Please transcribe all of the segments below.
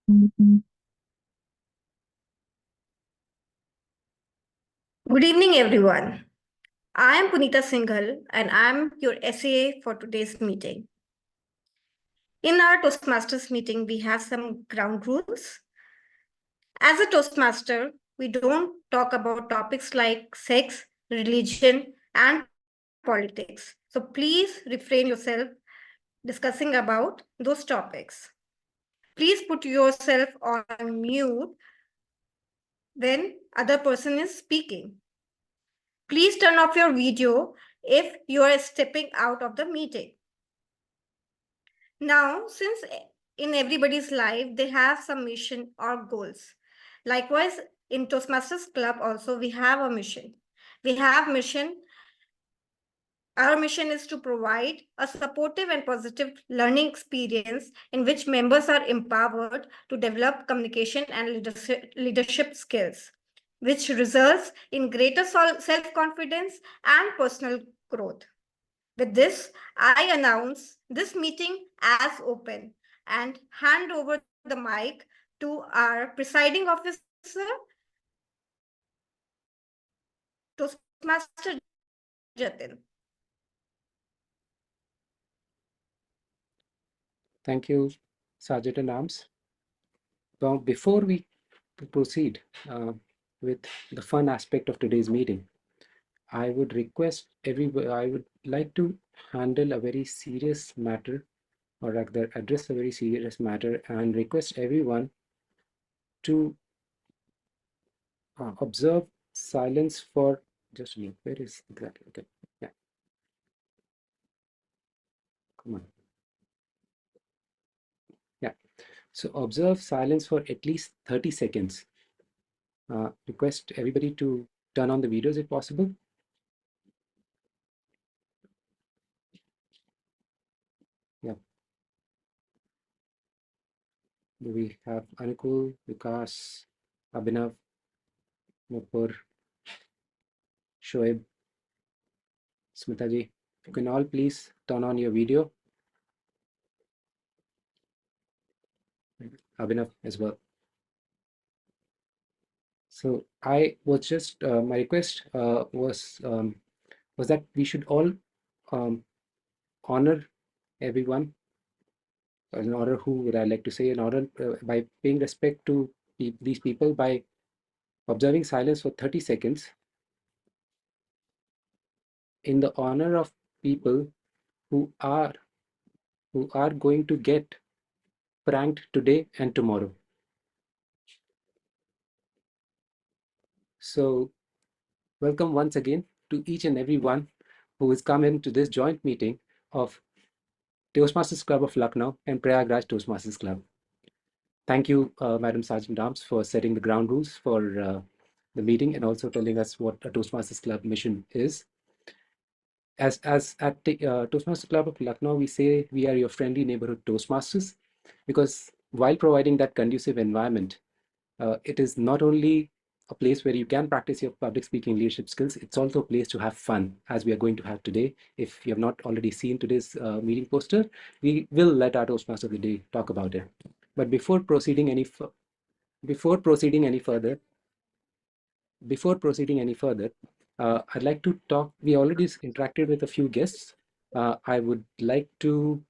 Good evening, everyone. I am Punita Singhal, and I'm your SAA for today's meeting. In our Toastmasters meeting, we have some ground rules. As a Toastmaster, we don't talk about topics like sex, religion, and politics. So please refrain yourself discussing about those topics. Please put yourself on mute when other person is speaking. Please turn off your video if you are stepping out of the meeting. Now, since in everybody's life, they have some mission or goals. Likewise, in Toastmasters Club also, we have a mission. We have mission. Our mission is to provide a supportive and positive learning experience in which members are empowered to develop communication and leadership skills, which results in greater self-confidence and personal growth. With this, I announce this meeting as open and hand over the mic to our presiding officer, Toastmaster Jatin. Thank you, Sergeant in Arms. Now, before we proceed with the fun aspect of today's meeting, I would I would like to handle a very serious matter, or rather address a very serious matter, and request everyone to observe silence for just a minute. Where is exactly? Okay, yeah, come on. Yeah, so observe silence for at least 30 seconds. Request everybody to turn on the videos if possible. Yeah. Do we have Anukul, Vikas, Abhinav, Nupur, Shoaib, Smitaji? You can all please turn on your video. Abhinav as well. So I was just my request was that we should all honor everyone. In order, who would I like to say, in order by paying respect to these people by observing silence for 30 seconds in the honor of people who are going to get pranked today and tomorrow. So welcome once again to each and every one who has come into this joint meeting of Toastmasters Club of Lucknow and Prayagraj Toastmasters Club. Thank you, Madam Sergeant Arms, for setting the ground rules for the meeting and also telling us what a Toastmasters Club mission is. As at the Toastmasters Club of Lucknow, we say we are your friendly neighborhood Toastmasters, because while providing that conducive environment, it is not only a place where you can practice your public speaking leadership skills, it's also a place to have fun, as we are going to have today. If you have not already seen today's meeting poster, we will let our Toastmaster of the day talk about it. But before proceeding any further, I'd like to talk. We already interacted with a few guests. I would like to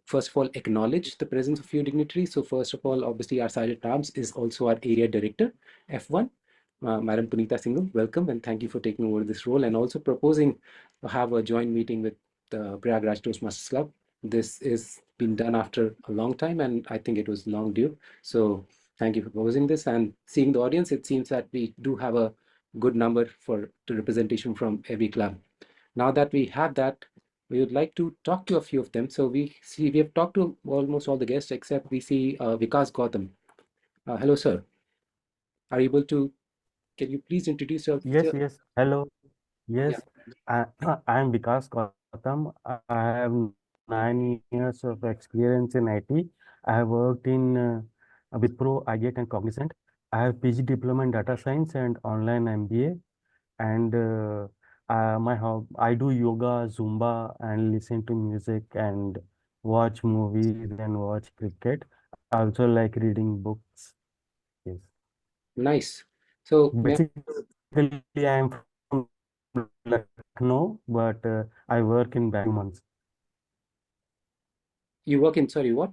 first of all acknowledge the presence of few dignitaries. So first of all, obviously our Sergeant Arms is also our area director, F1. Madam Punita Singhal, welcome and thank you for taking over this role and also proposing to have a joint meeting with the Prayagraj Toastmasters Club. This is been done after a long time and I think it was long due. So thank you for proposing this, and seeing the audience, it seems that we do have a good number for the representation from every club. Now that we have that, we would like to talk to a few of them. So we have talked to almost all the guests except we see Vikas Gautam. Hello, sir. Are you able to, can you please introduce yourself? Yes. Hello. Yeah. Yes, I, I am Vikas Gautam. I have 9 years of experience in IT. I have worked in Wipro, iGate, and Cognizant. I have PG diploma in data science and online MBA. And I do yoga, Zumba, and listen to music and watch movies and watch cricket. I also like reading books. Yes. Nice. So Basically, I am from Lucknow, but I work in Bangalore. you work in, sorry, what?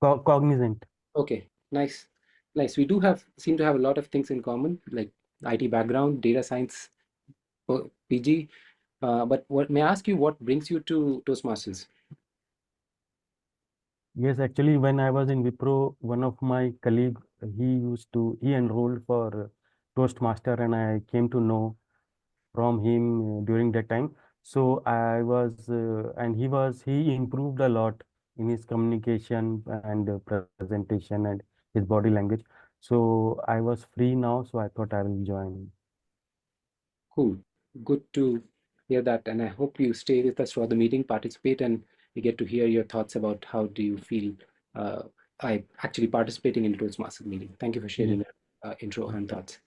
Cognizant. Okay, nice. Nice. We do seem to have a lot of things in common, like IT background, data science, PG. But what may I ask you, what brings you to Toastmasters? Yes, actually, when I was in Wipro, one of my colleague, he enrolled for Toastmaster, and I came to know from him during that time. So I was, and he improved a lot in his communication and presentation and his body language. So I was free now, so I thought I will join. Cool. Good to hear that. And I hope you stay with us throughout the meeting, participate, and we get to hear your thoughts about how do you feel uh, I actually participating in the Toastmasters meeting. Thank you for Yeah. sharing your intro and thoughts.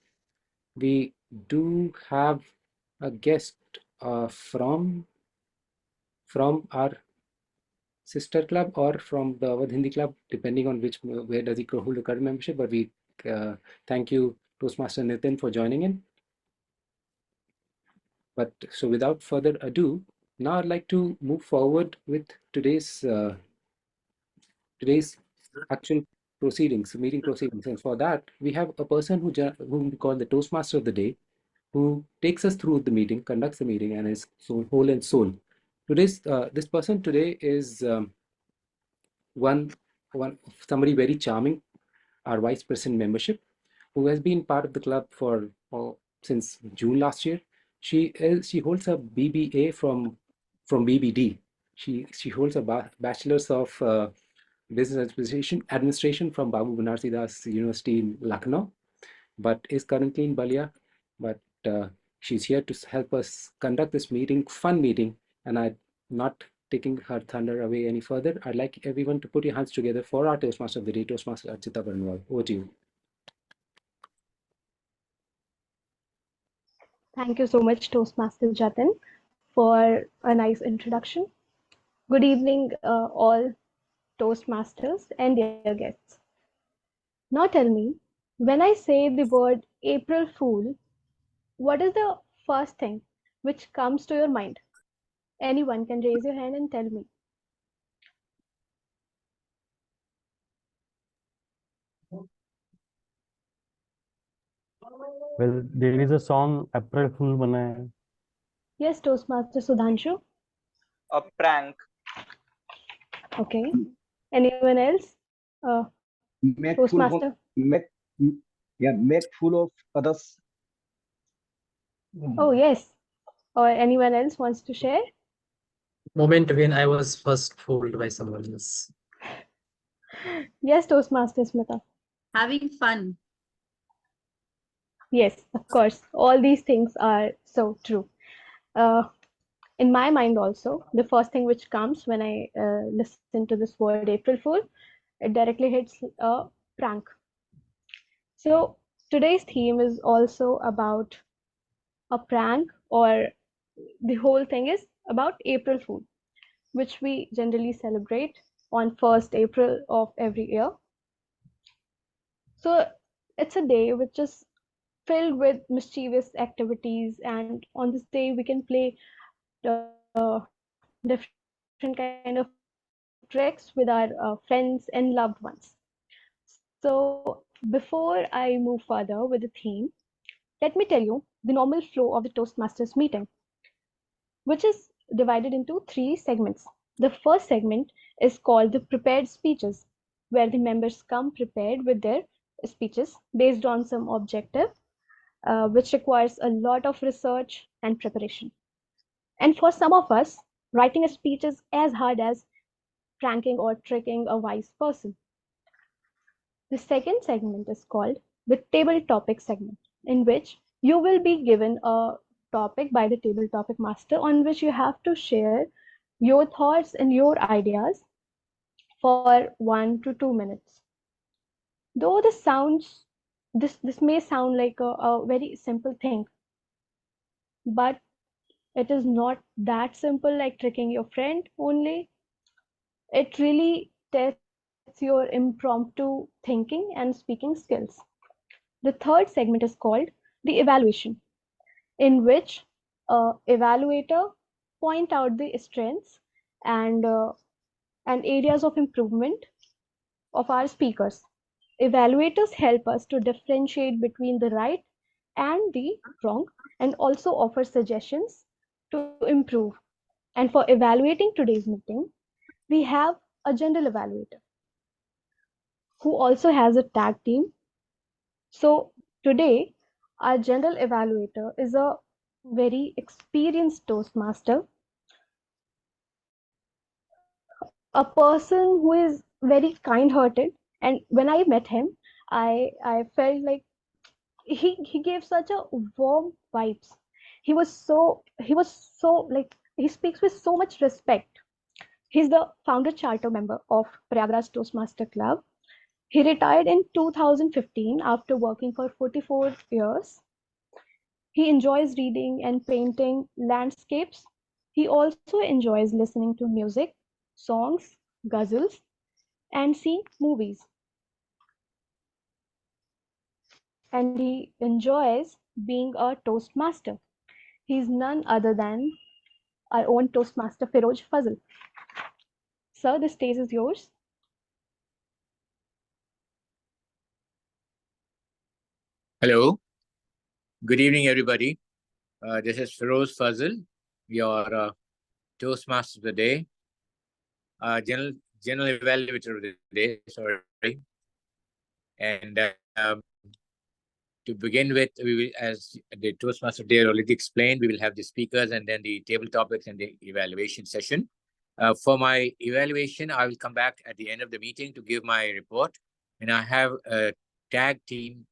We do have a guest from our sister club or from the Awadh Hindi club, depending on where does he hold the current membership. But we thank you, Toastmaster Nitin, for joining in. But so without further ado, now I'd like to move forward with today's actual proceedings, meeting proceedings. And for that, we have a person whom we call the Toastmaster of the day, who takes us through the meeting, conducts the meeting, and is so whole and soul. This person today is one one somebody very charming, our vice president membership, who has been part of the club for since June last year. She holds a BBA from BBD. She holds a bachelor's of business administration from Babu Banarsi Das University in Lucknow, but is currently in Balia. But she's here to help us conduct this meeting, fun meeting, and I'm not taking her thunder away any further. I'd like everyone to put your hands together for our Toastmaster of the day, Toastmaster Archita Barnwal. Over to you. Thank you so much, Toastmaster Jatin, for a nice introduction. Good evening, all Toastmasters and dear guests. Now tell me, when I say the word April Fool, what is the first thing which comes to your mind? Anyone can raise your hand and tell me. Well, there is a song April Fool Bana Hai. Yes, Toastmaster Sudhanshu. A prank. Okay. Anyone else? Make full of Toastmaster. make full of others. Oh, yes. Or anyone else wants to share? Moment when I was first fooled by someone else. Yes, Toastmaster Smita. Having fun. Yes, of course. All these things are so true. In my mind also, the first thing which comes when I listen to this word April Fool, it directly hits a prank. So today's theme is also about a prank, or the whole thing is about April Fool, which we generally celebrate on 1st April of every year. So it's a day which is filled with mischievous activities, and on this day we can play different kind of tricks with our friends and loved ones. So before I move further with the theme, let me tell you the normal flow of the Toastmasters meeting, which is divided into 3 segments. The first segment is called the prepared speeches, where the members come prepared with their speeches based on some objective, which requires a lot of research and preparation. And for some of us, writing a speech is as hard as pranking or tricking a wise person. The second segment is called the table topic segment, in which you will be given a topic by the table topic master on which you have to share your thoughts and your ideas for 1 to 2 minutes. Though this may sound like a very simple thing, but it is not that simple like tricking your friend only. It really tests your impromptu thinking and speaking skills. The third segment is called the evaluation, in which evaluator point out the strengths and and areas of improvement of our speakers. Evaluators help us to differentiate between the right and the wrong, and also offer suggestions to improve. And for evaluating today's meeting, we have a general evaluator who also has a tag team. So today, our general evaluator is a very experienced Toastmaster, a person who is very kind-hearted. And when I met him, I felt like he gave such a warm vibes. He was so like he speaks with so much respect. He's the founder charter member of Prayagraj Toastmaster Club. He retired in 2015 after working for 44 years. He enjoys reading and painting landscapes. He also enjoys listening to music, songs, ghazals, and seeing movies. And he enjoys being a Toastmaster. He's none other than our own Toastmaster Feroz Fazil. Sir, the stage is yours. Hello, good evening, everybody. This is Feroz Fazil, your Toastmaster of the day, general evaluator of the day. Sorry, and to begin with, we will, as the Toastmaster day already explained, we will have the speakers and then the table topics and the evaluation session. For my evaluation, I will come back at the end of the meeting to give my report, and I have tag team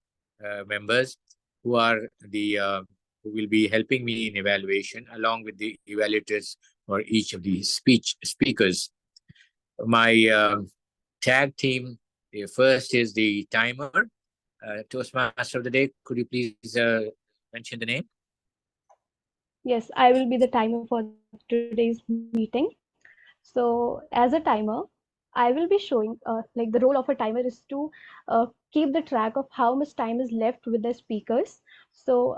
members who are the who will be helping me in evaluation along with the evaluators for each of the speakers. My tag team, first is the timer, Toastmaster of the day. Could you please mention the name? Yes, I will be the timer for today's meeting. So as a timer, I will be showing like the role of a timer is to keep the track of how much time is left with the speakers. So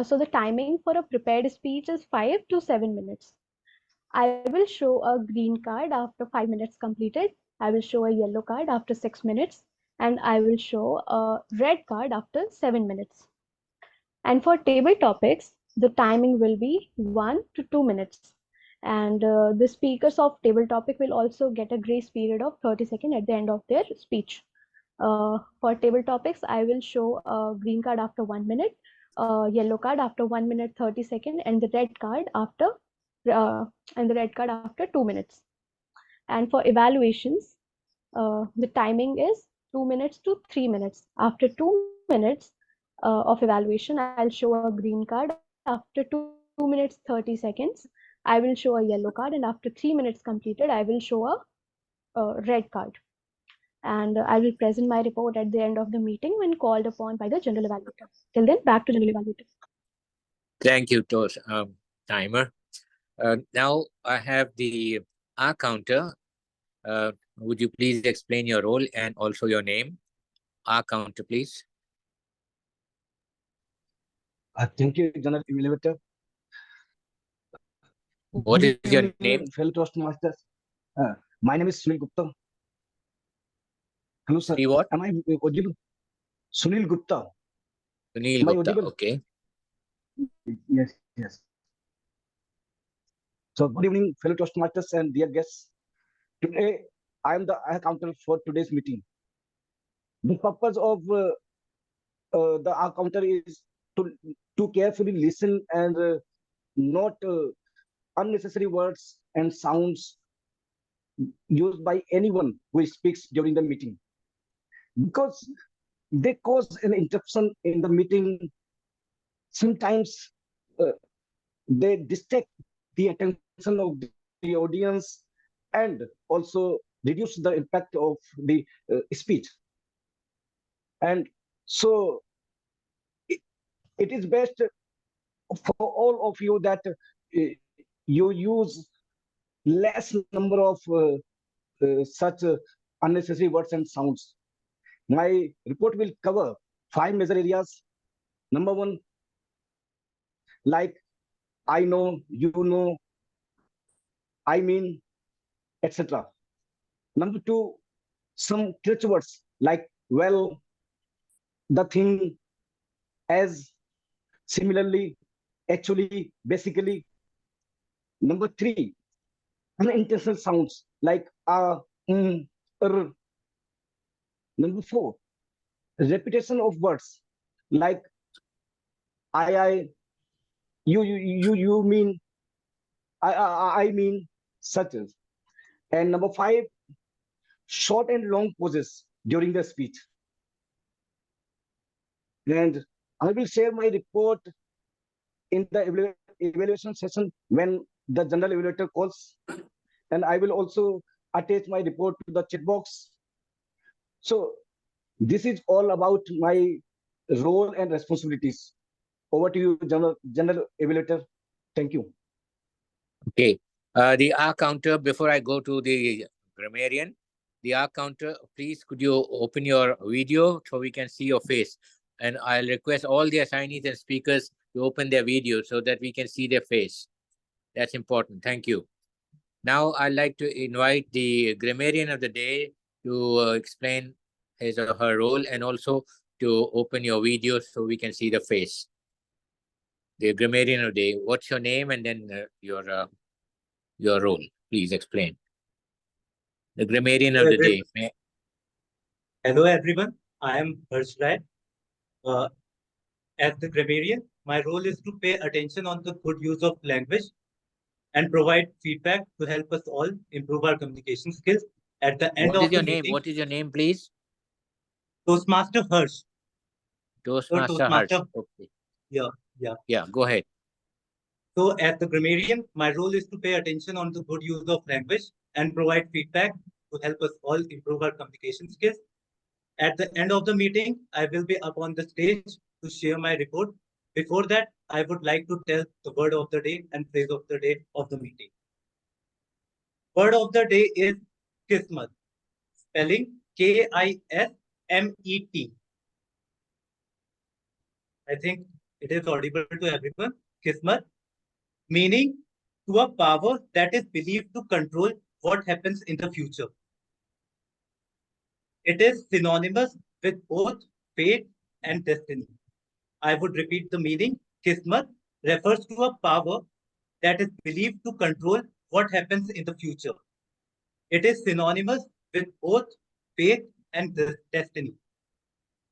so the timing for a prepared speech is 5 to 7 minutes. I will show a green card after 5 minutes completed. I will show a yellow card after 6 minutes, and I will show a red card after 7 minutes. And for table topics, the timing will be 1 to 2 minutes. And the speakers of table topic will also get a grace period of 30 seconds at the end of their speech. For table topics, I will show a green card after 1 minute, a yellow card after 1 minute 30 seconds, and the red card after 2 minutes. And for evaluations, the timing is 2 minutes to 3 minutes. After 2 minutes of evaluation, I'll show a green card. After 2 minutes 30 seconds, I will show a yellow card, and after 3 minutes completed, I will show a red card. And I will present my report at the end of the meeting when called upon by the general evaluator. Till then, back to general evaluator. Thank you, timer. Now I have the R counter. Would you please explain your role and also your name? R counter, please. Thank you, General Evaluator. What Good is your evening, name? fellow Toastmasters. My name is Sunil Gupta. Hello, sir. Sunil what? Am I audible? Sunil Gupta. Sunil Am I Gupta. audible? Okay. Yes, yes. So, good evening, fellow Toastmasters and dear guests. Today, I am the accountant for today's meeting. The purpose of the accountant is to carefully listen and not unnecessary words and sounds used by anyone who speaks during the meeting, because they cause an interruption in the meeting. Sometimes uh, they distract the attention of the audience and also reduce the impact of the speech. And so it is best for all of you that you use less number of such unnecessary words and sounds. My report will cover 5 major areas. Number 1, like I know, you know, I mean, etc. Number 2, some catchwords like well, the thing, as, similarly, actually, basically. Number 3, unintentional sounds like r. Number 4, repetition of words like I, you mean, I mean, such as. And number 5, short and long pauses during the speech. And I will share my report in the evaluation session when the general evaluator calls. And I will also attach my report to the chat box. So this is all about my role and responsibilities. Over to you, general evaluator. Thank you. Okay. The R counter, before I go to the grammarian, the R counter, please could you open your video so we can see your face? And I'll request all the assignees and speakers to open their video so that we can see their face. That's important. Thank you. Now I'd like to invite the grammarian of the day to explain his or her role and also to open your video so we can see the face. The grammarian of the day, what's your name and then your role? Please explain. The grammarian of the day. Hello everyone, I am Harsh Rai. As the grammarian, my role is to pay attention on the good use of language and provide feedback to help us all improve our communication skills. At the end What of is your the name? meeting, What is your name, please? Toastmaster Harsh. Toastmaster Harsh. Okay. Yeah, go ahead. So as the grammarian, my role is to pay attention on the good use of language and provide feedback to help us all improve our communication skills. At the end of the meeting, I will be up on the stage to share my report. Before that, I would like to tell the word of the day and phrase of the day of the meeting. Word of the day is Kismet, spelling Kismet. I think it is audible to everyone. Kismet, meaning to a power that is believed to control what happens in the future. It is synonymous with both fate and destiny. I would repeat the meaning. Kismet refers to a power that is believed to control what happens in the future. It is synonymous with both fate and destiny.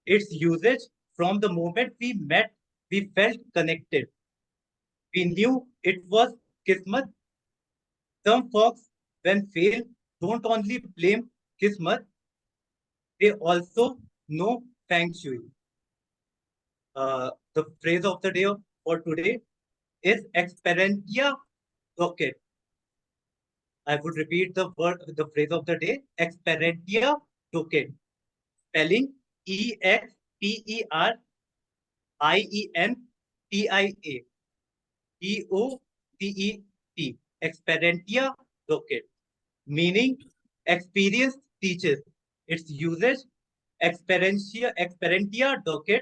Its usage from the moment we met, we felt connected. We knew it was Kismet. Some folks, when fail, don't only blame Kismet, they also know Feng Shui. The phrase of the day for today is experientia docet. I would repeat the phrase of the day, experientia docet. Spelling EXPERIENTIA DOCET. Experientia docet. Meaning experience teaches. Its usage, experientia docet,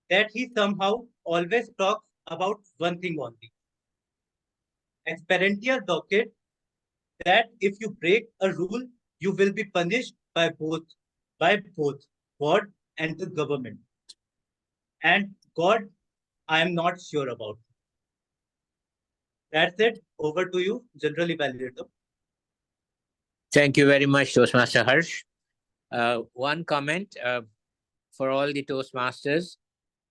that he somehow always talks about one thing only. Experientia docet, that if you break a rule, you will be punished by both God and the government. And God, I am not sure about. That's it. Over to you, General Evaluator. Thank you very much, Toastmaster Harsh. One comment for all the Toastmasters.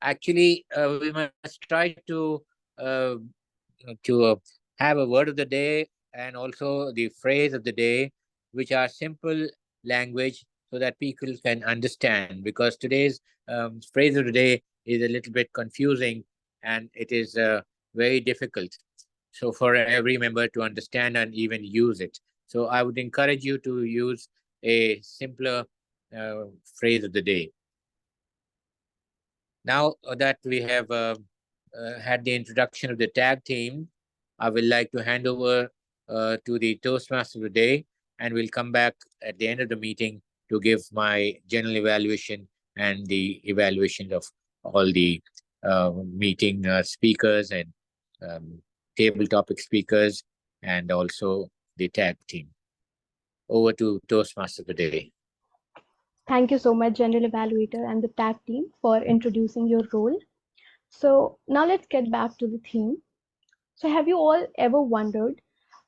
Actually, we must try to have a word of the day and also the phrase of the day, which are simple language so that people can understand. Because today's phrase of the day is a little bit confusing and it is very difficult. So for every member to understand and even use it. So I would encourage you to use a simpler phrase of the day. Now that we have had the introduction of the tag team, I would like to hand over to the Toastmaster of the day and we'll come back at the end of the meeting to give my general evaluation and the evaluation of all the meeting speakers and table topic speakers, and also the tag team. Over to Toastmaster for the day. Thank you so much, General Evaluator and the tag team, for introducing your role. So now let's get back to the theme. So have you all ever wondered,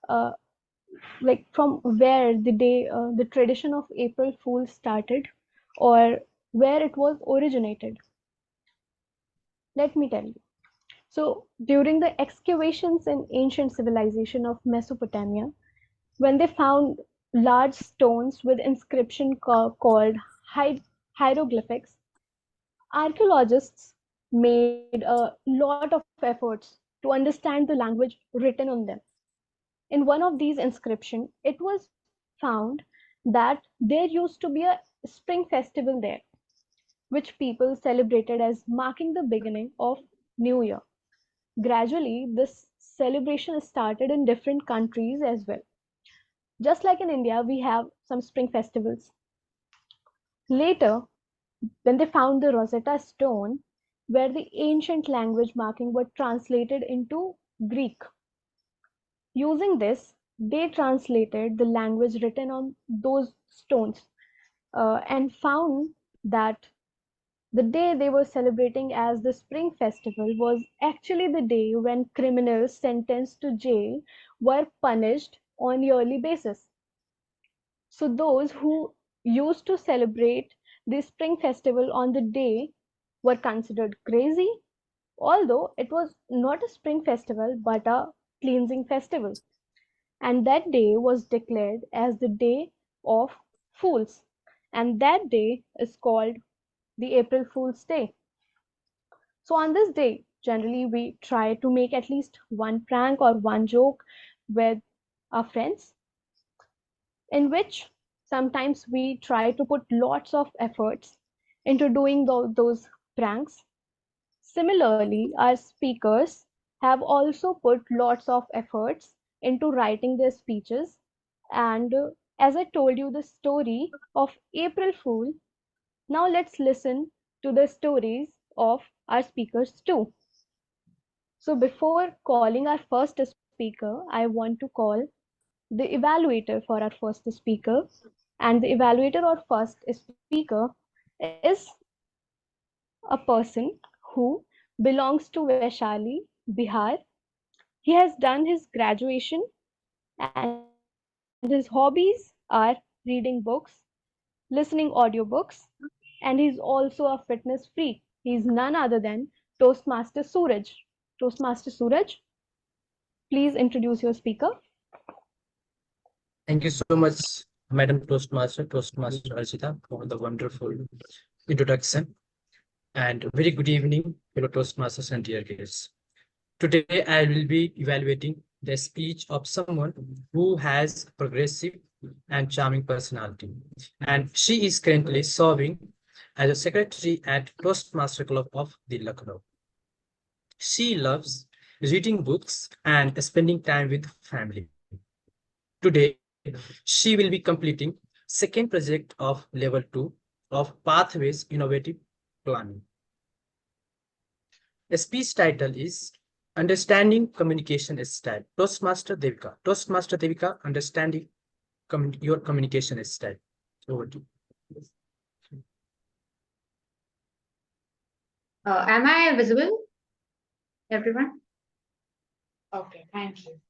uh, like from where the tradition of April Fool started, or where it was originated? Let me tell you. So during the excavations in ancient civilization of Mesopotamia, when they found large stones with inscription called hieroglyphics, archaeologists made a lot of efforts to understand the language written on them. In one of these inscriptions, it was found that there used to be a spring festival there, which people celebrated as marking the beginning of New Year. Gradually, this celebration started in different countries as well. Just like in India, we have some spring festivals. Later, when they found the Rosetta Stone, where the ancient language marking were translated into Greek. Using this, they translated the language written on those stones and found that the day they were celebrating as the Spring Festival was actually the day when criminals sentenced to jail were punished on yearly basis. So those who used to celebrate the Spring Festival on the day were considered crazy, although it was not a spring festival but a cleansing festival. And that day was declared as the Day of Fools. And that day is called the April Fool's Day. So on this day, generally we try to make at least one prank or one joke with our friends, in which sometimes we try to put lots of efforts into doing those pranks. Similarly, our speakers have also put lots of efforts into writing their speeches. And as I told you the story of April Fool, now let's listen to the stories of our speakers too. So before calling our first speaker, I want to call the evaluator for our first speaker. And the evaluator or first speaker is a person who belongs to Vaishali, Bihar. He has done his graduation and his hobbies are reading books, listening audiobooks, and he's also a fitness freak. He's none other than Toastmaster Suraj. Toastmaster Suraj, please introduce your speaker. Thank you so much, Madam Toastmaster Archita, for the wonderful introduction. And very good evening, fellow Toastmasters and dear guests. Today, I will be evaluating the speech of someone who has progressive and charming personality. And she is currently serving as a secretary at Toastmaster Club of the Lucknow. She loves reading books and spending time with family. Today, she will be completing second project of level 2 of Pathways Innovative Planning. The speech title is Understanding Communication Style. Toastmaster Devika, understanding your communication style. Over to you. Am I visible, everyone? Okay, thank you.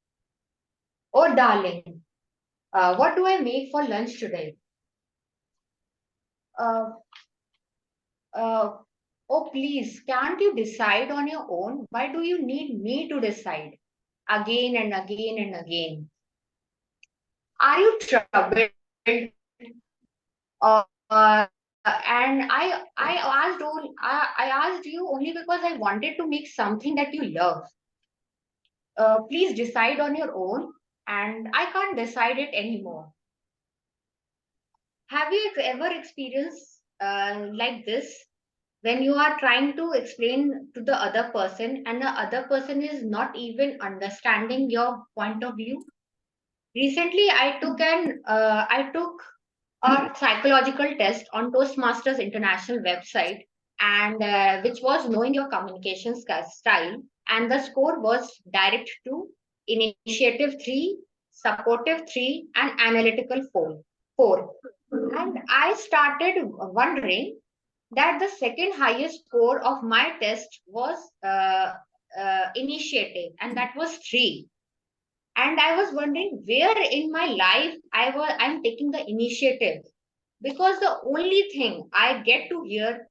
Oh, darling, what do I make for lunch today? Uh, uh, oh, please, can't you decide on your own? Why do you need me to decide again and again and again? Are you troubled? And I asked you only because I wanted to make something that you love. Please decide on your own, and I can't decide it anymore. Have you ever experienced like this when you are trying to explain to the other person and the other person is not even understanding your point of view? recently I took a psychological test on Toastmasters International website, and which was knowing your communication style, and the score was direct to initiative 3, supportive 3, and analytical 4. And I started wondering that the second highest score of my test was initiative, and that was 3. And I was wondering where in my life I'm taking the initiative, because the only thing I get to hear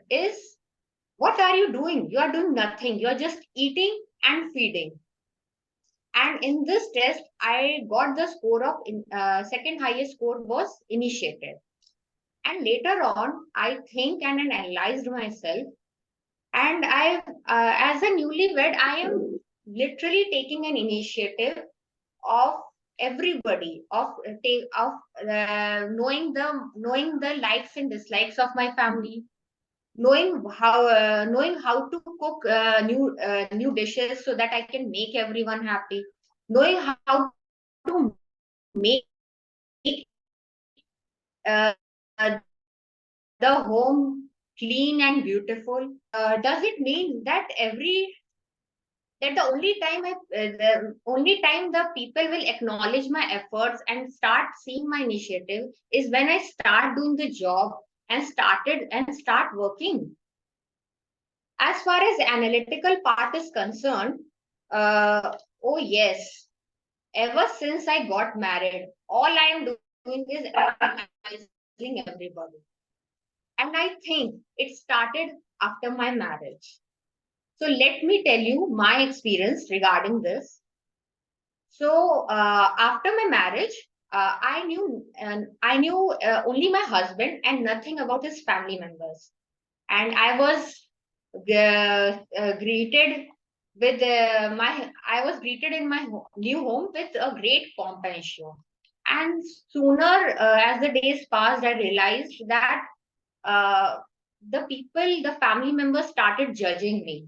is, what are you doing? You are doing nothing. You are just eating and feeding. And in this test, I got the score of second highest score was initiative. And later on, I think and analyzed myself, and as a newlywed, I am literally taking an initiative of everybody, of knowing the likes and dislikes of my family, knowing how to cook new dishes so that I can make everyone happy, knowing how to make the home clean and beautiful. Does it mean that the only time the people will acknowledge my efforts and start seeing my initiative is when I start doing the job and start working? As far as analytical part is concerned, oh yes, ever since I got married, all I am doing is analyzing everybody. And I think it started after my marriage. So let me tell you my experience regarding this. So after my marriage, I knew only my husband and nothing about his family members. And I was greeted I was greeted in my new home with a great pomp and show. And sooner, as the days passed, I realized that uh, the family members started judging me,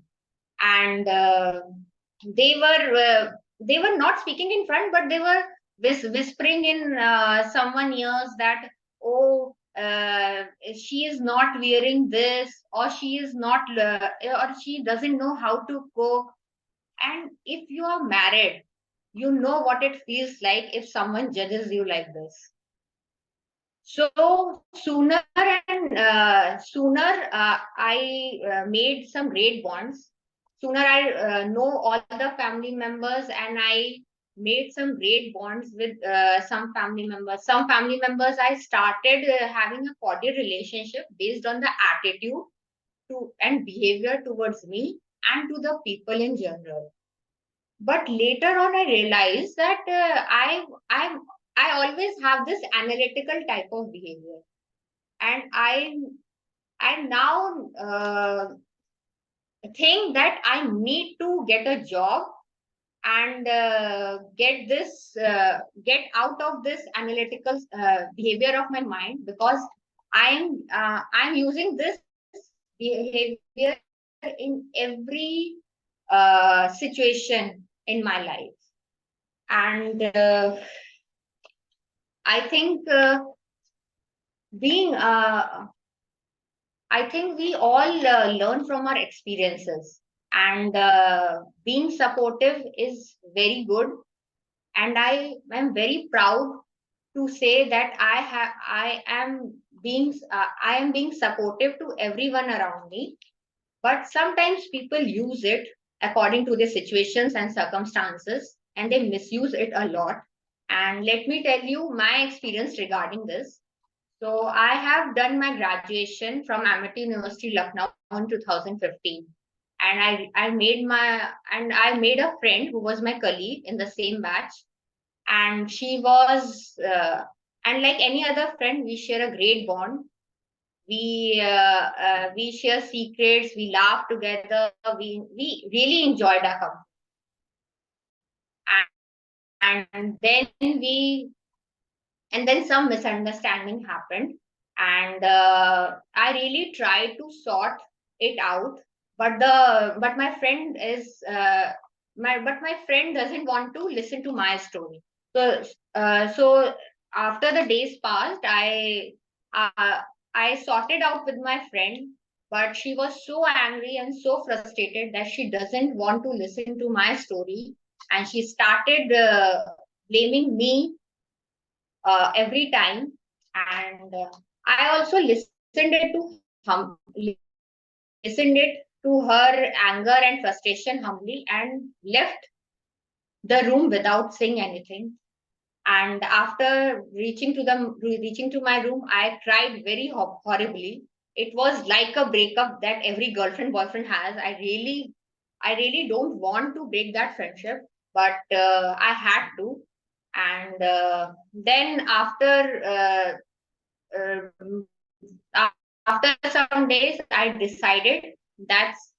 and they were uh, they were not speaking in front, but they were whispering in someone ears that, oh, she is not wearing this, or she is not or she doesn't know how to cook. And if you are married, you know what it feels like if someone judges you like this. So sooner I made some great bonds. Sooner I know all the family members, and I made some great bonds with some family members. Some family members I started having a cordial relationship based on the attitude to and behavior towards me and to the people in general. But later on, I realized that I always have this analytical type of behavior, and I now think that I need to get a job and get out of this analytical behavior of my mind, because I'm using this behavior in every situation in my life. And I think being I think we all learn from our experiences, and being supportive is very good. And I am very proud to say that I am being supportive to everyone around me. But sometimes people use it according to their situations and circumstances, and they misuse it a lot. And let me tell you my experience regarding this. So I have done my graduation from Amity University, Lucknow in 2015. And I made a friend who was my colleague in the same batch. And she was, and like any other friend, we share a great bond. We share secrets, we laugh together, we really enjoyed our company. And then some misunderstanding happened, and I really tried to sort it out, but my friend is my friend doesn't want to listen to my story. So after the days passed, uh, I sorted out with my friend, but she was so angry and so frustrated that she doesn't want to listen to my story, and she started blaming me every time. And I also listened it to her anger and frustration humbly, and left the room without saying anything. And after reaching to my room, I cried very horribly. It was like a breakup that every girlfriend boyfriend has. I really don't want to break that friendship, but I had to. And then uh, after some days, I decided that's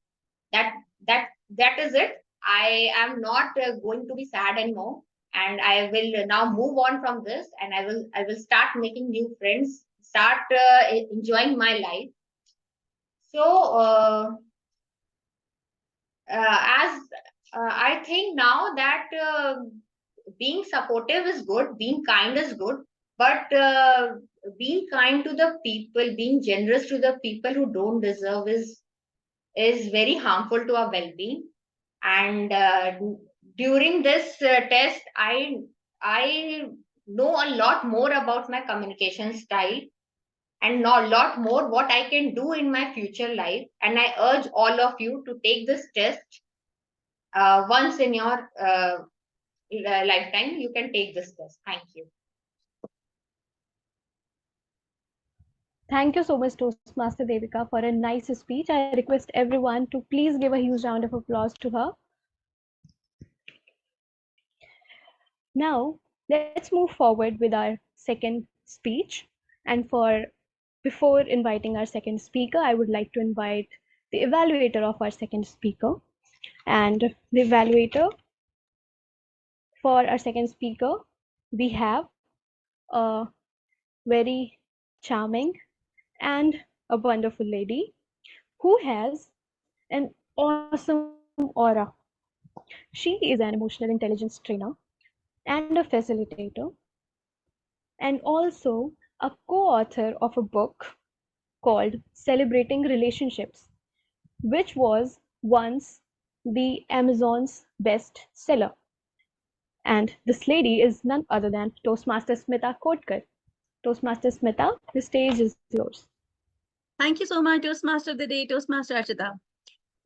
that that is it. I am not going to be sad anymore, and I will now move on from this, and I will start making new friends, start enjoying my life. So as I think now that being supportive is good, being kind is good, but being kind to the people, being generous to the people who don't deserve is very harmful to our well-being. And during this test, I know a lot more about my communication style, and know a lot more what I can do in my future life. And I urge all of you to take this test once in your lifetime. You can take this test. Thank you. Thank you so much, Toastmaster Devika, for a nice speech. I request everyone to please give a huge round of applause to her. Now, let's move forward with our second speech. And before inviting our second speaker, I would like to invite the evaluator of our second speaker. And the evaluator for our second speaker, we have a very charming and a wonderful lady who has an awesome aura. She is an emotional intelligence trainer and a facilitator, and also a co-author of a book called Celebrating Relationships, which was once the Amazon's best seller. And this lady is none other than Toastmaster Smita Kotkar. Toastmaster Smita, the stage is yours. Thank you so much, Toastmaster of the Day, Toastmaster Archita.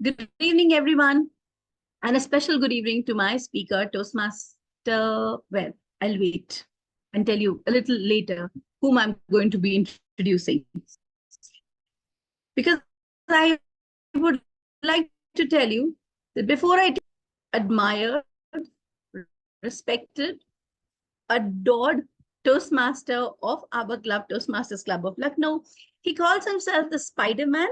Good evening, everyone, and a special good evening to my speaker, Toastmaster. Well, I'll wait and tell you a little later whom I'm going to be introducing. Because I would like to tell you that before I admired, respected, adored Toastmaster of our club, Toastmasters Club of Lucknow. He calls himself the Spider-Man,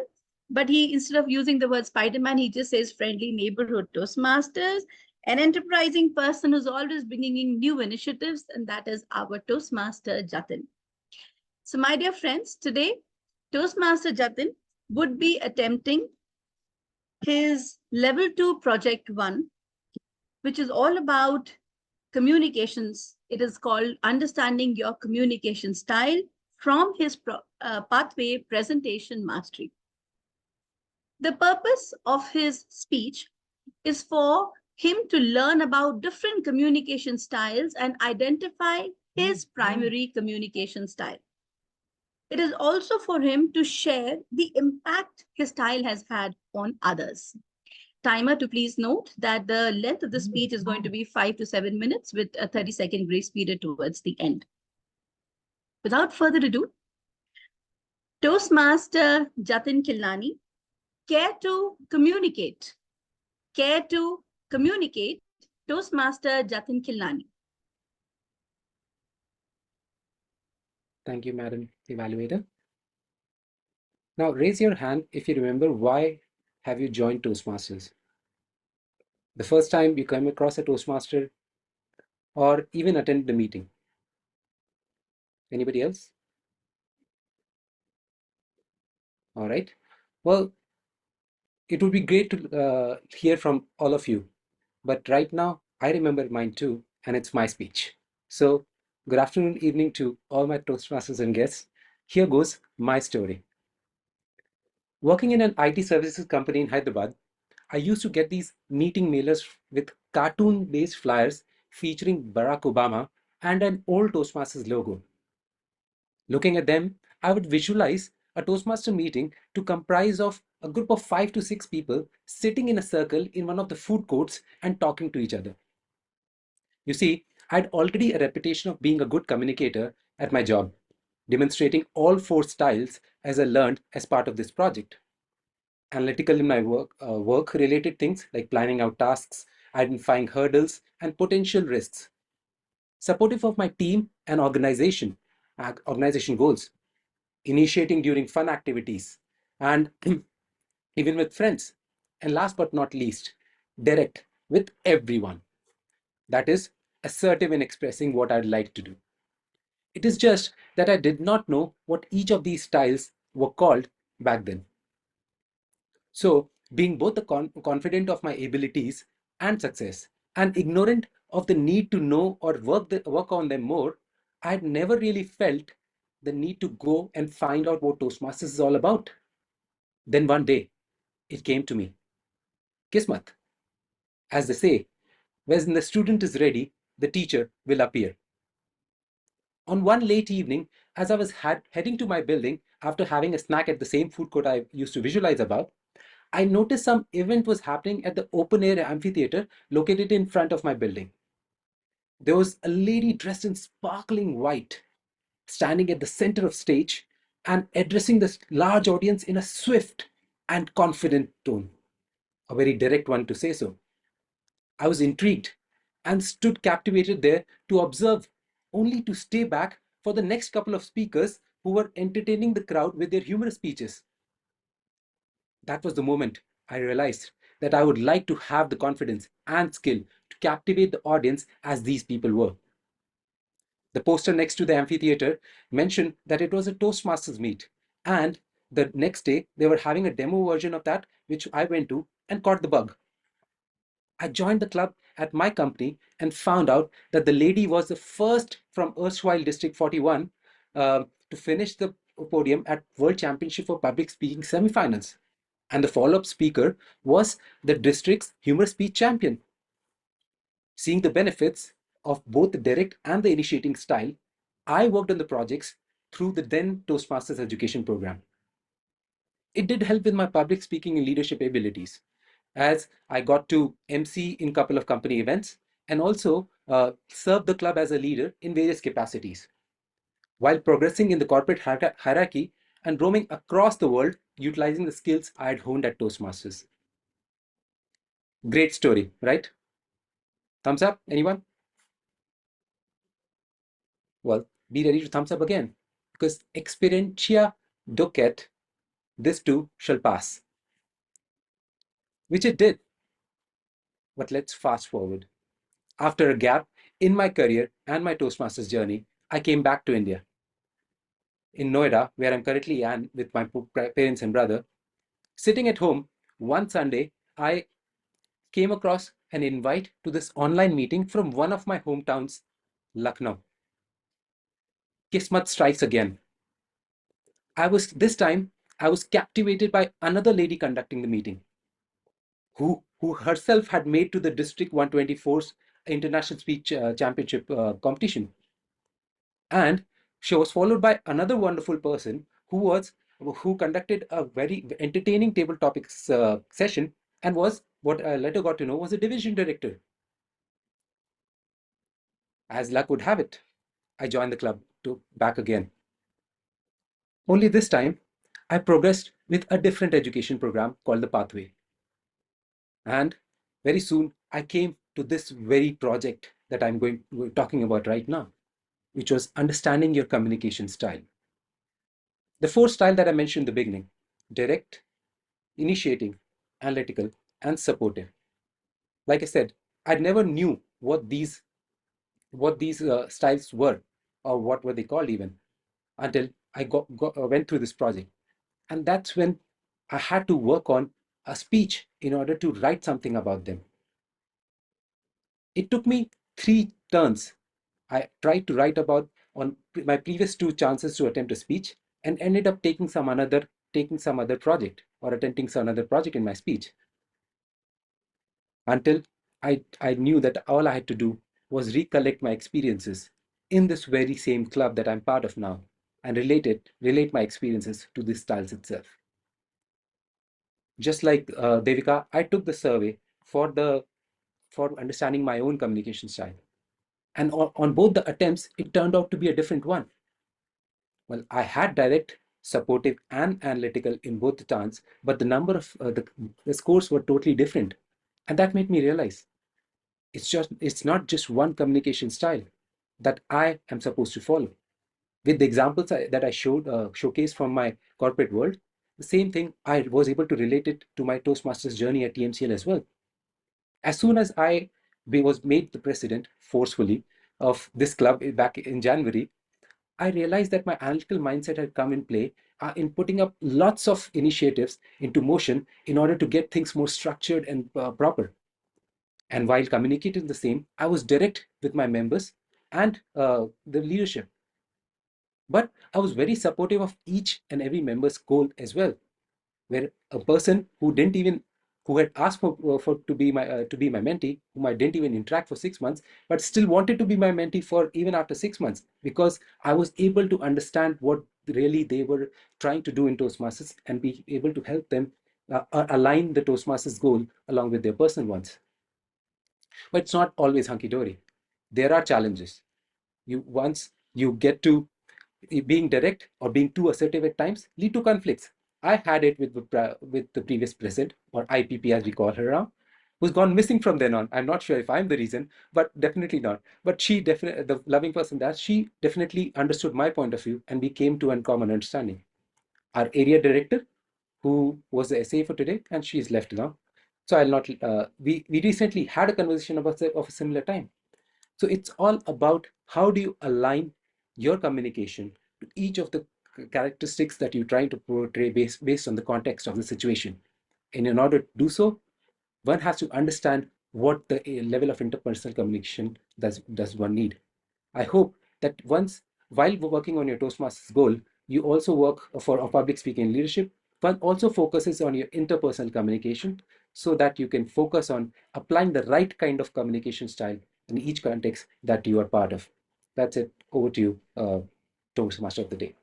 but instead of using the word Spider-Man, he just says friendly neighborhood Toastmasters, an enterprising person who's always bringing in new initiatives, and that is our Toastmaster Jatin. So my dear friends, today, Toastmaster Jatin would be attempting his level 2 project 1, which is all about communications. It is called Understanding Your Communication Style from his pathway presentation mastery. The purpose of his speech is for him to learn about different communication styles and identify his primary communication style. It is also for him to share the impact his style has had on others. Timer to please note that the length of the speech is going to be 5 to 7 minutes with a 30-second grace period towards the end. Without further ado, Toastmaster Jatin Kilnani, care to communicate. Care to communicate, Toastmaster Jatin Kilnani. Thank you, Madam Evaluator. Now raise your hand if you remember why have you joined Toastmasters. The first time you came across a Toastmaster or even attended the meeting. Anybody else? All right. Well, it would be great to hear from all of you. but right now I remember mine too, and it's my speech. So, good afternoon, evening to all my Toastmasters and guests. Here goes my story. Working in an IT services company in Hyderabad, I used to get these meeting mailers with cartoon-based flyers featuring Barack Obama and an old Toastmasters logo. Looking at them, I would visualize a Toastmaster meeting to comprise of a group of 5 to 6 people sitting in a circle in one of the food courts and talking to each other. You see, I had already a reputation of being a good communicator at my job, demonstrating all 4 styles as I learned as part of this project. Analytical in my work-related things like planning out tasks, identifying hurdles and potential risks. Supportive of my team and organization goals, initiating during fun activities, and even with friends. And last but not least, direct with everyone. That is, assertive in expressing what I'd like to do. It is just that I did not know what each of these styles were called back then. So, being both confident of my abilities and success, and ignorant of the need to know or work on them more, I had never really felt the need to go and find out what Toastmasters is all about. Then one day, it came to me. Kismat. As they say, when the student is ready, the teacher will appear. On one late evening, as I was heading to my building after having a snack at the same food court I used to visualize about, I noticed some event was happening at the open air amphitheater located in front of my building. There was a lady dressed in sparkling white, standing at the center of stage and addressing this large audience in a swift and confident tone, a very direct one to say so. I was intrigued and stood captivated there to observe, only to stay back for the next couple of speakers who were entertaining the crowd with their humorous speeches. That was the moment I realized that I would like to have the confidence and skill to captivate the audience as these people were. The poster next to the amphitheater mentioned that it was a Toastmasters meet, and the next day they were having a demo version of that, which I went to and caught the bug. I joined the club at my company and found out that the lady was the first from erstwhile District 41 to finish the podium at World Championship for Public Speaking semifinals. And the follow-up speaker was the district's humor speech champion. Seeing the benefits of both the direct and the initiating style, I worked on the projects through the then Toastmasters education program. It did help with my public speaking and leadership abilities, as I got to MC in a couple of company events and also serve the club as a leader in various capacities, while progressing in the corporate hierarchy and roaming across the world, utilizing the skills I had honed at Toastmasters. Great story, right? Thumbs up, anyone? Well, be ready to thumbs up again, because experientia docet, this too shall pass. Which it did. But let's fast forward. After a gap in my career and my Toastmasters journey, I came back to India. In Noida, where I'm currently am with my parents and brother, sitting at home one Sunday, I came across an invite to this online meeting from one of my hometowns, Lucknow. Kismat strikes again. This time, I was captivated by another lady conducting the meeting, who herself had made to the District 124's International Speech Championship competition. And she was followed by another wonderful person who conducted a very entertaining table topics session and was, what I later got to know, was a division director. As luck would have it, I joined the club back again. Only this time, I progressed with a different education program called the Pathway. And very soon, I came to this very project that we're talking about right now, which was understanding your communication style. The 4 styles that I mentioned in the beginning: direct, initiating, analytical, and supportive. Like I said, I never knew what these styles were, or what were they called even, until I went through this project. And that's when I had to work on a speech in order to write something about them. It took me 3 turns. I tried to write about on my previous 2 chances to attempt a speech and ended up taking some other project or attempting some other project in my speech until I knew that all I had to do was recollect my experiences in this very same club that I'm part of now and relate my experiences to these styles itself. Just like Devika, I took the survey for understanding my own communication style. And on both the attempts, it turned out to be a different one. Well, I had direct, supportive, and analytical in both the turns, but the number of the scores were totally different. And that made me realize it's not just one communication style that I am supposed to follow. With the examples that I showcased from my corporate world, the same thing I was able to relate it to my Toastmasters journey at TMCL as well. As soon as I was made the president forcefully of this club back in January, I realized that my analytical mindset had come in play in putting up lots of initiatives into motion in order to get things more structured and proper. And while communicating the same, I was direct with my members and the leadership. But I was very supportive of each and every member's goal as well. Where a person who had asked for to be my mentee, whom I didn't even interact for 6 months, but still wanted to be my mentee for even after 6 months, because I was able to understand what really they were trying to do in Toastmasters and be able to help them align the Toastmasters goal along with their personal ones. But it's not always hunky-dory. There are challenges. Once you get to being direct or being too assertive at times lead to conflicts. I had it with the previous president, or IPP as we call her now, who's gone missing from then on. I'm not sure if I'm the reason, but definitely not. But she definitely, the loving person that she definitely understood my point of view, and we came to a common understanding. Our area director, who was the SA for today, and she's left now. So I'll not. We recently had a conversation of a similar time. So it's all about how do you align your communication to each of the characteristics that you're trying to portray based on the context of the situation. And in order to do so, one has to understand what the level of interpersonal communication does one need. I hope that while working on your Toastmasters goal, you also work for a public speaking and leadership, but also focuses on your interpersonal communication so that you can focus on applying the right kind of communication style in each context that you are part of. That's it. Over to you, Toastmaster of the day.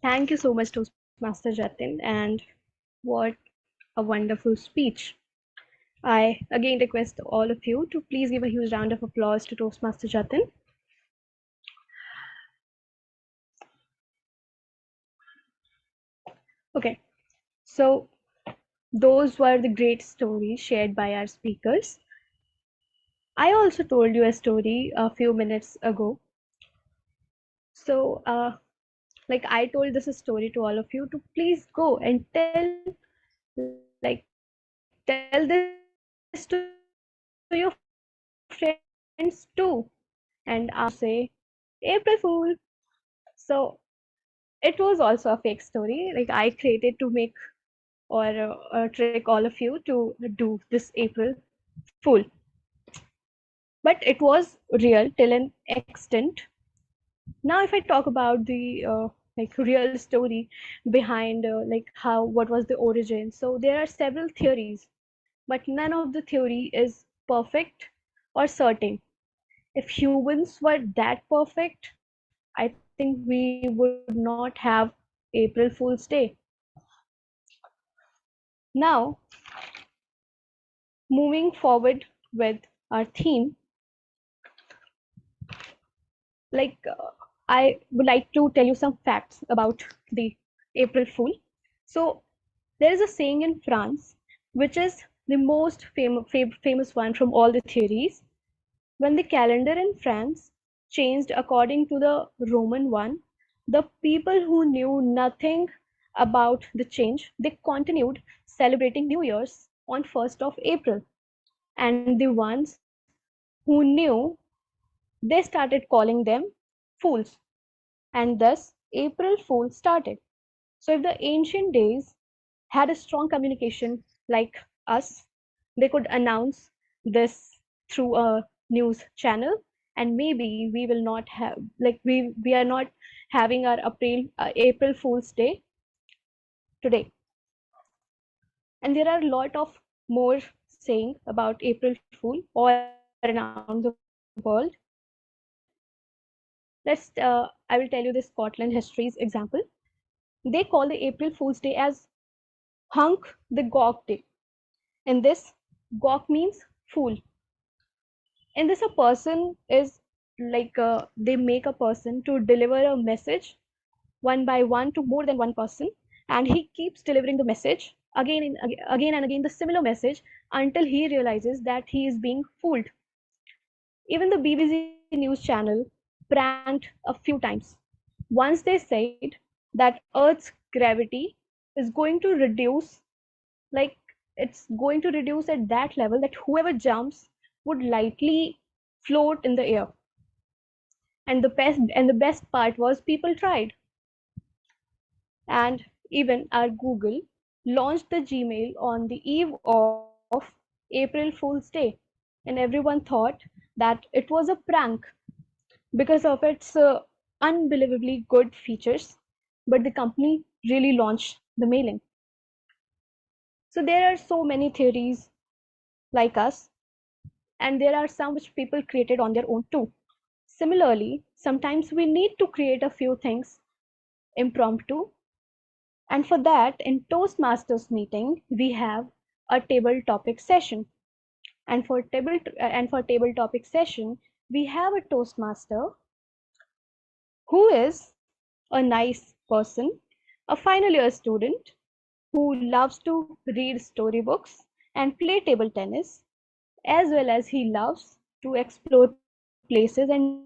Thank you so much, Toastmaster Jatin, and what a wonderful speech. I again request all of you to please give a huge round of applause to Toastmaster Jatin. Okay, so those were the great stories shared by our speakers. I also told you a story a few minutes ago. So, like I told this story to all of you to please go and tell this to your friends too. And ask them to say April Fool. So it was also a fake story. Like I created to make or trick all of you to do this April Fool. But it was real till an extent. Now, if I talk about the like real story behind like how what was the origin, so there are several theories, but none of the theory is perfect or certain. If humans were that perfect, I think we would not have April Fool's Day. Now, moving forward with our theme, like I would like to tell you some facts about the April Fool. So there is a saying in France, which is the most famous one from all the theories. When the calendar in France changed according to the Roman one, the people who knew nothing about the change, they continued celebrating New Year's on 1st of April. And the ones who knew, they started calling them fools. And thus April Fool started. So if the ancient days had a strong communication like us. They could announce this through a news channel, and maybe we will not have, like, we are not having our April Fool's Day today. And there are a lot of more saying about April Fool all around the world. I will tell you this Scotland history's example. They call the April Fool's Day as Hunk the Gawk Day. In this, Gawk means fool. In this, a person is like they make a person to deliver a message one by one to more than one person, and he keeps delivering the message again and again, the similar message, until he realizes that he is being fooled. Even the BBC News channel pranked a few times. Once they said that Earth's gravity is going to reduce, like it's going to reduce at that level that whoever jumps would lightly float in the air. And the best part was people tried. And even our Google launched the Gmail on the eve of April Fool's Day, and everyone thought that it was a prank because of its unbelievably good features, but the company really launched the mailing. So there are so many theories like us, and there are some which people created on their own too. Similarly, sometimes we need to create a few things impromptu, and for that, in Toastmasters meeting, we have a table topic session. And for table topic session, we have a Toastmaster who is a nice person, a final year student who loves to read storybooks and play table tennis, as well as he loves to explore places and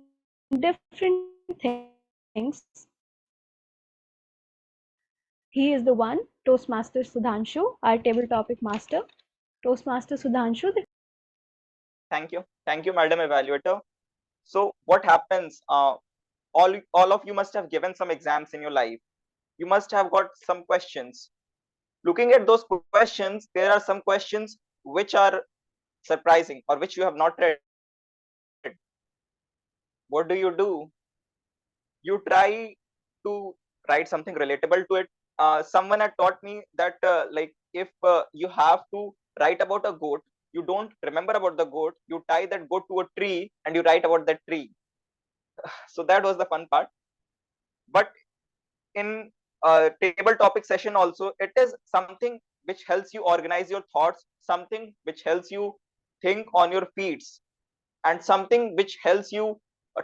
different things. He is the one, Toastmaster Sudhanshu, our table topic master. Toastmaster Sudhanshu, the Thank you, Madam Evaluator. So what happens? All of you must have given some exams in your life. You must have got some questions. Looking at those questions, there are some questions which are surprising or which you have not read. What do? You try to write something relatable to it. Someone had taught me that like if you have to write about a goat, you don't remember about the goat, you tie that goat to a tree and you write about that tree. So that was the fun part. But in table topic session also, it is something which helps you organize your thoughts, something which helps you think on your feet, and something which helps you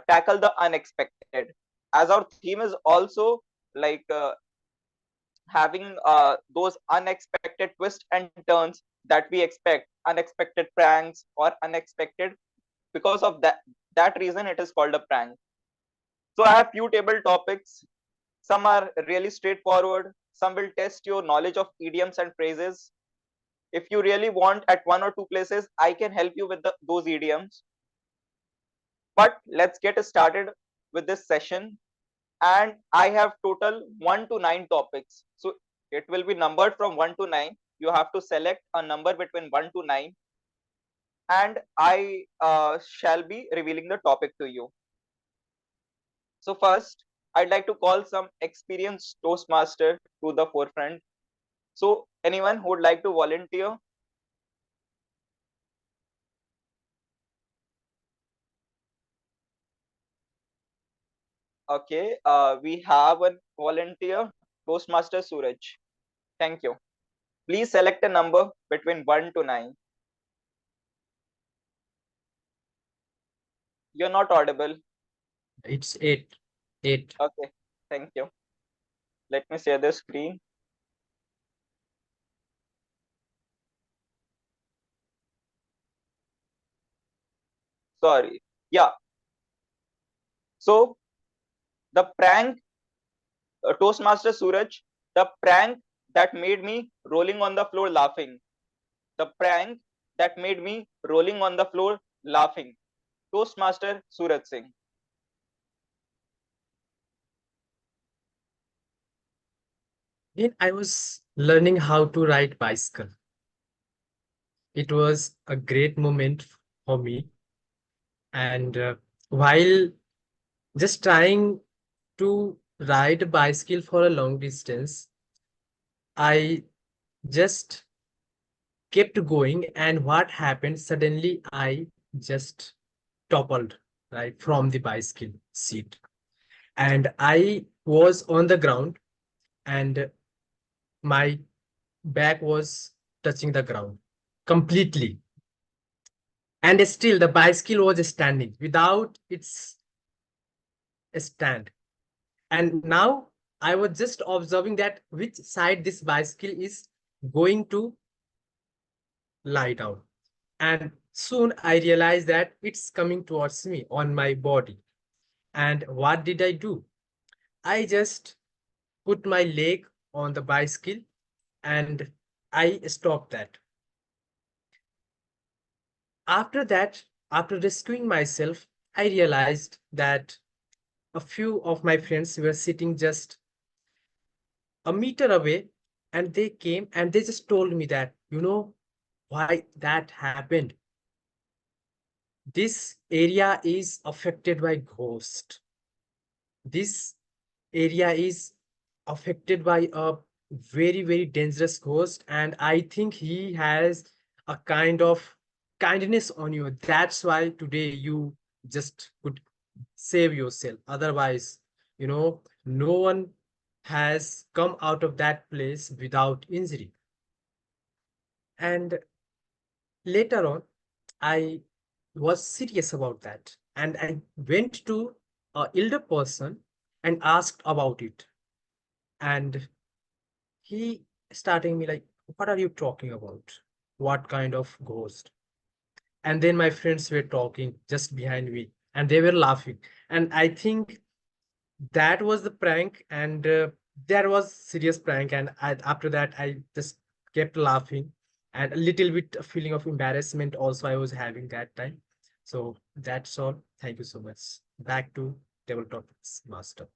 tackle the unexpected. As our theme is also like having those unexpected twists and turns that we expect, unexpected pranks or unexpected, because of that reason it is called a prank. So I have few table topics. Some are really straightforward, some will test your knowledge of idioms and phrases. If you really want, at one or two places I can help you with those idioms. But let's get started with this session. And I have total 1 to 9 topics. So it will be numbered from 1 to 9. You have to select a number between 1 to 9. And I shall be revealing the topic to you. So first, I'd like to call some experienced Toastmaster to the forefront. So anyone who would like to volunteer? Okay, we have a volunteer, Toastmaster Suraj. Thank you. Please select a number between 1 to 9. You're not audible. It's 8. 8. Okay, thank you. Let me share the screen. Sorry. Yeah. So the prank, Toastmaster Suraj, the prank that made me rolling on the floor laughing. The prank that made me rolling on the floor laughing. Toastmaster Suraj Singh. Then I was learning how to ride bicycle. it was a great moment for me. And while just trying to ride a bicycle for a long distance, I just kept going. And what happened? Suddenly, I just toppled right from the bicycle seat, and I was on the ground, and my back was touching the ground completely. And still, the bicycle was standing without its stand. And now I was just observing that which side this bicycle is going to lie down. And soon I realized that it's coming towards me on my body. And what did I do? I just put my leg on the bicycle and I stopped that. After that, after rescuing myself, I realized that a few of my friends were sitting just a meter away, and they came and they just told me that, why that happened. This area is affected by ghost. This area is affected by a very, very dangerous ghost, and I think he has a kind of kindness on you. That's why today you just could save yourself. Otherwise, no one has come out of that place without injury. And later on, I was serious about that, and I went to a elder person and asked about it. And he starting me like, what are you talking about? What kind of ghost? And then my friends were talking just behind me, and they were laughing. And I think that was the prank, and that was serious prank. And after that, I just kept laughing, and a little bit a feeling of embarrassment also I was having that time. So that's all. Thank you so much. Back to table topics, master.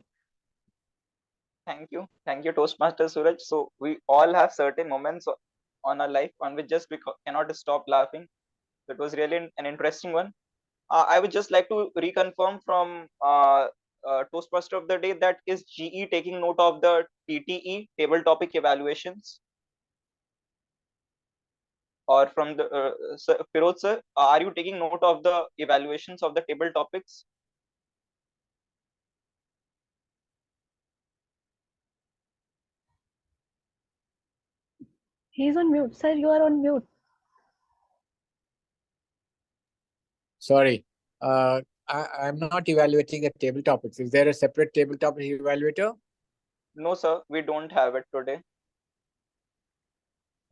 Thank you, Toastmaster Suraj. So we all have certain moments on our life on which just we cannot stop laughing. It was really an interesting one. I would just like to reconfirm from Toastmaster of the day, that is GE taking note of the TTE, table topic evaluations, or from the sir, Firoz sir, are you taking note of the evaluations of the table topics? He's on mute. Sir, you are on mute. Sorry, I'm not evaluating the table topics. Is there a separate table topic evaluator? No, sir, we don't have it today.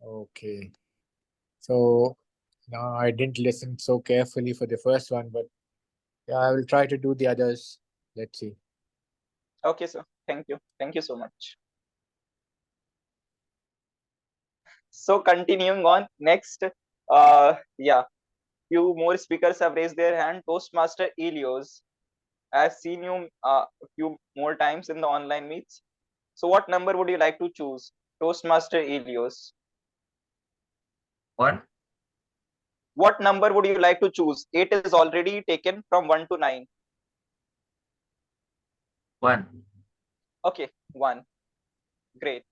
Okay. So no, I didn't listen so carefully for the first one, but yeah, I will try to do the others. Let's see. Okay, sir. Thank you. Thank you so much. So continuing on, next, yeah, few more speakers have raised their hand. Toastmaster Elios, I've seen you a few more times in the online meets. So what number would you like to choose? Toastmaster Elios. What? What number would you like to choose? 8 is already taken from 1 to 9. 1. Okay, 1. Great.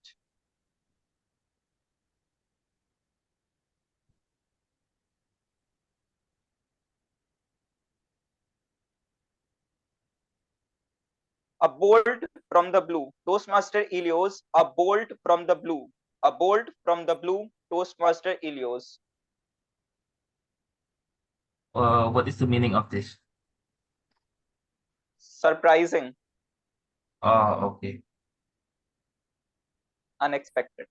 A bolt from the blue. Toastmaster Elios, a bolt from the blue. A bolt from the blue. Toastmaster Elios. What is the meaning of this? Surprising. Oh, okay. Unexpected.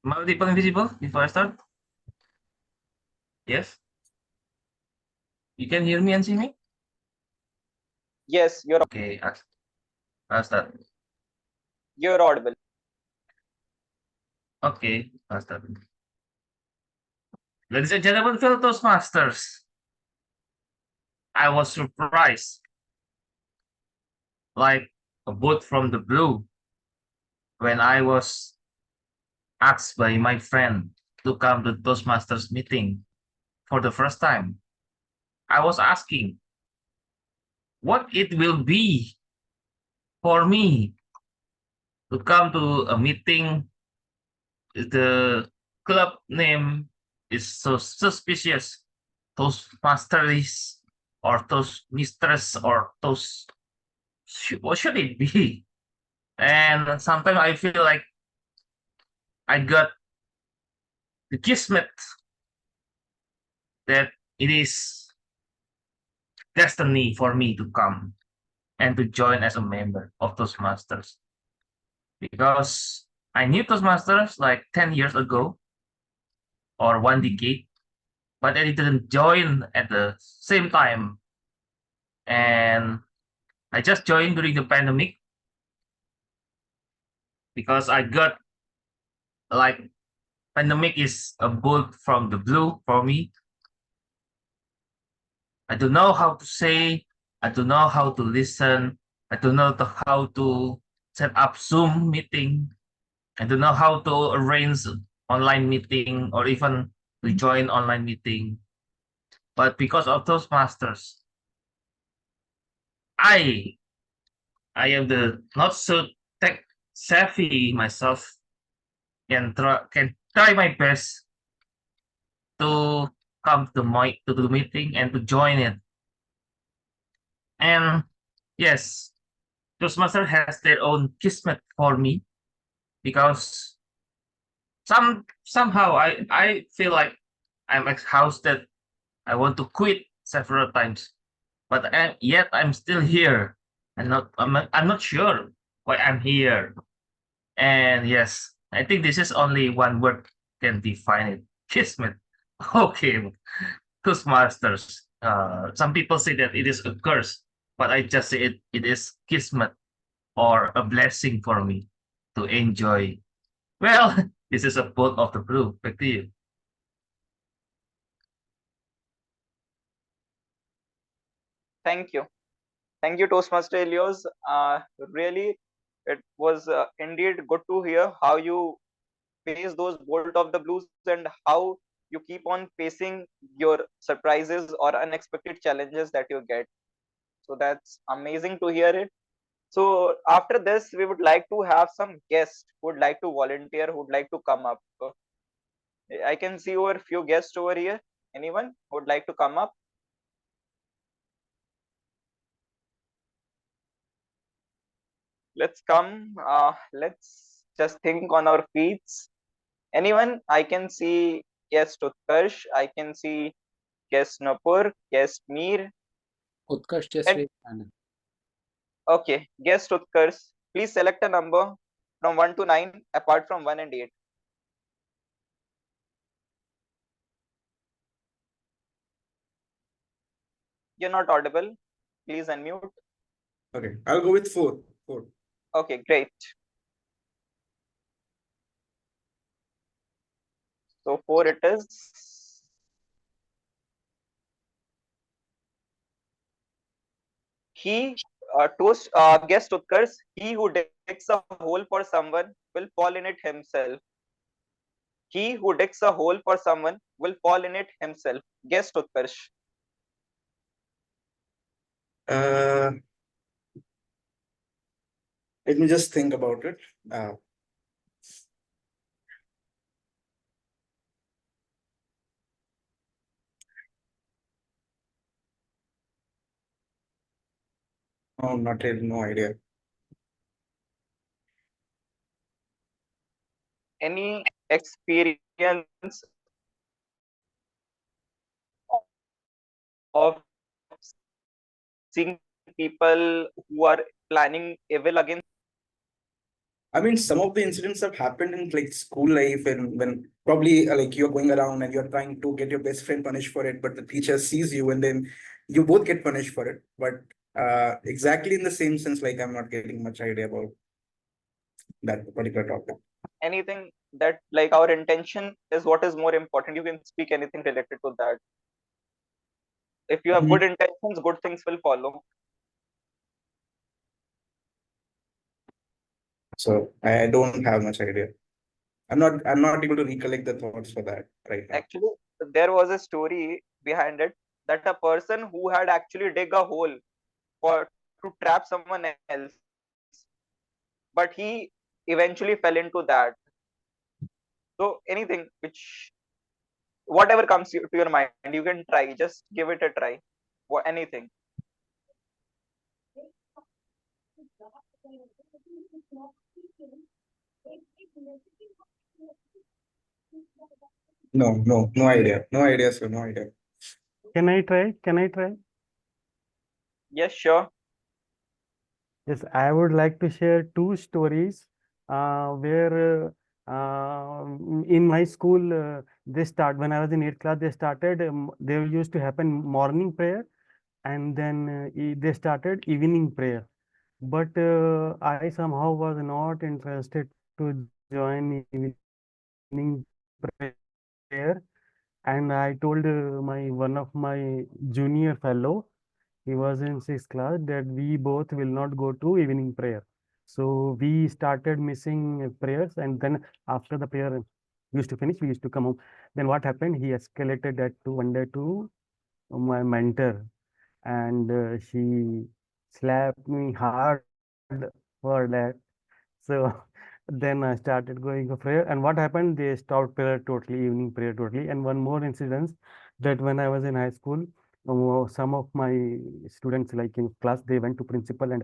Multiple invisible before I start? Yes? You can hear me and see me? Yes, Okay, I'll start. you're audible. Okay, I'll start. Ladies and gentlemen, fellow Toastmasters, I was surprised, like a bolt from the blue, when I was asked by my friend to come to Toastmasters meeting for the first time. I was asking what it will be for me to come to a meeting. The club name is so suspicious. Toastmasters or Toastmistress or Toast. What should it be? And sometimes I feel like I got the kismet that it is destiny for me to come and to join as a member of Toastmasters, because I knew Toastmasters like 10 years ago or 1 decade, but I didn't join at the same time. And I just joined during the pandemic because I got like pandemic is a bolt from the blue for me. I don't know how to say, I don't know how to listen, I don't know how to set up Zoom meeting, I don't know how to arrange online meeting or even to join online meeting. But because of those masters, I I am the not so tech savvy myself, can try my best to come to the meeting and to join it. And yes, Toastmaster has their own kismet for me, because somehow I feel like I'm exhausted. I want to quit several times, but yet I'm still here. I'm not sure why I'm here. And yes, I think this is only one word can define it: kismet. Okay, Toastmasters. Some people say that it is a curse, but I just say it is kismet, or a blessing for me to enjoy. Well, this is a bolt of the blue. Back to you. Thank you. Thank you, Toastmaster Elios. Really, it was indeed good to hear how you face those bolt of the blues and how you keep on facing your surprises or unexpected challenges that you get. So that's amazing to hear it. So after this, we would like to have some guests who would like to volunteer, who would like to come up. So I can see over a few guests over here. Anyone who would like to come up? Let's come. Let's just think on our feet. Anyone? I can see guest Utkarsh. I can see guest Napur, guest Mir. Utkarsh just And raised hand. okay, guest Utkarsh. Please select a number from 1 to 9 apart from 1 and 8. You're not audible. Please unmute. Okay, I'll go with 4. 4. Okay, great. So 4 it is. He guest Utkarsh, he who digs a hole for someone will fall in it himself. He who digs a hole for someone will fall in it himself. Guest Utkarsh. Uh, Let me just think about it. Oh, not really, no idea. Any experience of seeing people who are planning evil against? I mean, some of the incidents have happened in like school life, and when probably like you're going around and you're trying to get your best friend punished for it, but the teacher sees you and then you both get punished for it. But exactly in the same sense, like I'm not getting much idea about that particular topic. Anything that like our intention is what is more important. You can speak anything related to that. if you have good intentions, good things will follow. So I don't have much idea. I'm not able to recollect the thoughts for that right now. Actually, there was a story behind it, that a person who had actually dig a hole for to trap someone else, but he eventually fell into that. So anything which, whatever comes to your mind, you can try. Just give it a try. Anything. No idea. No idea, sir. No idea. Can I try? Can I try? Yes, sure. Yes, I would like to share two stories where in my school they start when I was in 8th class. They started. There used to happen morning prayer, and then they started evening prayer. But I somehow was not interested to join evening prayer, and I told my one of my junior fellow, he was in 6th class, that we both will not go to evening prayer. So we started missing prayers, and then after the prayer used to finish, we used to come home. Then what happened? He escalated that to one day to my mentor, and she slapped me hard for that. So then I started going to prayer, and what happened? They stopped prayer totally, evening prayer totally. And one more incident, that when I was in high school, some of my students, like in class, they went to principal and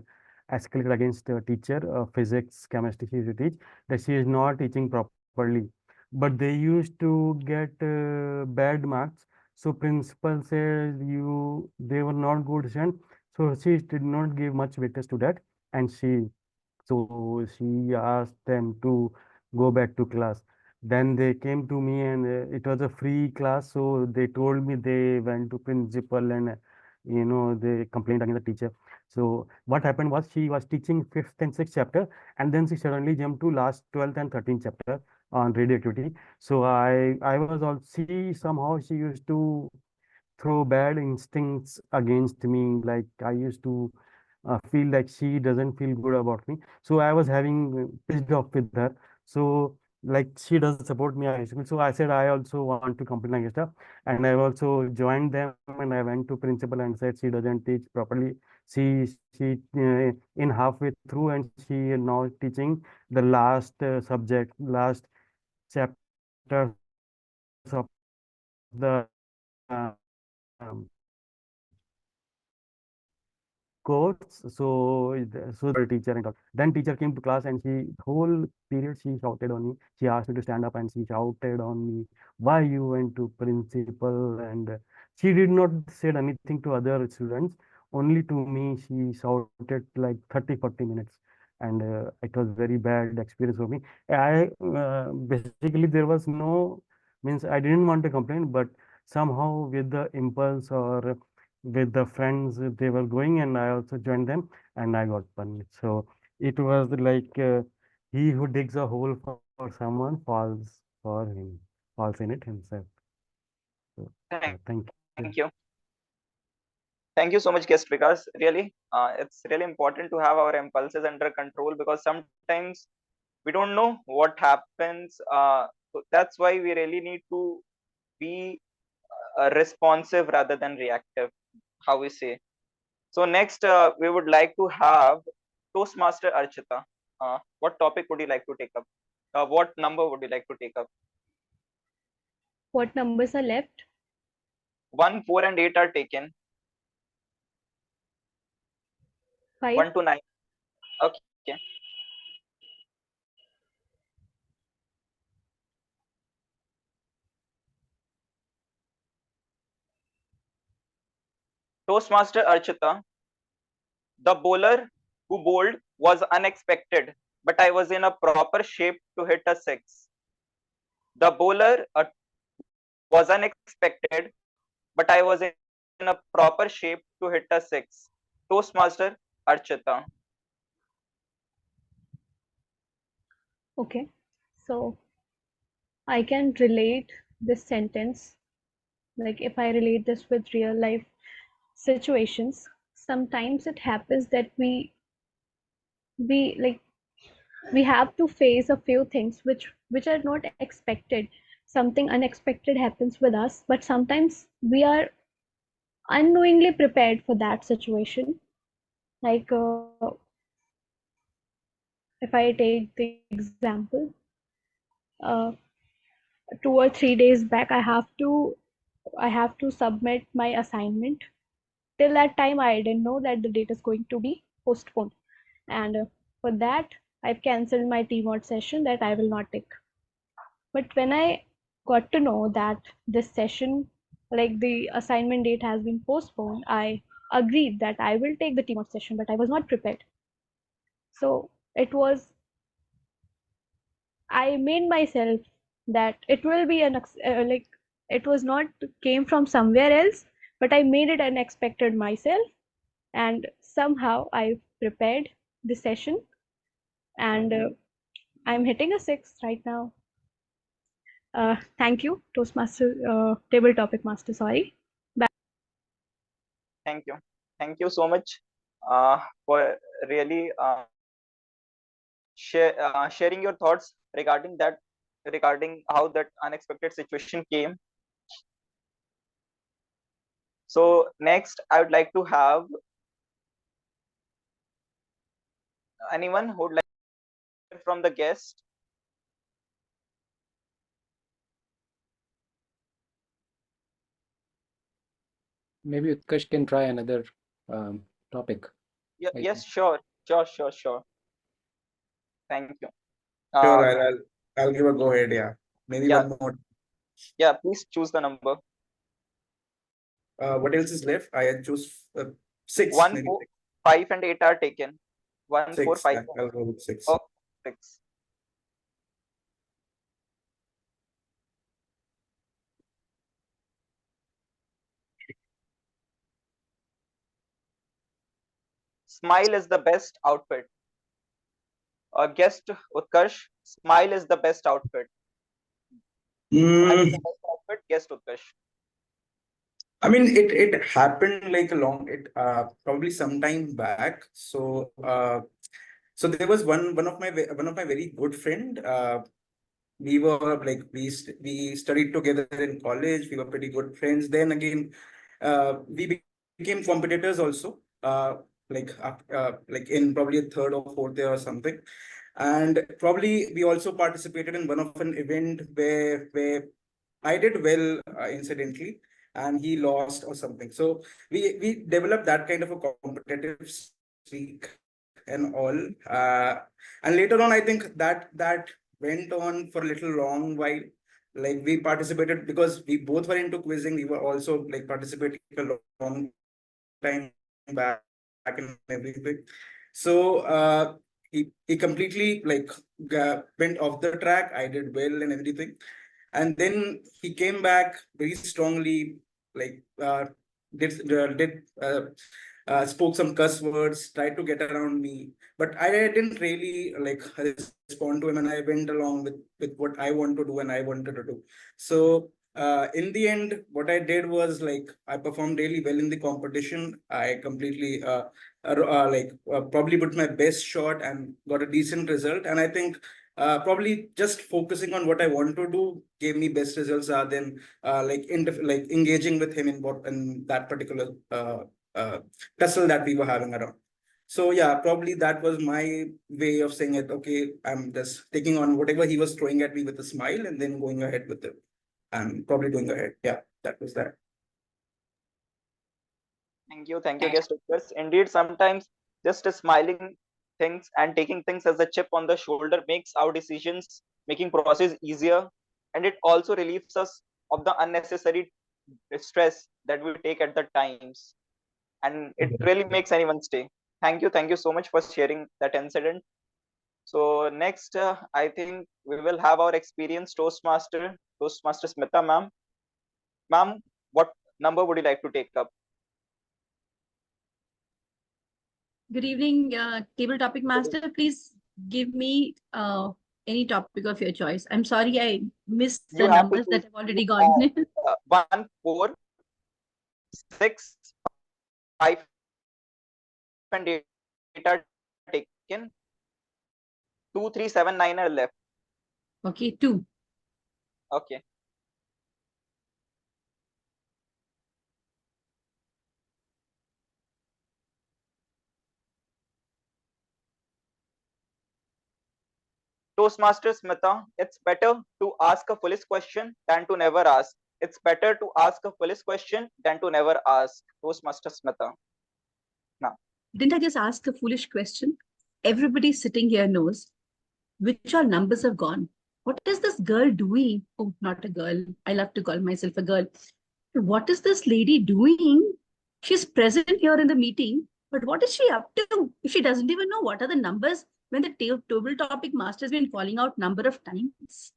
escalated against the teacher, physics, chemistry she used to teach, that she is not teaching properly. But they used to get bad marks. So principal said they were not good students. So she did not give much weightage to that, and she asked them to go back to class. Then they came to me, and it was a free class. So they told me they went to principal, and they complained against the teacher. So what happened was, she was teaching 5th and 6th chapter, and then she suddenly jumped to last 12th and 13th chapter on radioactivity. So I was all, she somehow she used to throw bad instincts against me. Like, I used to feel like she doesn't feel good about me. So I was having pissed off with her. So, like, she doesn't support me at high school. So I said I also want to complain against her, and I also joined them, and I went to principal and said she doesn't teach properly. She in halfway through, and she is now teaching the last subject, last chapters of the course. So the teacher and all. Then teacher came to class, and she whole period she shouted on me. She asked me to stand up, and she shouted on me, "Why you went to principal?" And she did not said anything to other students. Only to me, she shouted like 30-40 minutes, and it was very bad experience for me. I basically, there was no, means I didn't want to complain, but somehow with the impulse, or with the friends, they were going, and I also joined them, and I got punished. So it was like, he who digs a hole for someone falls in it himself. So Thank thank you. you. Thank you so much, guest, because really, it's really important to have our impulses under control, because sometimes we don't know what happens. So that's why we really need to be responsive rather than reactive, how we say. So next, we would like to have Toastmaster Archita. What topic would you like to take up? What number would you like to take up? What numbers are left? 1, 4, and 8 are taken. 5. 1 to 9. Okay. Toastmaster Archita, the bowler who bowled was unexpected, but I was in a proper shape to hit a six. The bowler was unexpected, but I was in a proper shape to hit a six. Toastmaster Archita. Okay. So I can relate this sentence. Like, if I relate this with real life situations, sometimes it happens that we have to face a few things which are not expected. Something unexpected happens with us, but sometimes we are unknowingly prepared for that situation. Like if I take the example, uh, 2 or 3 days back, I have to submit my assignment. Till that time, I didn't know that the date is going to be postponed, and for that, I've cancelled my TMOD session that I will not take. But when I got to know that this session, like the assignment date has been postponed, I agreed that I will take the TMOD session, but I was not prepared. So it was, I made myself that it will be like it was not came from somewhere else, but I made it unexpected myself, and somehow I prepared the session, and I'm hitting a 6 right now. Thank you, Toastmaster, Table Topic Master. Sorry. Thank you so much for really sharing your thoughts regarding that, regarding how that unexpected situation came. So next, I would like to have anyone who would like to hear from the guest. Maybe Utkarsh can try another topic. Yeah, I yes, think. sure. Thank you. Sure, Uh, I'll give a go ahead. Yeah, maybe yeah, one more. yeah. Please choose the number. What else is left? I had choose six, 1, maybe 4, 5, and 8 are taken. 1, 4, six. 5. Yeah, I'll go with six. Oh, 6. Smile is the best outfit. Guest Utkarsh, smile is the best outfit. Smile is the best outfit. Guest Utkarsh. I mean, it happened like a long, it probably some time back. So there was one of my very good friend. We were like we studied together in college. We were pretty good friends. Then again, we became competitors also. Like in probably a third or fourth year or something. And probably we also participated in one of an event where I did well, incidentally, and he lost or something. So we developed that kind of a competitive streak and all. And later on, I think that went on for a little long while. Like we participated because we both were into quizzing. We were also like participating a long time back and everything. So he completely like went off the track. I did well and everything, and then he came back very strongly, like spoke some cuss words, tried to get around me, but I didn't really like respond to him, and I went along with what I want to do and I wanted to do. So in the end, what I did was like I performed really well in the competition. I completely probably put my best shot and got a decent result, and I think probably just focusing on what I want to do gave me best results rather than like engaging with him in what in that particular uh, tussle that we were having around. So yeah, probably that was my way of saying it. Okay, I'm just taking on whatever he was throwing at me with a smile and then going ahead with it and probably doing ahead. Yeah, that was that. Thank you, guest Utkarsh. Indeed, sometimes just smiling things and taking things as a chip on the shoulder makes our decisions making process easier, and it also relieves us of the unnecessary stress that we take at the times, and it really makes anyone stay. Thank you so much for sharing that incident. So next, I think we will have our experienced Toastmaster Smita ma'am. Ma'am, what number would you like to take up? Good evening, Table Topic Master. Please give me any topic of your choice. I'm sorry I missed You the have to numbers that choose have already gone. 1, 4, 6, and data taken. 2379 are left. Okay, 2. Okay. Toastmasters Smita, it's better to ask a foolish question than to never ask. It's better to ask a foolish question than to never ask. Toastmaster Smita. Now, Didn't I just ask a foolish question? Everybody sitting here knows which all numbers have gone. What is this girl doing? Oh, not a girl. I love to call myself a girl. What is this lady doing? She's present here in the meeting, but what is she up to? If she doesn't even know what are the numbers when the table topic master has been calling out number of times.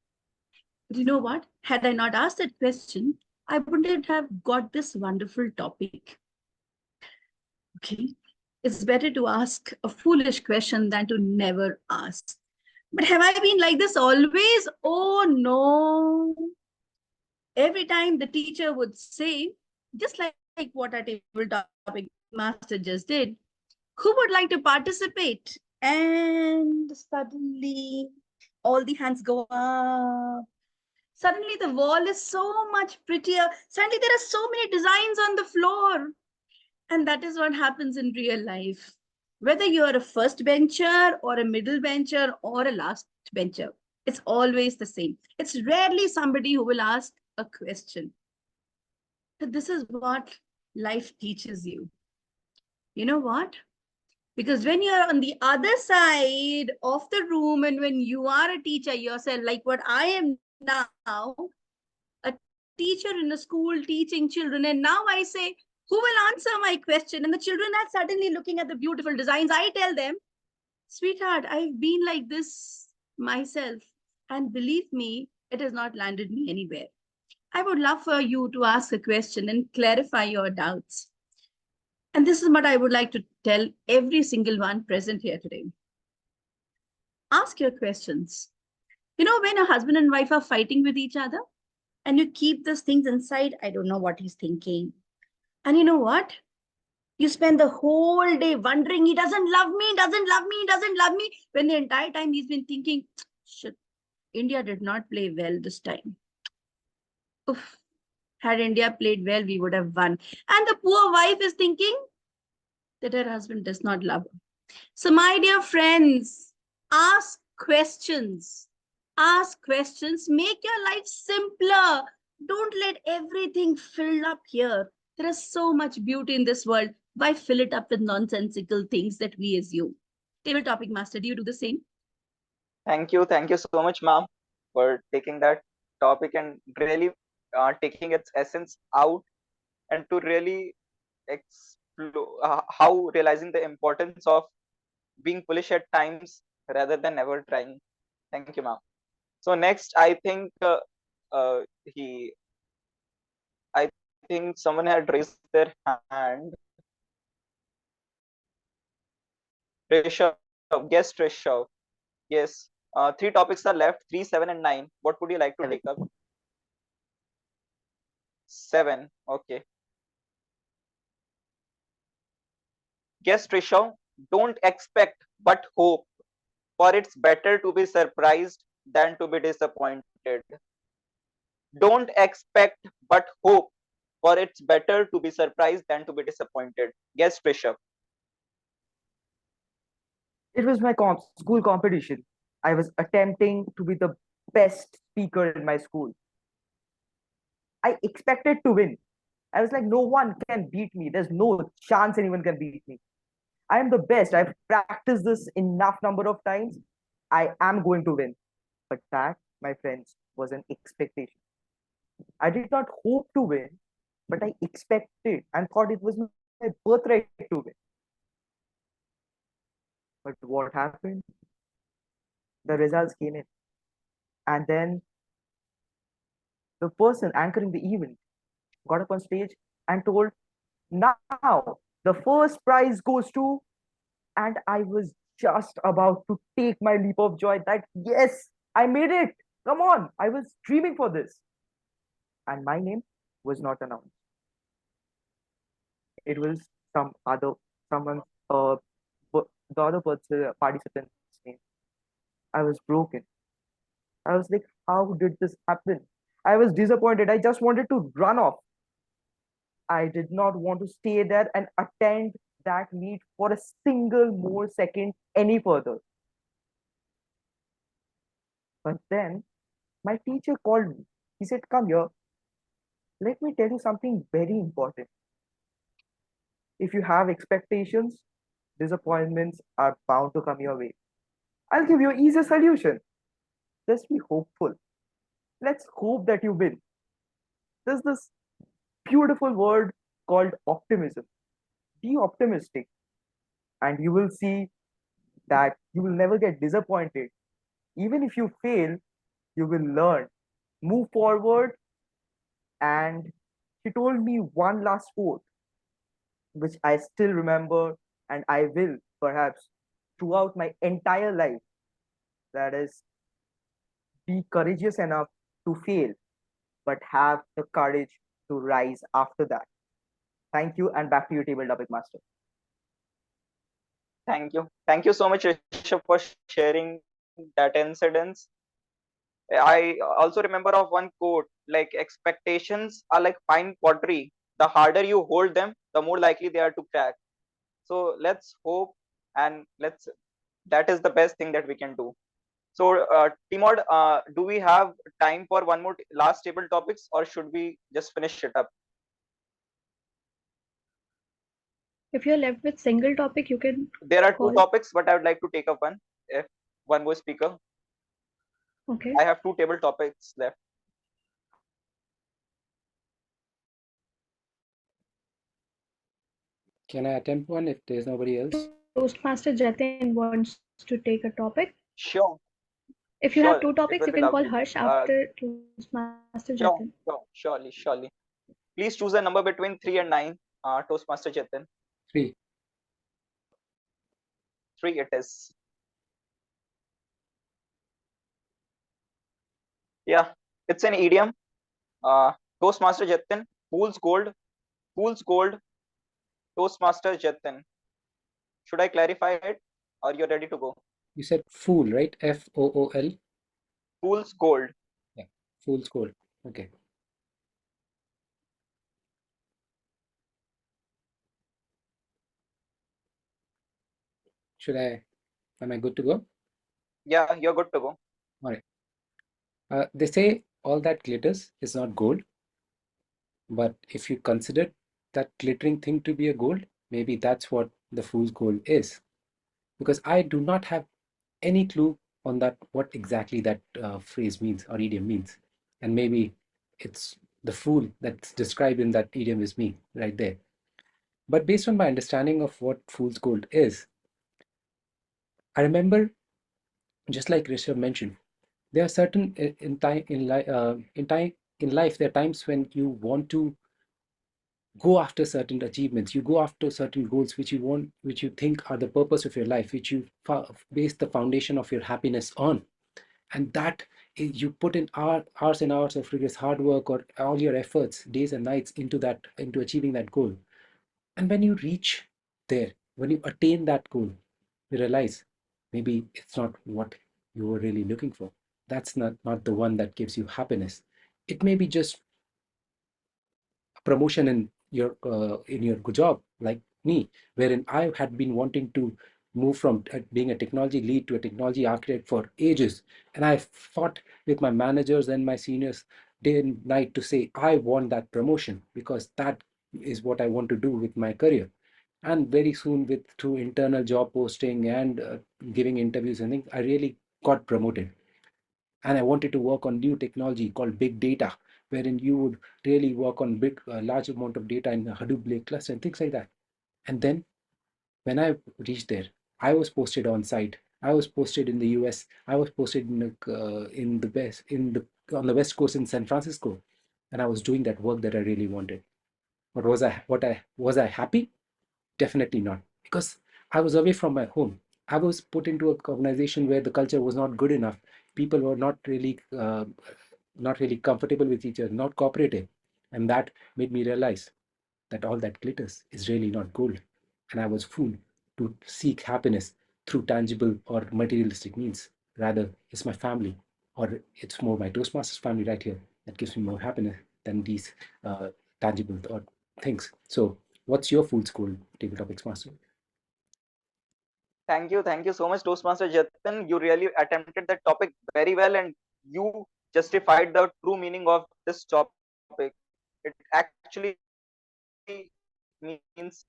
But you know what? Had I not asked that question, I wouldn't have got this wonderful topic. Okay. It's better to ask a foolish question than to never ask. But have I been like this always? Oh no. Every time the teacher would say, just like what our table topic master just did, who would like to participate? And suddenly all the hands go up. Suddenly the wall is so much prettier. Suddenly there are so many designs on the floor. And that is what happens in real life. Whether you're a first bencher or a middle bencher or a last bencher, it's always the same. It's rarely somebody who will ask a question. But this is what life teaches you. You know what? Because when you're on the other side of the room and when you are a teacher yourself, like what I am now, a teacher in a school teaching children, and now I say, who will answer my question? And the children are suddenly looking at the beautiful designs. I tell them, sweetheart, I've been like this myself. And believe me, it has not landed me anywhere. I would love for you to ask a question and clarify your doubts. And this is what I would like to tell every single one present here today. Ask your questions. You know, when a husband and wife are fighting with each other and you keep those things inside, I don't know what he's thinking. And you know what? You spend the whole day wondering, he doesn't love me, doesn't love me, doesn't love me. When the entire time he's been thinking, shit, India did not play well this time. Oof, had India played well, we would have won. And the poor wife is thinking that her husband does not love her. So my dear friends, ask questions. Ask questions, make your life simpler. Don't let everything fill up here. There is so much beauty in this world. Why fill it up with nonsensical things that we assume? Table topic master, do you do the same? thank you so much, ma'am, for taking that topic and really taking its essence out and to really explore how realizing the importance of being foolish at times rather than never trying. Thank you, ma'am. So next, uh, he, I think someone had raised their hand. Rishabh, guest Rishabh. Yes. Three topics are left: 3, 7, and 9. What would you like to take up? 7. Okay. Guest Rishabh, don't expect but hope, for it's better to be surprised than to be disappointed. Don't expect but hope, for it's better to be surprised than to be disappointed. Guest Rishabh. It was my school competition. I was attempting to be the best speaker in my school. I expected to win. I was like, no one can beat me. There's no chance anyone can beat me. I am the best. I've practiced this enough number of times. I am going to win. But that, my friends, was an expectation. I did not hope to win, but I expected and thought it was my birthright to win. But what happened? The results came in. And then the person anchoring the event got up on stage and told, now the first prize goes to, and I was just about to take my leap of joy that, yes, I made it. Come on, I was dreaming for this. And my name was not announced. It was some other someone the other participant's name. I was broken. I was like, how did this happen? I was disappointed. I just wanted to run off. I did not want to stay there and attend that meet for a single more second any further. But then my teacher called me. He said, come here. Let me tell you something very important. If you have expectations, disappointments are bound to come your way. I'll give you an easier solution. Just be hopeful. Let's hope that you win. There's this beautiful word called optimism. Be optimistic, and you will see that you will never get disappointed. Even if you fail, you will learn, move forward. And he told me one last quote, which I still remember, and I will perhaps throughout my entire life. That is, be courageous enough to fail, but have the courage to rise after that. Thank you, and back to you, Table Topic Master. Thank you. Thank you so much, Rishabh, for sharing that incident. I also remember of one quote, like expectations are like fine pottery. The harder you hold them, the more likely they are to crack. So let's hope, and that is the best thing that we can do. So Timod, do we have time for one more last table topics, or should we just finish it up? If you're left with single topic, you can There are call. two topics, but I would like to take up one. If one more speaker, Okay. I have two table topics left. Can I attempt one if there's nobody else? Toastmaster Jatin wants to take a topic. Sure. If you Sure, have two it topics, will you be can call lovely. Harsh after Toastmaster Sure, Jatin. surely, surely. Please choose a number between 3 and 9, Toastmaster Jatin. 3. 3 it is. Yeah, it's an idiom. Toastmaster Jatin, fool's gold, fool's gold, Toastmaster Jatin. Should I clarify it, or you're ready to go? You said fool, right? Fool? Fool's gold. Yeah, fool's gold. Okay. Am I good to go? Yeah, you're good to go. All right. They say all that glitters is not gold, but if you consider that glittering thing to be a gold, maybe that's what the fool's gold is. Because I do not have any clue on that, what exactly that phrase means or idiom means. And maybe it's the fool that's described in that idiom is me right there. But based on my understanding of what fool's gold is, I remember, just like Rishabh mentioned, there are certain in life there are times when you want to go after certain achievements, you go after certain goals which you want, which you think are the purpose of your life, which you base the foundation of your happiness on. And that you put in hours and hours of rigorous hard work or all your efforts, days and nights, into achieving that goal. And when you reach there, when you attain that goal, you realize maybe it's not what you were really looking for. That's not the one that gives you happiness. It may be just a promotion in your job, like me, wherein I had been wanting to move from being a technology lead to a technology architect for ages, and I fought with my managers and my seniors day and night to say I want that promotion because that is what I want to do with my career. And very soon, with through internal job posting and giving interviews and things, I really got promoted. And I wanted to work on new technology called big data, wherein you would really work on large amount of data in a Hadoop Lake cluster and things like that. And then when I reached there, I was posted on site. I was posted in the US. I was posted in the best in the on the West Coast in San Francisco, and I was doing that work that I really wanted. But was I happy? Definitely not, because I was away from my home. I was put into an organization where the culture was not good enough. People were not really comfortable with each other, not cooperative, and that made me realize that all that glitters is really not gold, and I was fooled to seek happiness through tangible or materialistic means. Rather, it's my family, or it's more my Toastmasters family right here that gives me more happiness than these tangible or things. So, what's your fool's gold, Table Topics Master? Thank you so much, Toastmaster Jatin. You really attempted that topic very well, and you justified the true meaning of this topic. It actually means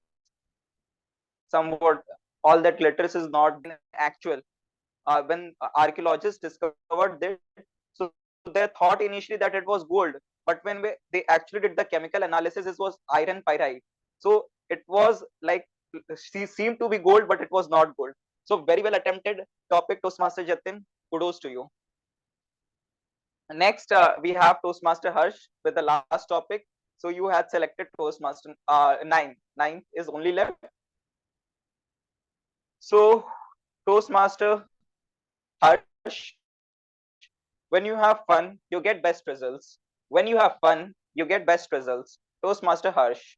somewhat all that glitters is not actual. When archaeologists discovered this, so they thought initially that it was gold, but when they actually did the chemical analysis, it was iron pyrite. So it was like she seemed to be gold, but it was not gold. So very well attempted topic, Toastmaster Jatin. Kudos to you. Next, we have Toastmaster Harsh with the last topic. So you had selected Toastmaster 9. 9 is only left. So Toastmaster Harsh, when you have fun, you get best results. When you have fun, you get best results. Toastmaster Harsh.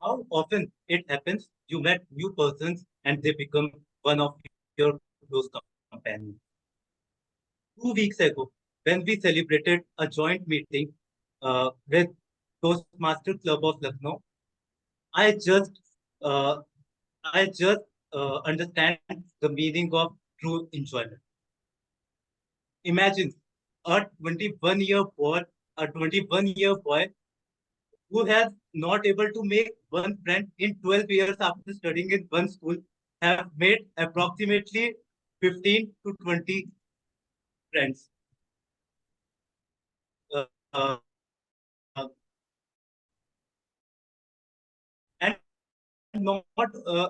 How often it happens you met new persons and they become one of your close companions. 2 weeks ago, when we celebrated a joint meeting with Toastmaster Club of Lucknow, I just uh, I just understand the meaning of true enjoyment. Imagine a 21-year boy who has not able to make one friend in 12 years after studying in one school have made approximately 15 to 20 friends. Uh, and not uh,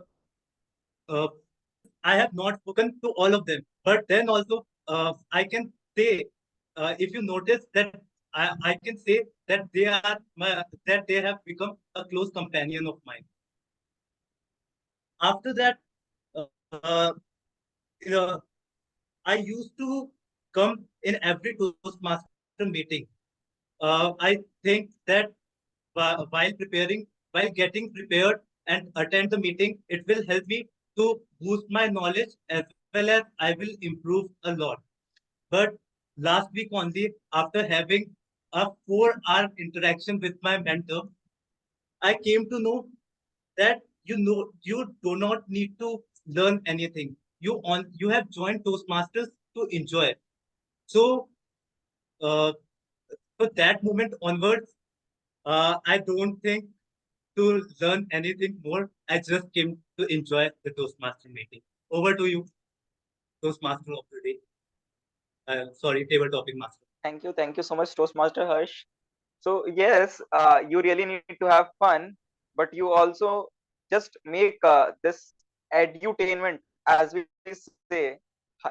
I have not spoken to all of them, but then also I can say, if you notice that I can say that that they have become a close companion of mine. After that, uh, you know, I used to come in every Toastmaster meeting. I think that while getting prepared and attend the meeting, it will help me to boost my knowledge as well as I will improve a lot. But last week only, after having a 4-hour interaction with my mentor, I came to know that you do not need to learn anything. You have joined Toastmasters to enjoy. So uh, for that moment onwards, I don't think to learn anything more. I just came to enjoy the Toastmaster meeting. Over to you, Toastmaster of the day. Sorry, table topic master. Thank you so much, Toastmaster Harsh. So yes, you really need to have fun, but you also just make this edutainment, as we say,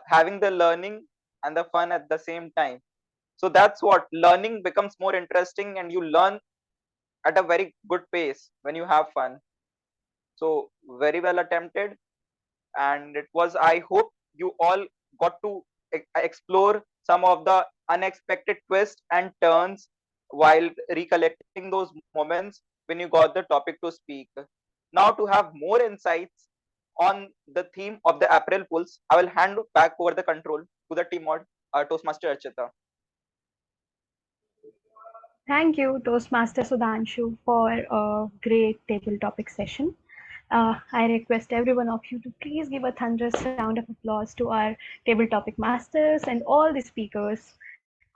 having the learning and the fun at the same time. So that's what learning becomes more interesting, and you learn at a very good pace when you have fun. So very well attempted, and it was, I hope you all got to explore some of the unexpected twists and turns while recollecting those moments when you got the topic to speak. Now, to have more insights on the theme of the April Fools, I will hand back over the control to the team mod, Toastmaster Archita. Thank you, Toastmaster Sudhanshu, for a great table topic session. I request every one of you to please give a thunderous round of applause to our table topic masters and all the speakers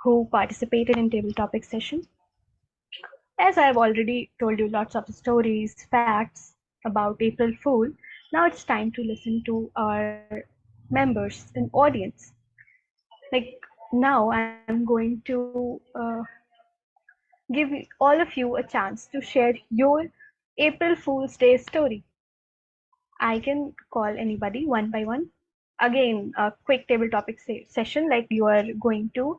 who participated in table topic session. As I've already told you lots of stories, facts about April Fool, now it's time to listen to our members and audience. Like now, I'm going to give all of you a chance to share your April Fool's Day story. I can call anybody one by one. Again, a quick table topic session, like you are going to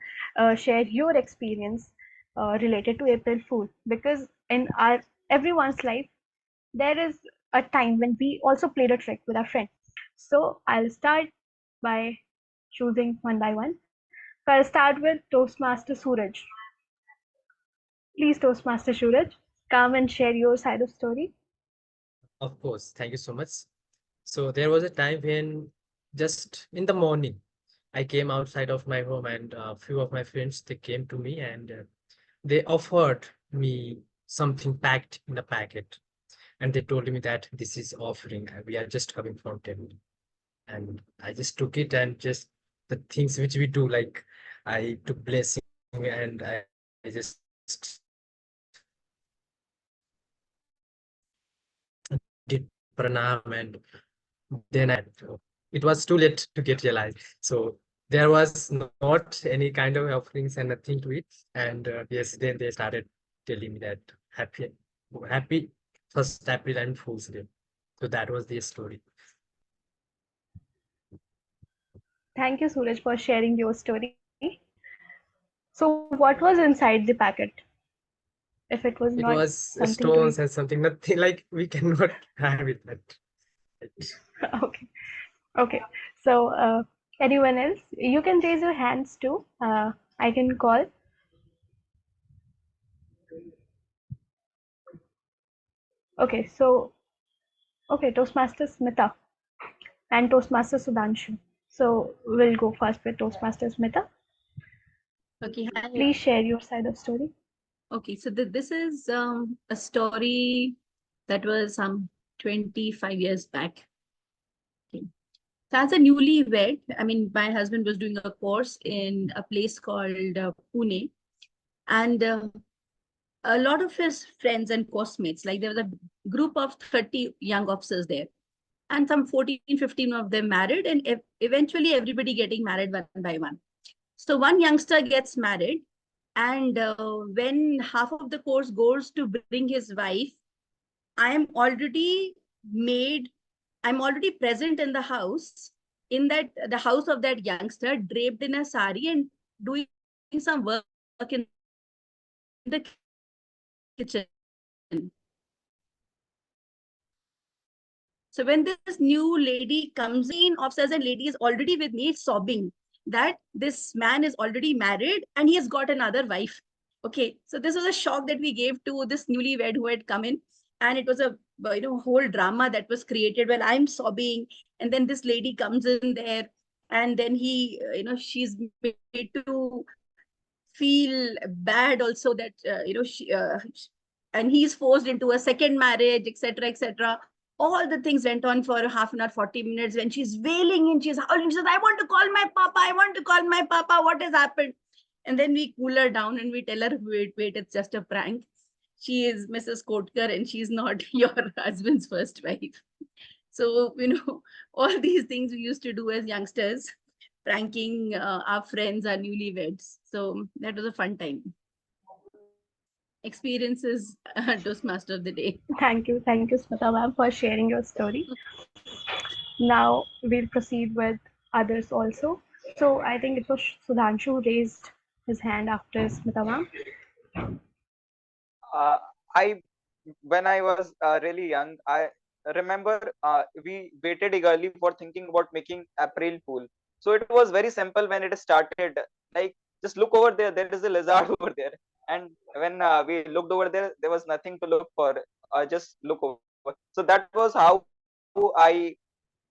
share your experience related to April Fool, because in our everyone's life there is a time when we also played a trick with our friend. So I'll start by choosing one by one. So I'll start with Toastmaster Suraj. Please, Toastmaster Suraj, come and share your side of story. Of course, thank you so much. So there was a time when just in the morning, I came outside of my home and a few of my friends, they came to me and they offered me something packed in a packet. And they told me that this is offering, we are just coming from table. And I just took it and just the things which we do, like I took blessing and I just did pranam, and then it was too late to get realized. So there was not any kind of offerings and nothing to it. And yes, then they started telling me that happy 1st April and Fool's Day. So that was the story. Thank you, Suraj, for sharing your story. So what was inside the packet? If it was It not was something to stones eat. and something, nothing like we cannot have it. Okay. Okay. So anyone else? You can raise your hands too. I can call. Okay. So okay, Toastmaster Smita and Toastmaster Sudhanshu. So we'll go first with Toastmaster Smita. Okay, hi. Please share your side of story. Okay, so this is a story that was 25 years back. Okay. So as a newlywed, I mean, my husband was doing a course in a place called Pune, and a lot of his friends and course-mates, like there was a group of 30 young officers there, and some 14, 15 of them married, and eventually everybody getting married one by one. So one youngster gets married, and when half of the course goes to bring his wife, I'm already made, I'm already present in the house, in that the house of that youngster, draped in a sari and doing some work in the kitchen. So when this new lady comes in, officers and lady is already with me, sobbing that this man is already married and he has got another wife. Okay, so this was a shock that we gave to this newlywed who had come in, and it was a whole drama that was created while I'm sobbing, and then this lady comes in there, and then he she's made to feel bad also that and he's forced into a second marriage, etc., etc. All the things went on for half an hour, 40 minutes, when she's wailing and she's howling. She says, I want to call my papa. I want to call my papa. What has happened? And then we cool her down and we tell her, wait, it's just a prank. She is Mrs. Kotkar and she's not your husband's first wife. So, all these things we used to do as youngsters, pranking our friends, our newlyweds. So that was a fun time. Experiences Toastmaster of the day. Thank you, Smita ma'am, for sharing your story. Now we'll proceed with others also. So I think it was Sudhanshu who raised his hand after Smita ma'am. I when I was really young, I remember we waited eagerly for thinking about making April Fool. So it was very simple when it started. Like, just look over there. There is a lizard over there. And when we looked over there, there was nothing to look for. Just look over. So that was how I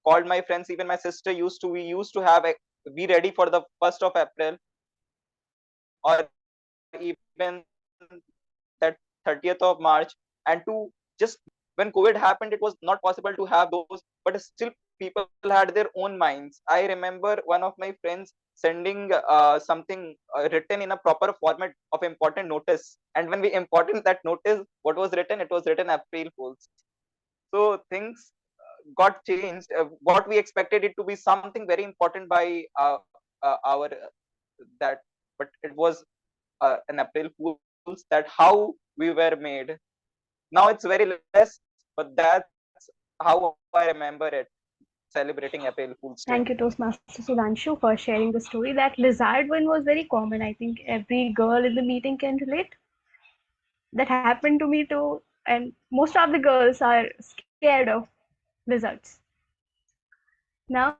called my friends. Even my sister used to. We used to have be ready for the 1st of April, or even that 30th of March, and to just when COVID happened, it was not possible to have those, but still people had their own minds. I remember one of my friends sending something written in a proper format of important notice, and when we important that notice, what was written? It was written April Fools. So things got changed. What we expected it to be something very important by our that, but it was an April Fools, that how we were made. Now it's very less, but that's how I remember it. celebrating April Fool's Day. Thank you, Toastmaster Sudhanshu, for sharing the story. That lizard one was very common. I think every girl in the meeting can relate. That happened to me too, and most of the girls are scared of lizards. Now,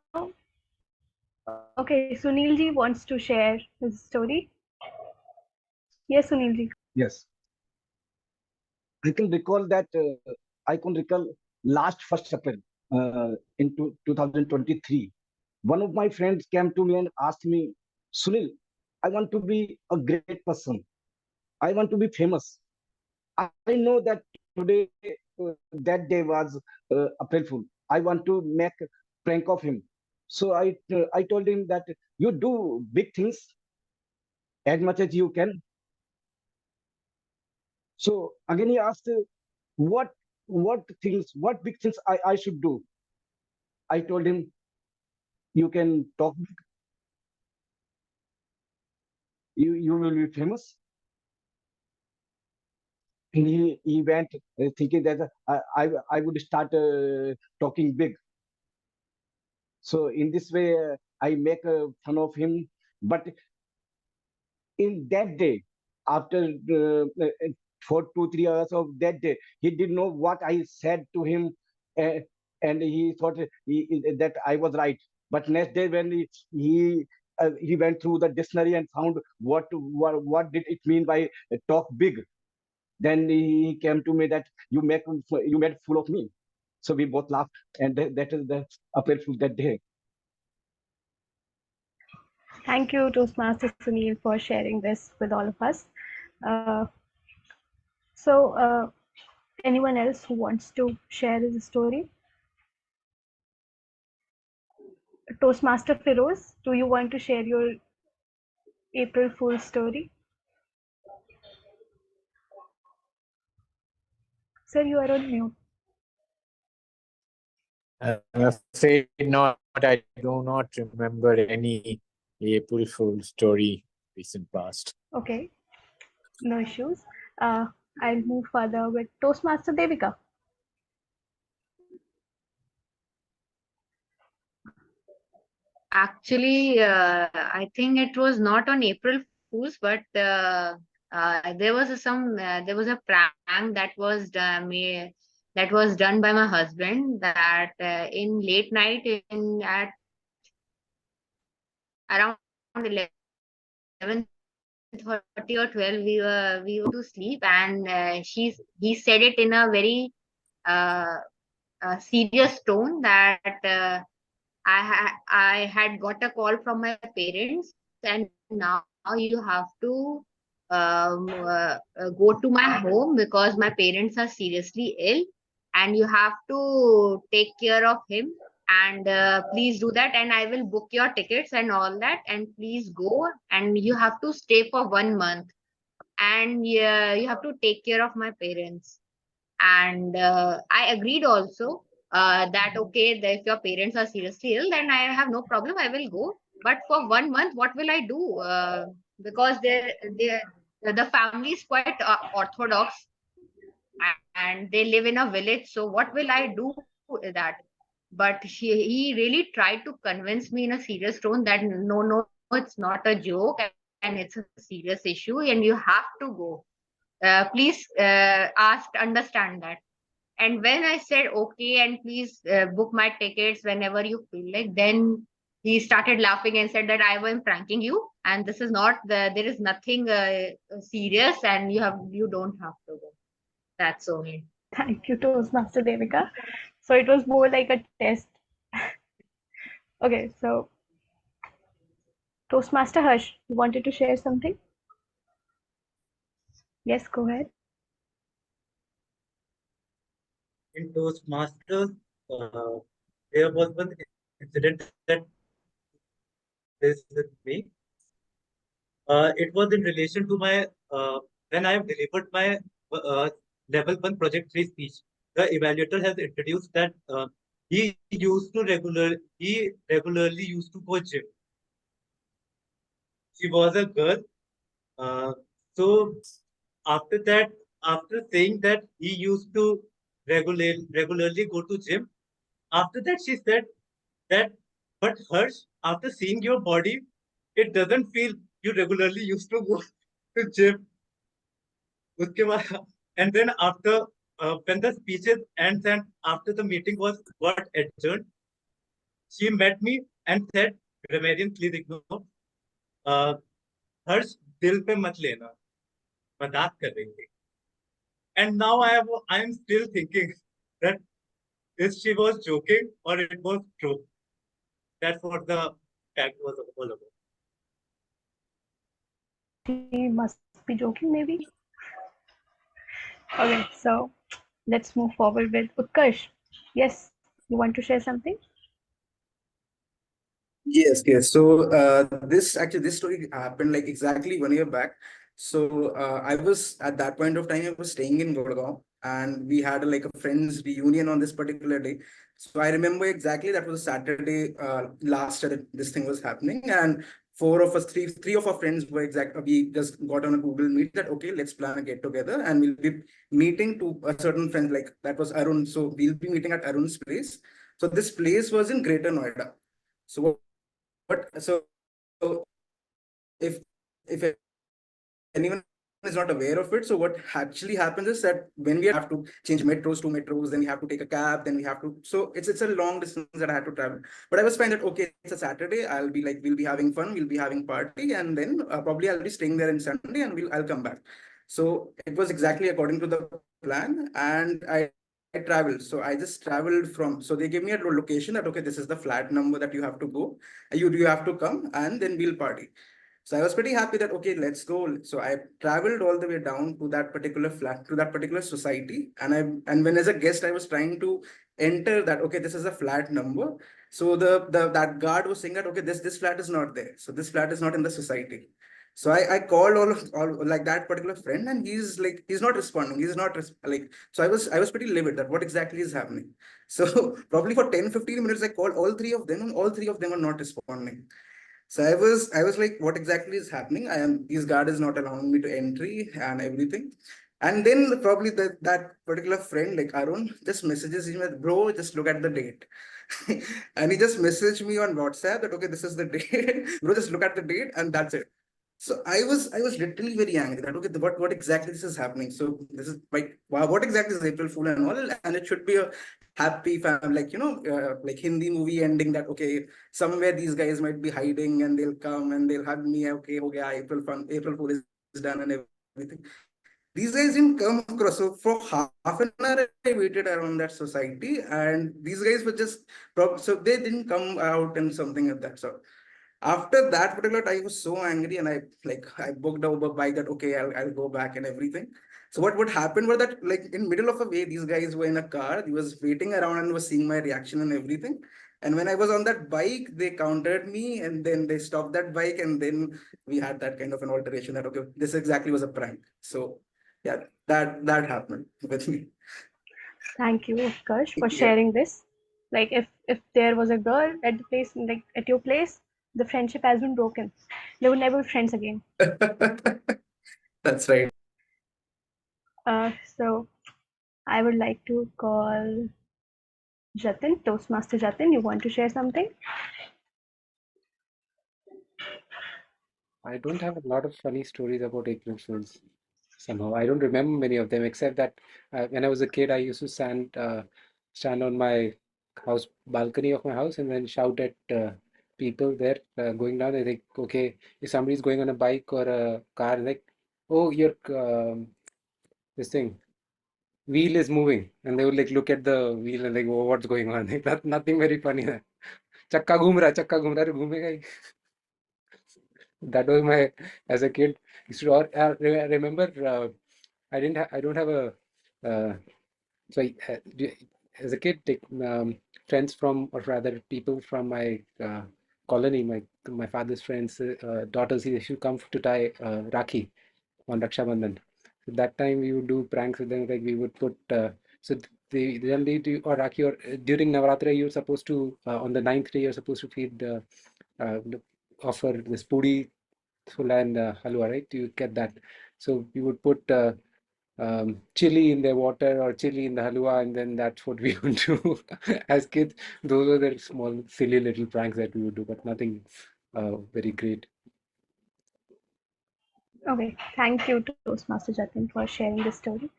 okay, Sunilji wants to share his story. Yes, Sunilji. Yes, I can recall that. I can recall last 1st April in 2023. One of my friends came to me and asked me, Sunil, I want to be a great person. I want to be famous. I know that today, that day was April Fool. I want to make a prank of him. So I told him that you do big things as much as you can. So again he asked, what what big things I should do. I told him, you can talk big, you will be famous. And he went thinking that I would start talking big. So in this way, I make fun of him. But in that day, after for 2 3 hours of that day, he didn't know what I said to him, uh, and he thought that I was right. But next day, when he went through the dictionary and found what did it mean by talk big, then he came to me that you made fool of me. So we both laughed, and that is the April Fool that day. Thank you, Toastmaster Sunil, for sharing this with all of us. Uh, so, anyone else who wants to share his story? Toastmaster Firoz, do you want to share your April Fool's story? Sir, you are on mute. I'm afraid not. I do not remember any April Fool story recent past. Okay, no issues. I'll move further with Toastmaster Devika. Actually, I think it was not on April Fools, but there was there was a prank that was that was done by my husband. That in late night, in at around 11:30 or 12, we were to sleep, and he said it in a very uh, serious tone that. I had got a call from my parents, and now you have to go to my home because my parents are seriously ill, and you have to take care of him. And please do that, and I will book your tickets and all that. And please go, and you have to stay for 1 month, and you have to take care of my parents. And I agreed also that okay, that if your parents are seriously ill, then I have no problem, I will go. But for 1 month, what will I do? Because the family is quite orthodox, and they live in a village. So what will I do with that? But he really tried to convince me in a serious tone that no, it's not a joke, and it's a serious issue, and you have to go. Please understand that. And when I said okay, and please book my tickets whenever you feel like, then he started laughing and said that I am pranking you, and this is not there is nothing serious, and you don't have to go. That's only. Thank you, Toastmaster Devika. So it was more like a test. Okay, so Toastmaster Harsh, you wanted to share something? Yes, go ahead. In Toastmasters, uh, there was one incident that is with me. It was in relation to my when I have delivered my level 1 project 3 speech. The evaluator has introduced that he regularly used to go gym. She was a girl. Uh, so after that, after saying that he used to regularly go to gym, after that she said that, but Harsh, after seeing your body, it doesn't feel you regularly used to go to gym. उसके बाद, and then after when the speeches ends and after the meeting was got adjourned, she met me and said, Grammarian, please ignore. Uh, हर्ष दिल पे मत लेना, मजाक कर रही थी. And now I am still thinking that if she was joking or it was true. That's what the fact was all about. She must be joking, maybe. Okay, so let's move forward with Utkarsh. Yes, you want to share something? Yes, yes. So this story happened like exactly 1 year back. So I was at that point of time I was staying in Gurgaon, and we had like a friends reunion on this particular day. So I remember exactly that was a Saturday last year this thing was happening, and four of us, three of our friends were we just got on a Google Meet that okay, let's plan a get together, and we'll be meeting to a certain friend, like that was Arun. So we'll be meeting at Arun's place. So this place was in Greater Noida. So so if if anyone is not aware of it, so what actually happens is that when we have to change metros to metros, then we have to take a cab, then we have to, so it's a long distance that I had to travel. But I was fine that okay, it's a Saturday, I'll be like, we'll be having fun, we'll be having party, and then probably I'll be staying there in Sunday, and I'll come back. So it was exactly according to the plan, and I traveled. So I just traveled from, so they gave me a location that okay, this is the flat number that you have to go, you have to come, and then we'll party. So I was pretty happy that, okay, let's go. So I traveled all the way down to that particular flat, to that particular society. And when as a guest, I was trying to enter that, okay, this is a flat number. So that guard was saying that, okay, this flat is not there. So this flat is not in the society. So I called all like that particular friend, and he's not responding. He's not like, so I was pretty livid that what exactly is happening. So probably for 10-15 minutes, I called all three of them, and all three of them are not responding. So I was like, what exactly is happening? This guard is not allowing me to entry and everything. And then probably that particular friend, like Arun, just messages him that, bro, just look at the date. And he just messaged me on WhatsApp that, okay, this is the date. Bro, just look at the date, and that's it. So I was literally very angry that, okay, what exactly this is happening? So this is like, wow, what exactly is April Fool and all? And it should be a happy family, like, like Hindi movie ending that, okay, somewhere these guys might be hiding and they'll come and they'll hug me. Okay, okay, April Fool is done and everything. These guys didn't come across. So for half an hour, I waited around that society, and these guys were just, so they didn't come out and something like that. So after that particular time, I was so angry, and I booked a Uber bike that okay, I'll go back and everything. So what happened was that like in middle of a way, these guys were in a car. He was waiting around and was seeing my reaction and everything. And when I was on that bike, they countered me, and then they stopped that bike, and then we had that kind of an alteration that okay, this exactly was a prank. So yeah, that happened with me. Thank you, Utkarsh, for Yeah. sharing this. Like if there was a girl at the place, like at your place, the friendship has been broken. They would never be friends again. That's right. So I would like to call Jatin, Toastmaster Jatin. You want to share something? I don't have a lot of funny stories about April Fools somehow. I don't remember many of them, except that when I was a kid, I used to stand on my house balcony of my house and then shout at people there going down. They think, okay, if somebody's going on a bike or a car, like, oh, your this thing wheel is moving, and they would like look at the wheel and like, oh, what's going on? Nothing very funny there. चक्का घूम रहा है, चक्का घूम रहा है, अरे घूमेगा ही. That was my, as a kid. Or I remember I don't have a so as a kid friends from, or rather people from my colony, my father's friends daughters, he used to come to tie Rakhi on Raksha Bandhan. So that time we would do pranks with them, like we would put so they generally do, or Rakhi, or during Navratra you're supposed to on the ninth day you're supposed to feed uh, offer this puri, Sula and halwa, right? You get that. So we would put chili in their water or chili in the halwa, and then that's what we would do as kids. Those were the small, silly little pranks that we would do, but nothing very great. Okay, thank you, Toastmaster Jatin, for sharing the story.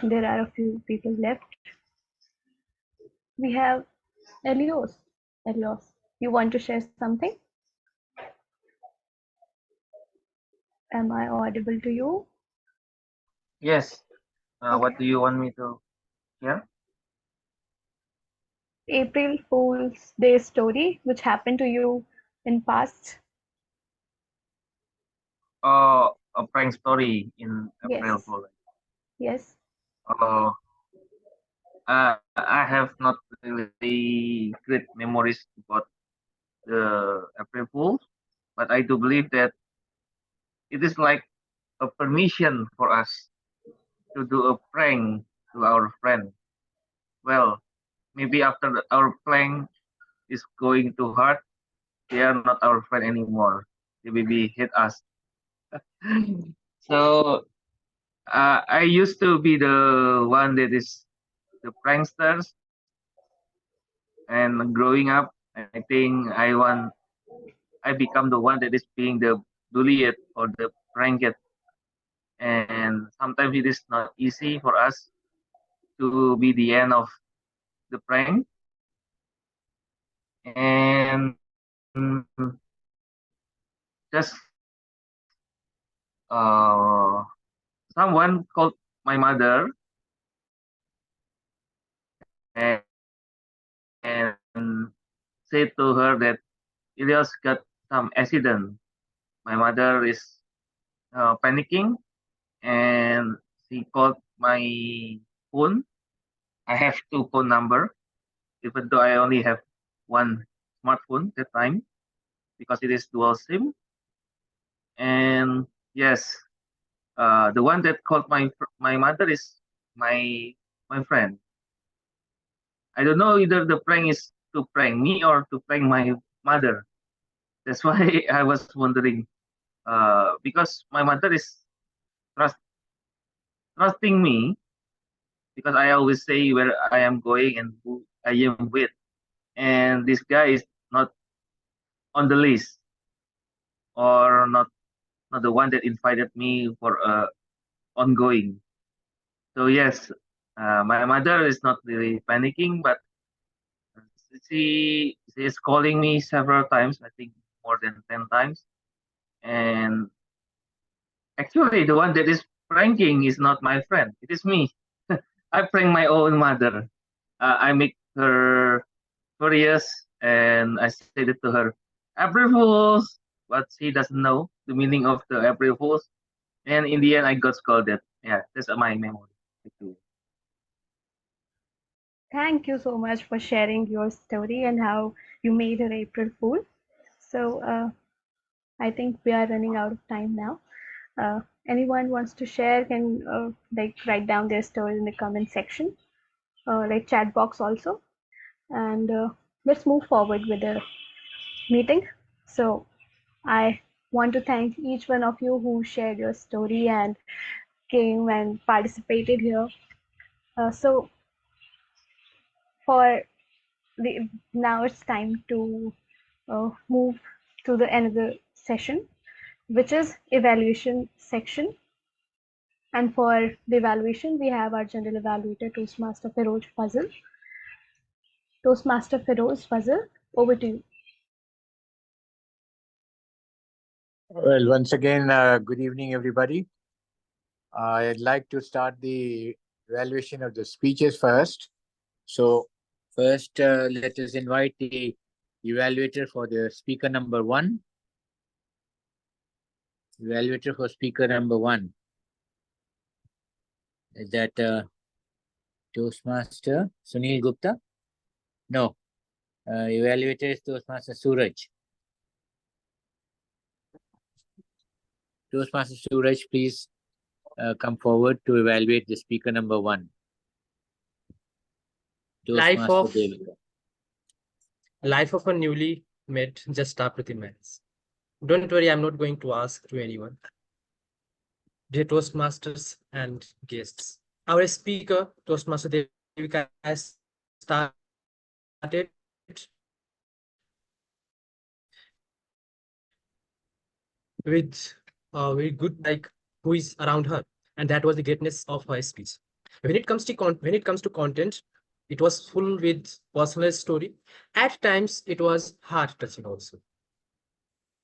There are a few people left. We have Elios. Elios, you want to share something? Am I audible to you? Yes. Okay. What do you want me to hear? April Fool's Day story, which happened to you in past. A prank story in April Yes. Fool. Yes. I have not really great memories about the April Fool, but I do believe that it is like a permission for us to do a prank to our friend. Well, maybe after our prank is going too hard, they are not our friend anymore. They maybe hate us. So I used to be the one that is the pranksters, and growing up, I think I become the one that is being the bullied or the pranked, and sometimes it is not easy for us to be the end of the prank, and just uh, someone called my mother and said to her that Ilyas got some accident. My mother is panicking, and she called my phone. I have two phone number, even though I only have one smartphone at the time because it is dual SIM. And yes, the one that called my mother is my friend. I don't know either the prank is to prank me or to prank my mother. That's why I was wondering. Because my mother is trust, trusting me because I always say where I am going and who I am with, and this guy is not on the list or not the one that invited me for ongoing. So yes, my mother is not really panicking, but she is calling me several times. I think more than 10 times, and actually, the one that is pranking is not my friend. It is me. I prank my own mother. I make her furious, and I said it to her, April Fools! But she doesn't know the meaning of the April Fools. And in the end, I got scolded. Yeah, that's my memory. Thank you. Thank you so much for sharing your story and how you made an April Fool. So I think we are running out of time now. Anyone wants to share can like write down their story in the comment section, like chat box also. And let's move forward with the meeting. So I want to thank each one of you who shared your story and came and participated here. So for the now it's time to move to the another session, which is evaluation section. And for the evaluation, we have our general evaluator, Toastmaster Feroz Fazil. Toastmaster Feroz Fazil, over to you. Well, once again, good evening, everybody. I'd like to start the evaluation of the speeches first. So first, let us invite the evaluator for the speaker number 1. Evaluator for speaker number 1. Is that Toastmaster Sunil Gupta? No. Evaluator is Toastmaster Suraj. Toastmaster Suraj, please come forward to evaluate the speaker number 1. Life of Devika. Life of a newly met just after the marriage. Don't worry, I'm not going to ask to anyone. dear Toastmasters and guests. Our speaker, Toastmaster Devika, has started with very good like who is around her, and that was the greatness of her speech. When it comes to content, it was full with personal story. At times, it was heart touching also.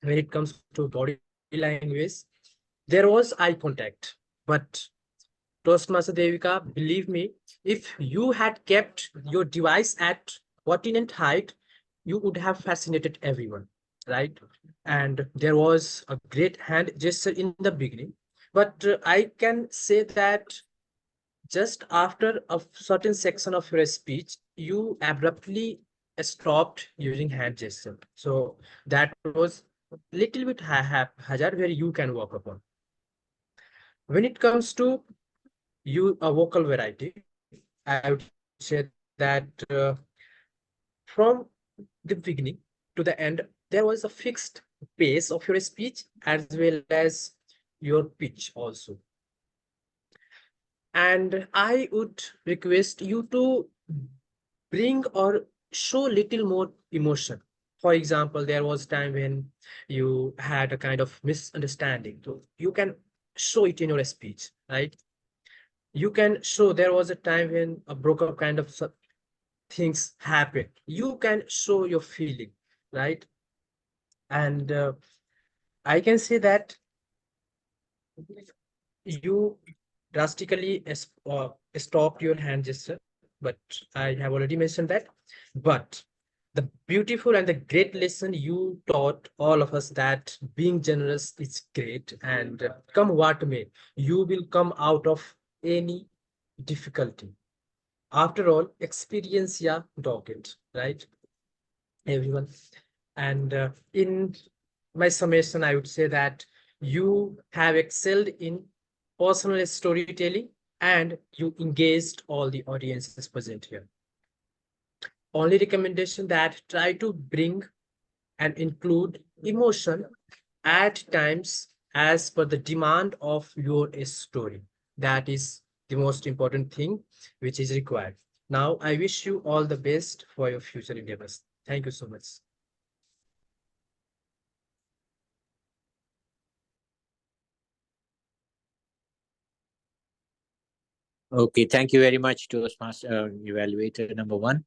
When it comes to body language, there was eye contact, but Toastmaster Devika, believe me, if you had kept your device at pertinent height, you would have fascinated everyone, right? And there was a great hand gesture in the beginning, but I can say that just after a certain section of your speech, you abruptly stopped using hand gesture. So that was little bit hazard where you can work upon. When it comes to you a vocal variety, I would say that from the beginning to the end, there was a fixed pace of your speech as well as your pitch also. And I would request you to bring or show little more emotion. For example, there was time when you had a kind of misunderstanding. So you can show it in your speech, right? You can show there was a time when a broke up kind of things happen. You can show your feeling, right? And I can say that you drastically stopped your hand gesture, but I have already mentioned that. But the beautiful and the great lesson you taught all of us that being generous is great, and come what may, you will come out of any difficulty. After all, experience ya dogged, right? Everyone. And in my summation, I would say that you have excelled in personal storytelling and you engaged all the audiences present here. Only recommendation that try to bring and include emotion at times as per the demand of your story. That is the most important thing which is required. Now, I wish you all the best for your future endeavors. Thank you so much. Okay, thank you very much, Toastmaster evaluator number 1.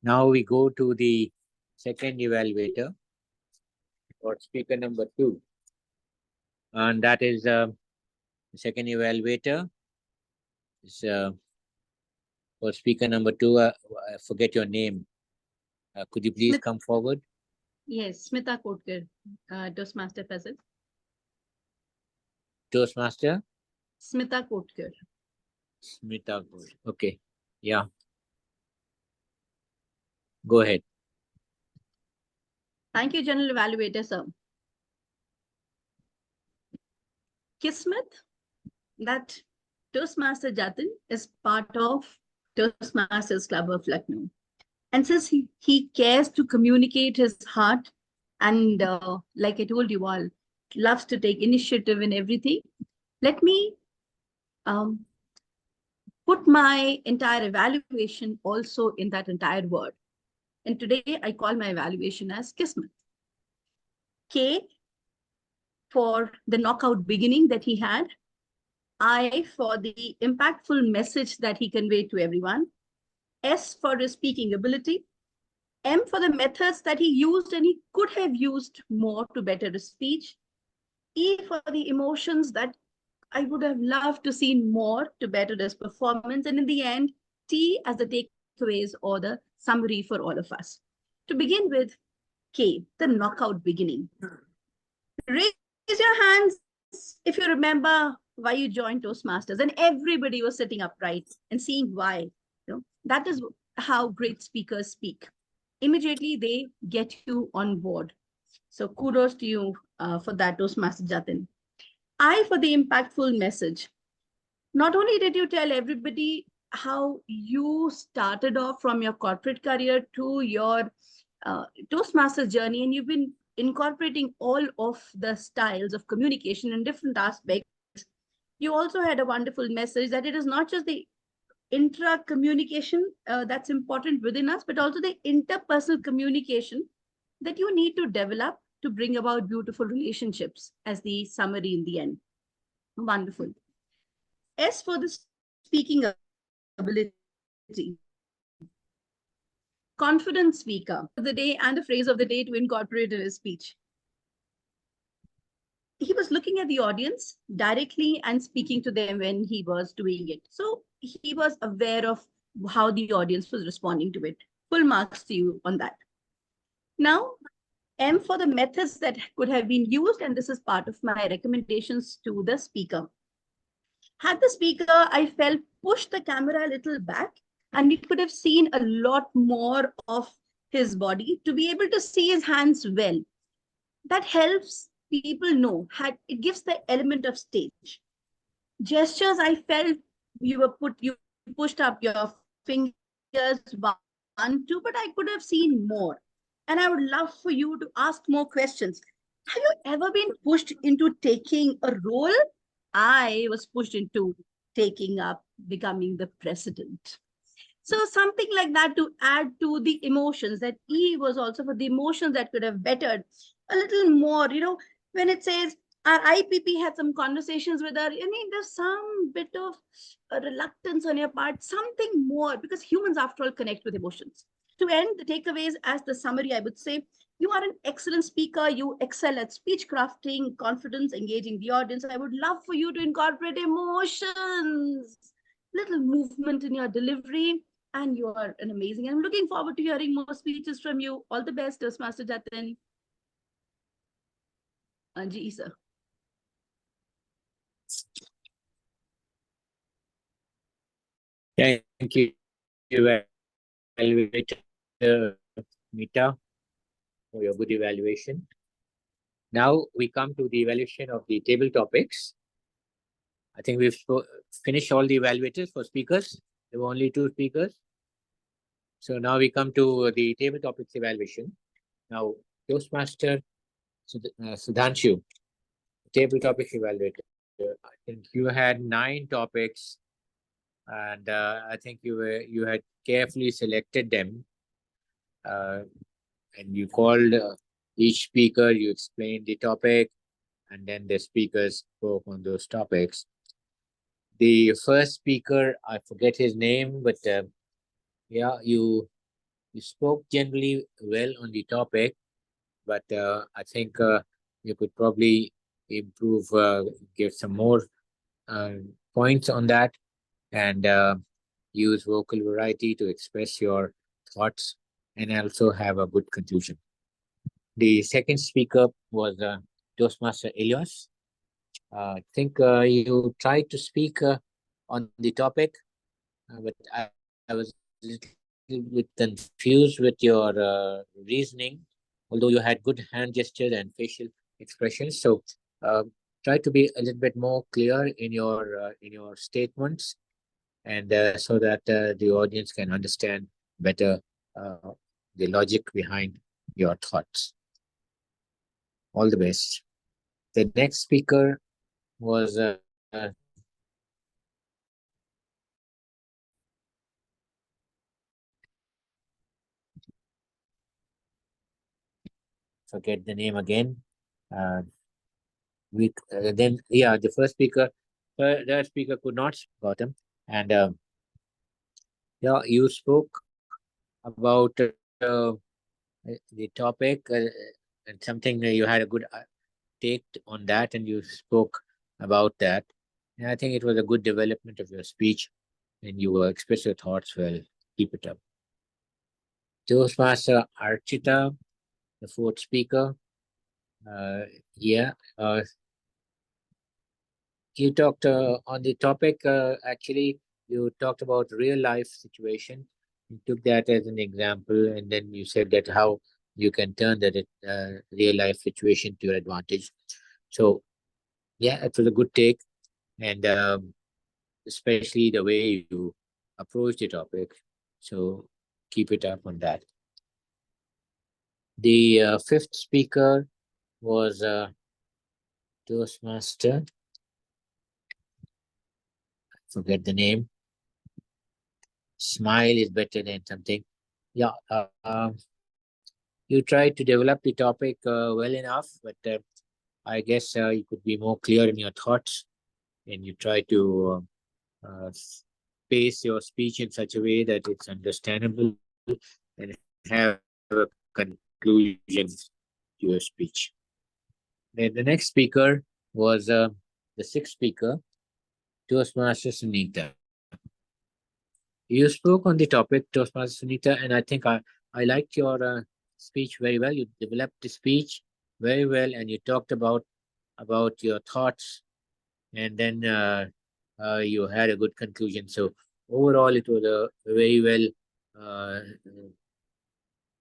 Now we go to the second evaluator or speaker number 2. And that is the second evaluator is for speaker number 2. I forget your name. Could you please come forward? Yes, Smita Kotkar, Toastmaster present. Toastmaster? Smita Kotkar. Smita. Okay. Yeah. Go ahead. Thank you, General Evaluator, sir. Kismet, that Toastmaster Jatin is part of Toastmasters Club of Lucknow. And since he cares to communicate his heart and like I told you all, loves to take initiative in everything, let me put my entire evaluation also in that entire word. And today I call my evaluation as Kismet. K for the knockout beginning that he had. I for the impactful message that he conveyed to everyone. S for his speaking ability. M for the methods that he used and he could have used more to better his speech. E for the emotions that I would have loved to see more to better his performance. And in the end, T as the takeaways or the summary for all of us. To begin with, K, the knockout beginning. Raise your hands if you remember why you joined Toastmasters, and everybody was sitting upright and seeing why. That is how great speakers speak. Immediately they get you on board. So kudos to you for that, Toastmaster Jatin. I for the impactful message. Not only did you tell everybody how you started off from your corporate career to your Toastmasters journey, and you've been incorporating all of the styles of communication in different aspects You also had a wonderful message that it is not just the intra communication that's important within us, but also the interpersonal communication that you need to develop to bring about beautiful relationships, as the summary in the end. Wonderful. As for the speaking ability, confident speaker of the day and the phrase of the day to incorporate in his speech. He was looking at the audience directly and speaking to them when he was doing it. So he was aware of how the audience was responding to it. Full marks to you on that. Now, M for the methods that could have been used, and this is part of my recommendations to the speaker. Had the speaker, I felt, pushed the camera a little back, and we could have seen a lot more of his body to be able to see his hands well. That helps people know, it gives the element of stage. Gestures, I felt you pushed up your fingers, 1, 2, but I could have seen more. And I would love for you to ask more questions. Have you ever been pushed into taking a role? I was pushed into taking up becoming the president. So something like that to add to the emotions, that E was also for the emotions that could have bettered a little more, when it says our IPP had some conversations with her, I mean, there's some bit of reluctance on your part, something more, because humans after all connect with emotions. To end the takeaways as the summary, I would say, you are an excellent speaker. You excel at speech crafting, confidence, engaging the audience. I would love for you to incorporate emotions, little movement in your delivery, and you are an amazing. I'm looking forward to hearing more speeches from you. All the best, Toastmaster Jatin. Anji, sir. Thank you, evaluator Mita, for your good evaluation. Now we come to the evaluation of the table topics. I think we've finished all the evaluators for speakers. There were only 2 speakers. So now we come to the table topics evaluation. Now, Toastmaster Sudhanshu, table topics evaluator. I think you had 9 topics, and I think you had carefully selected them, and you called each speaker. You explained the topic, and then the speakers spoke on those topics. The first speaker, I forget his name, but yeah, you spoke generally well on the topic, but I think you could probably improve, give some more points on that, and use vocal variety to express your thoughts and also have a good conclusion. The second speaker was Toastmaster Elias. I think you tried to speak on the topic, but I was a little bit confused with your reasoning, although you had good hand gestures and facial expressions. So try to be a little bit more clear in your statements, and so that the audience can understand better the logic behind your thoughts. All the best. The next speaker was forget the name again. Then the first speaker, that speaker could not got him, and yeah, you spoke about the topic and something you had a good take on that, and you spoke about that. And I think it was a good development of your speech, and you expressed your thoughts well. Keep it up. Toastmaster Archita, the fourth speaker. You talked on the topic, actually, you talked about real life situation. You took that as an example, and then you said that how you can turn that real life situation to your advantage. So, yeah, it was a good take, and especially the way you approach the topic. So, keep it up on that. The fifth speaker was Toastmaster forget the name. Smile is better than something. Yeah, you tried to develop the topic well enough, but I guess you could be more clear in your thoughts, and you try to pace your speech in such a way that it's understandable and have a conclusion to your speech. Then the next speaker was the sixth speaker, Toastmaster Sunita. You spoke on the topic, Toastmaster Sunita, and I think I liked your speech very well. You developed the speech very well, and you talked about your thoughts, and then you had a good conclusion. So overall, it was a very well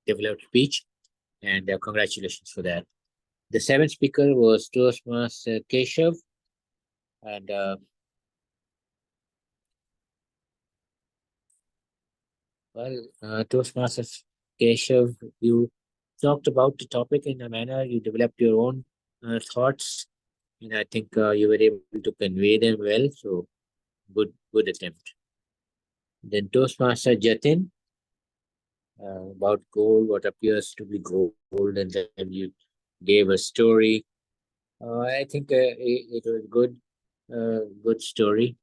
developed speech, and congratulations for that. The seventh speaker was Toastmaster Keshav, and Toastmasters Keshav, you talked about the topic in a manner, you developed your own thoughts, and I think you were able to convey them well. So good attempt. Then Toastmaster Jatin, about gold, what appears to be gold, and then you gave a story. I think it was good story,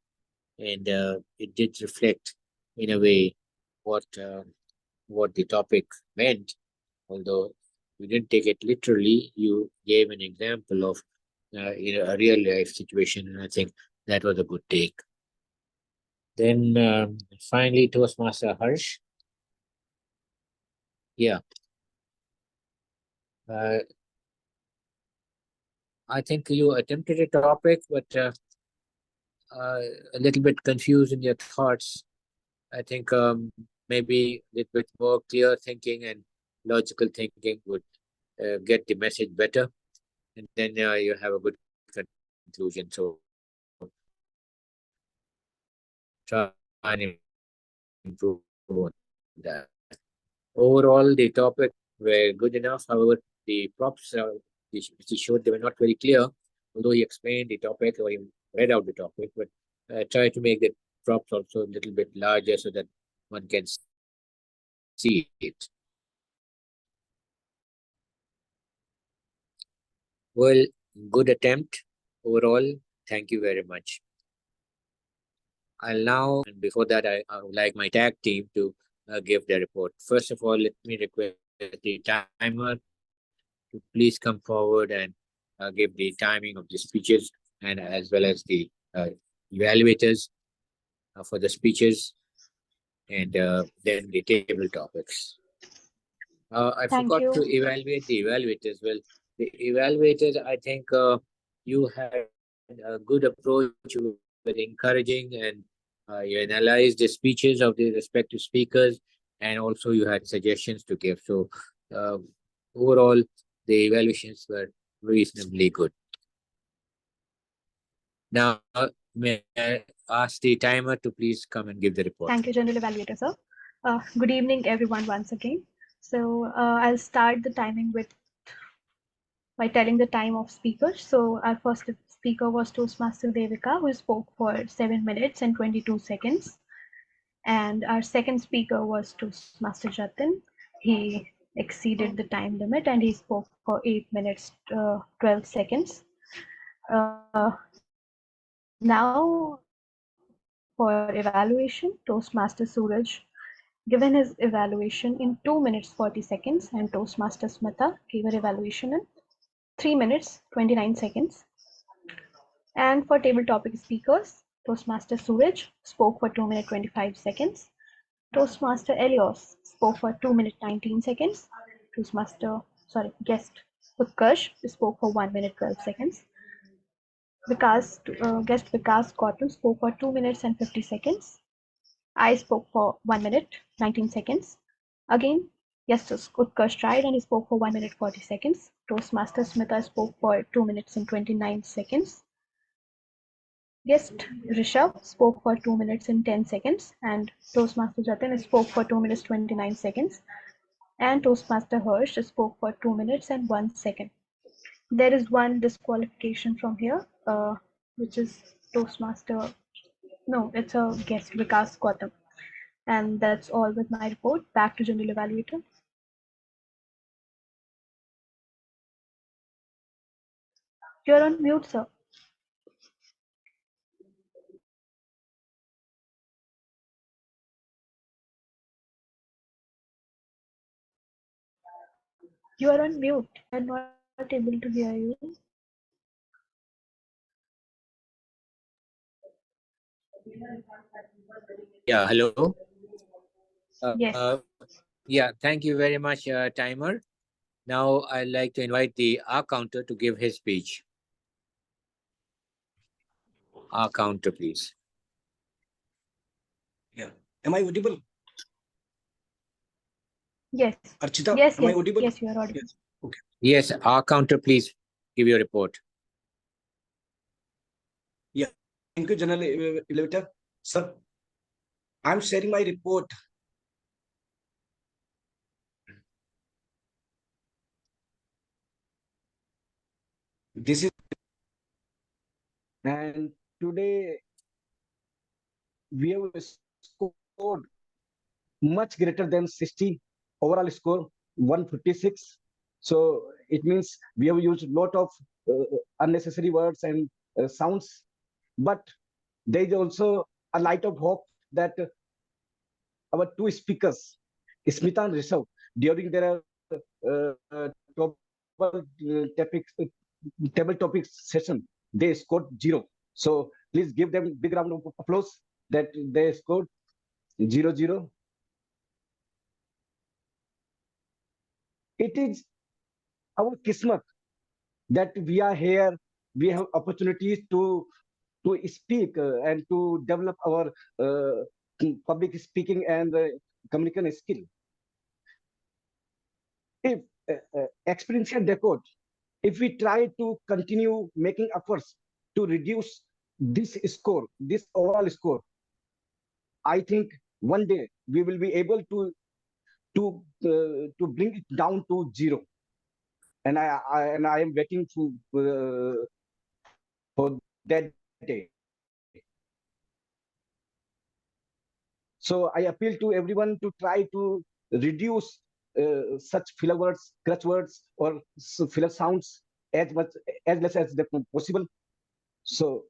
and it did reflect in a way what the topic meant. Although you didn't take it literally, you gave an example of a real life situation, and I think that was a good take. Then finally, Toastmaster Harsh. Yeah. I think you attempted a topic, but a little bit confused in your thoughts. I think maybe a little bit more clear thinking and logical thinking would get the message better, and then you have a good conclusion. So try and improve on that. Overall, the topic were good enough. However, the props he showed, they were not very clear. Although he explained the topic or he read out the topic, but try to make the props also a little bit larger so that one can see it. Well, good attempt overall. Thank you very much. I'll now, and before that, I would like my tag team to give their report. First of all, let me request the timer to please come forward and give the timing of the speeches, and as well as the evaluators for the speeches, and then the table topics. I Thank forgot you. to evaluate the evaluators. Well, the evaluators, I think you had a good approach, you were encouraging, and you analyzed the speeches of the respective speakers, and also you had suggestions to give. So overall, the evaluations were reasonably good. Now, may I ask the timer to please come and give the report. Thank you, General Evaluator, sir. Good evening, everyone, once again. So I'll start the timing by telling the time of speakers. So our first speaker was Toastmaster Devika, who spoke for 7 minutes and 22 seconds. And our second speaker was Toastmaster Jatin. He exceeded the time limit and he spoke for 8 minutes, 12 seconds. Now for evaluation, Toastmaster Suraj given his evaluation in 2 minutes 40 seconds, and Toastmaster Smita gave her evaluation in 3 minutes 29 seconds. And for table topic speakers, Toastmaster Suraj spoke for 2 minutes 25 seconds. Toastmaster Elios spoke for 2 minutes 19 seconds. Guest Utkarsh spoke for 1 minute 12 seconds. Guest Vikas Gautam spoke for 2 minutes and 50 seconds. I spoke for 1 minute 19 seconds. Again, yes, Utkarsh tried and he spoke for 1 minute 40 seconds. Toastmaster Smita spoke for 2 minutes and 29 seconds. Guest Rishabh spoke for 2 minutes and 10 seconds. And Toastmaster Jatin spoke for 2 minutes 29 seconds. And Toastmaster Harsh spoke for 2 minutes and 1 second. There is one disqualification from here, which is Toastmaster No, it's a guess, Vikas Gautam. And that's all with my report. Back to General Evaluator. You're on mute, sir. You are on mute. I'm not able to hear you. Yeah, hello. Yes. Yeah, thank you very much, Timer. Now I'd like to invite the R counter to give his speech. R counter, please. Yeah. Am I audible? Yes. Archita, Yes, am I yes, audible? yes, you are audible. Yes. Okay. Yes, R counter, please give your report. Yeah. Thank you, General Elevator. Sir, I'm sharing my report. This is, and today we have scored much greater than 60, overall score 156. So it means we have used a lot of unnecessary words and sounds, but there is also a light of hope that our two speakers, Smita and Rishabh, during their table topics session, they scored 0. So please give them big round of applause that they scored 0-0. It is our kismet that we are here. We have opportunities to speak and to develop our public speaking and communication skill. If experiential decode, if we try to continue making efforts to reduce this score, this overall score, I think one day we will be able to bring it down to 0. And I am waiting for that day. So I appeal to everyone to try to reduce such filler words, crutch words, or filler sounds as less as possible. So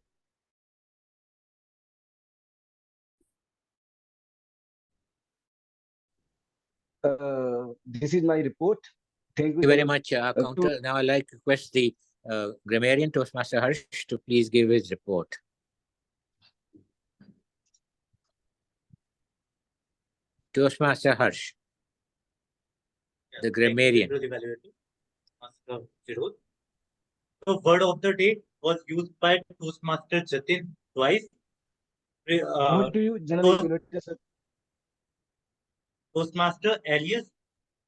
this is my report. Thank Thank you very much, counter. Now I'd like to request the grammarian Toastmaster Harsh to please give his report. Toastmaster Harsh, the grammarian. The word of the day was used by Toastmaster Jatin twice. Over to you, General Evaluator, sir. Toastmaster Elias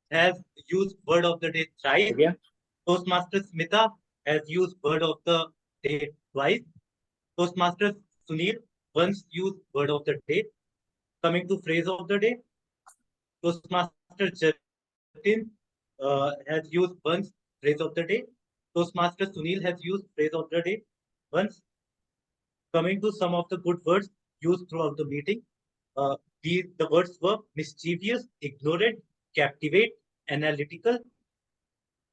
has used word of the day thrice. Yeah. Toastmaster Smita has used word of the day twice. Toastmaster Sunil once used word of the day. Coming to phrase of the day, Toastmaster Jatin has used once phrase of the day. Toastmaster Sunil has used phrase of the day once. Coming to some of the good words used throughout the meeting, the words were mischievous, ignorant, captivate, analytical,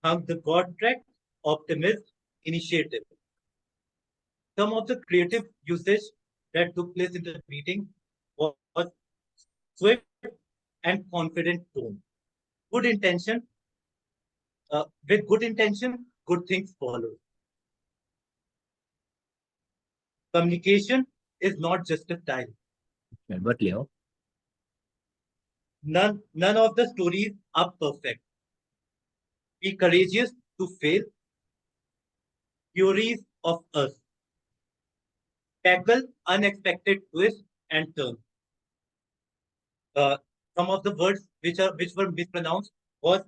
hung the god track, optimist, initiative. Some of the creative usage that took place in the meeting was swift and confident tone. Good intention, with good intention, good things follow. Communication is not just a style. But Leo. None of the stories are perfect. Be courageous to fail. Theories of us. Tackle unexpected twists and turns. Some of the words which were mispronounced was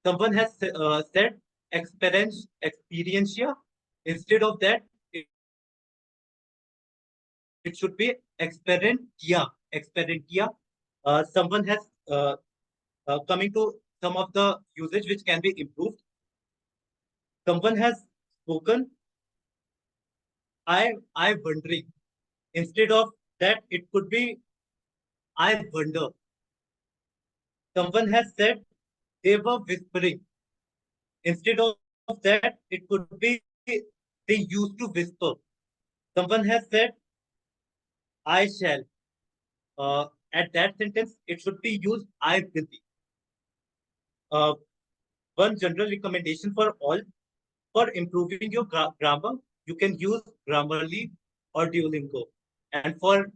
someone has said experientia. Instead of that, it should be experientia. Someone has coming to some of the usage which can be improved. Someone has spoken. I'm wondering. Instead of that it could be I wonder. Someone has said they were whispering. Instead of that, it could be they used to whisper. Someone has said, I shall. At that sentence, it should be used, I will be. Uh, one general recommendation for all, for improving your grammar, you can use Grammarly or Duolingo. And for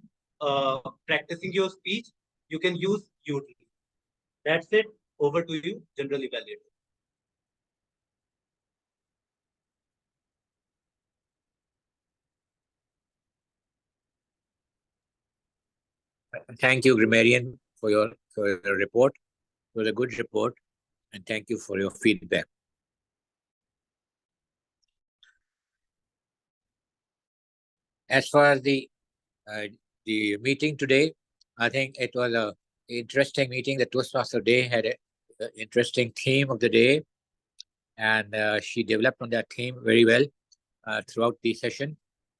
practicing your speech, you can use Udemy. That's it. Over to you, general evaluator. Thank you, grammarian, for your report. It was a good report, and thank you for your feedback. As far as the meeting today, I think it was a interesting meeting. The Toastmaster Day had an interesting theme of the day, and she developed on that theme very well throughout the session.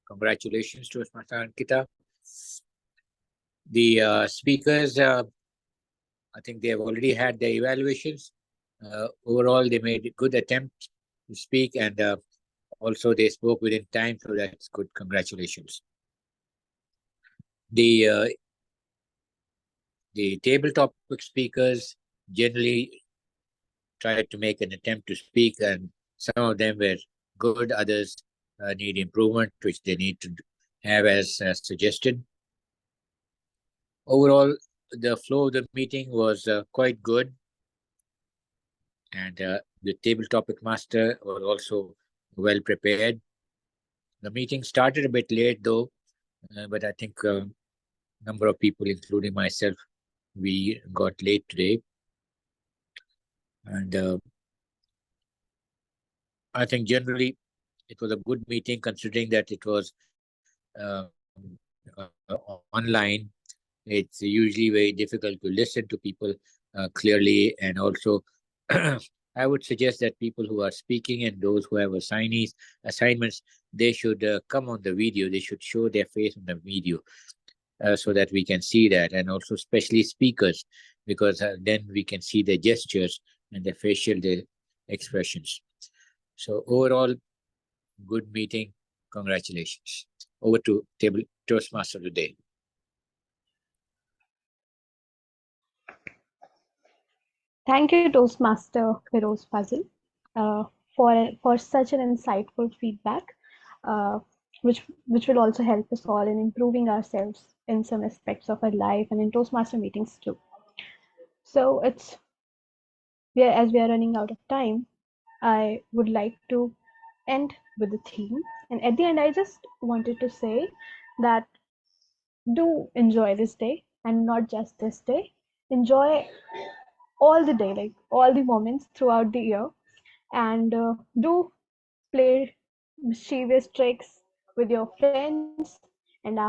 Congratulations, Toastmaster Ankita. The speakers, I think they have already had their evaluations. Overall, they made a good attempt to speak, and also they spoke within time, so that's good. Congratulations. The table topic speakers generally tried to make an attempt to speak, and some of them were good, others need improvement, which they need to have as suggested. Overall, the flow of the meeting was quite good, and the table topic master was also well prepared. The meeting started a bit late though, but I think a number of people, including myself, we got late today. And I think generally it was a good meeting, considering that it was online. It's usually very difficult to listen to people clearly, and also I would suggest that people who are speaking and those who have assignments, they should come on the video. They should show their face on the video so that we can see that, and also especially speakers, because then we can see their gestures and their facial expressions. So overall, good meeting. Congratulations. Over to table Toastmaster today. Thank you, Toastmaster Feroz Fazil, for such an insightful feedback, uh, which will also help us all in improving ourselves in some aspects of our life and in Toastmaster meetings too. So as we are running out of time, I would like to end with the theme. And at the end, I just wanted to say that do enjoy this day, and not just this day. Enjoy all the day, like all the moments throughout the year, and do play mischievous tricks with your friends. And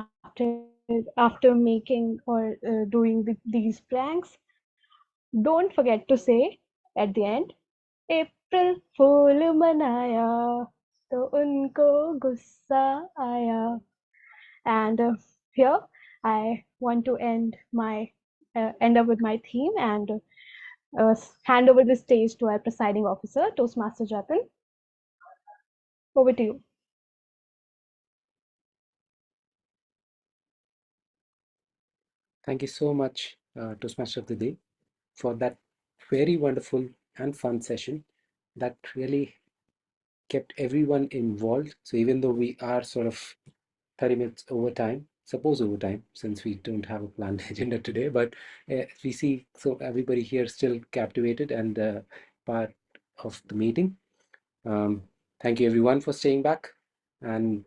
after making or doing these pranks, don't forget to say at the end, April Fool manaya to unko gussa aaya. And here I want to end up with my theme, and hand over the stage to our presiding officer, Toastmaster Jatin. Over to you. Thank you so much, Toastmaster of the Day, for that very wonderful and fun session that really kept everyone involved. So even though we are sort of 30 minutes overtime, since we don't have a planned agenda today, but we see so everybody here still captivated and part of the meeting. Thank you everyone for staying back. And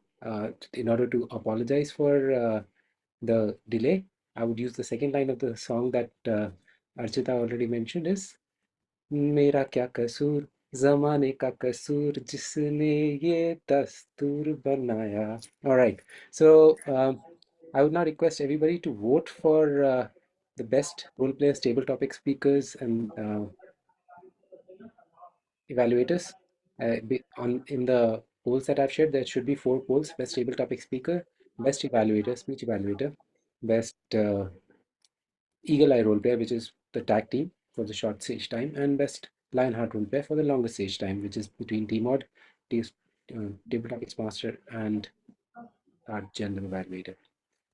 in order to apologize for the delay, I would use the second line of the song that Archita already mentioned is मेरा क्या कसूर ज़माने का कसूर जिसने ये दस्तूर बनाया. All right, so I would now request everybody to vote for the best role players, table topic speakers, and evaluators. In the polls that I've shared, there should be 4 polls: best table topic speaker, best evaluator, speech evaluator, Best Eagle Eye role player, which is the tag team for the short stage time, and Best Lionheart role player for the longest stage time, which is between T-Mod, Table Topics Master, and our general evaluator.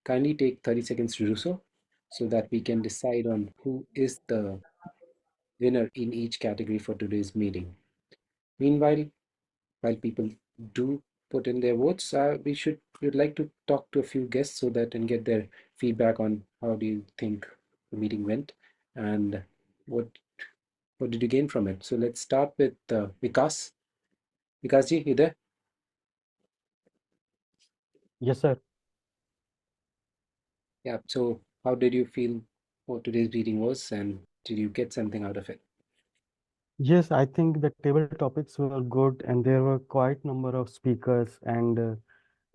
Kindly take 30 seconds to do so that we can decide on who is the winner in each category for today's meeting. Meanwhile, while people do put in their votes, we'd like to talk to a few guests so that and get their feedback on how do you think the meeting went and what did you gain from it. So let's start with Vikas. Vikasji, you there? Yes, sir. Yeah. So how did you feel what today's meeting was, and did you get something out of it? Yes, I think the table topics were good, and there were quite number of speakers. And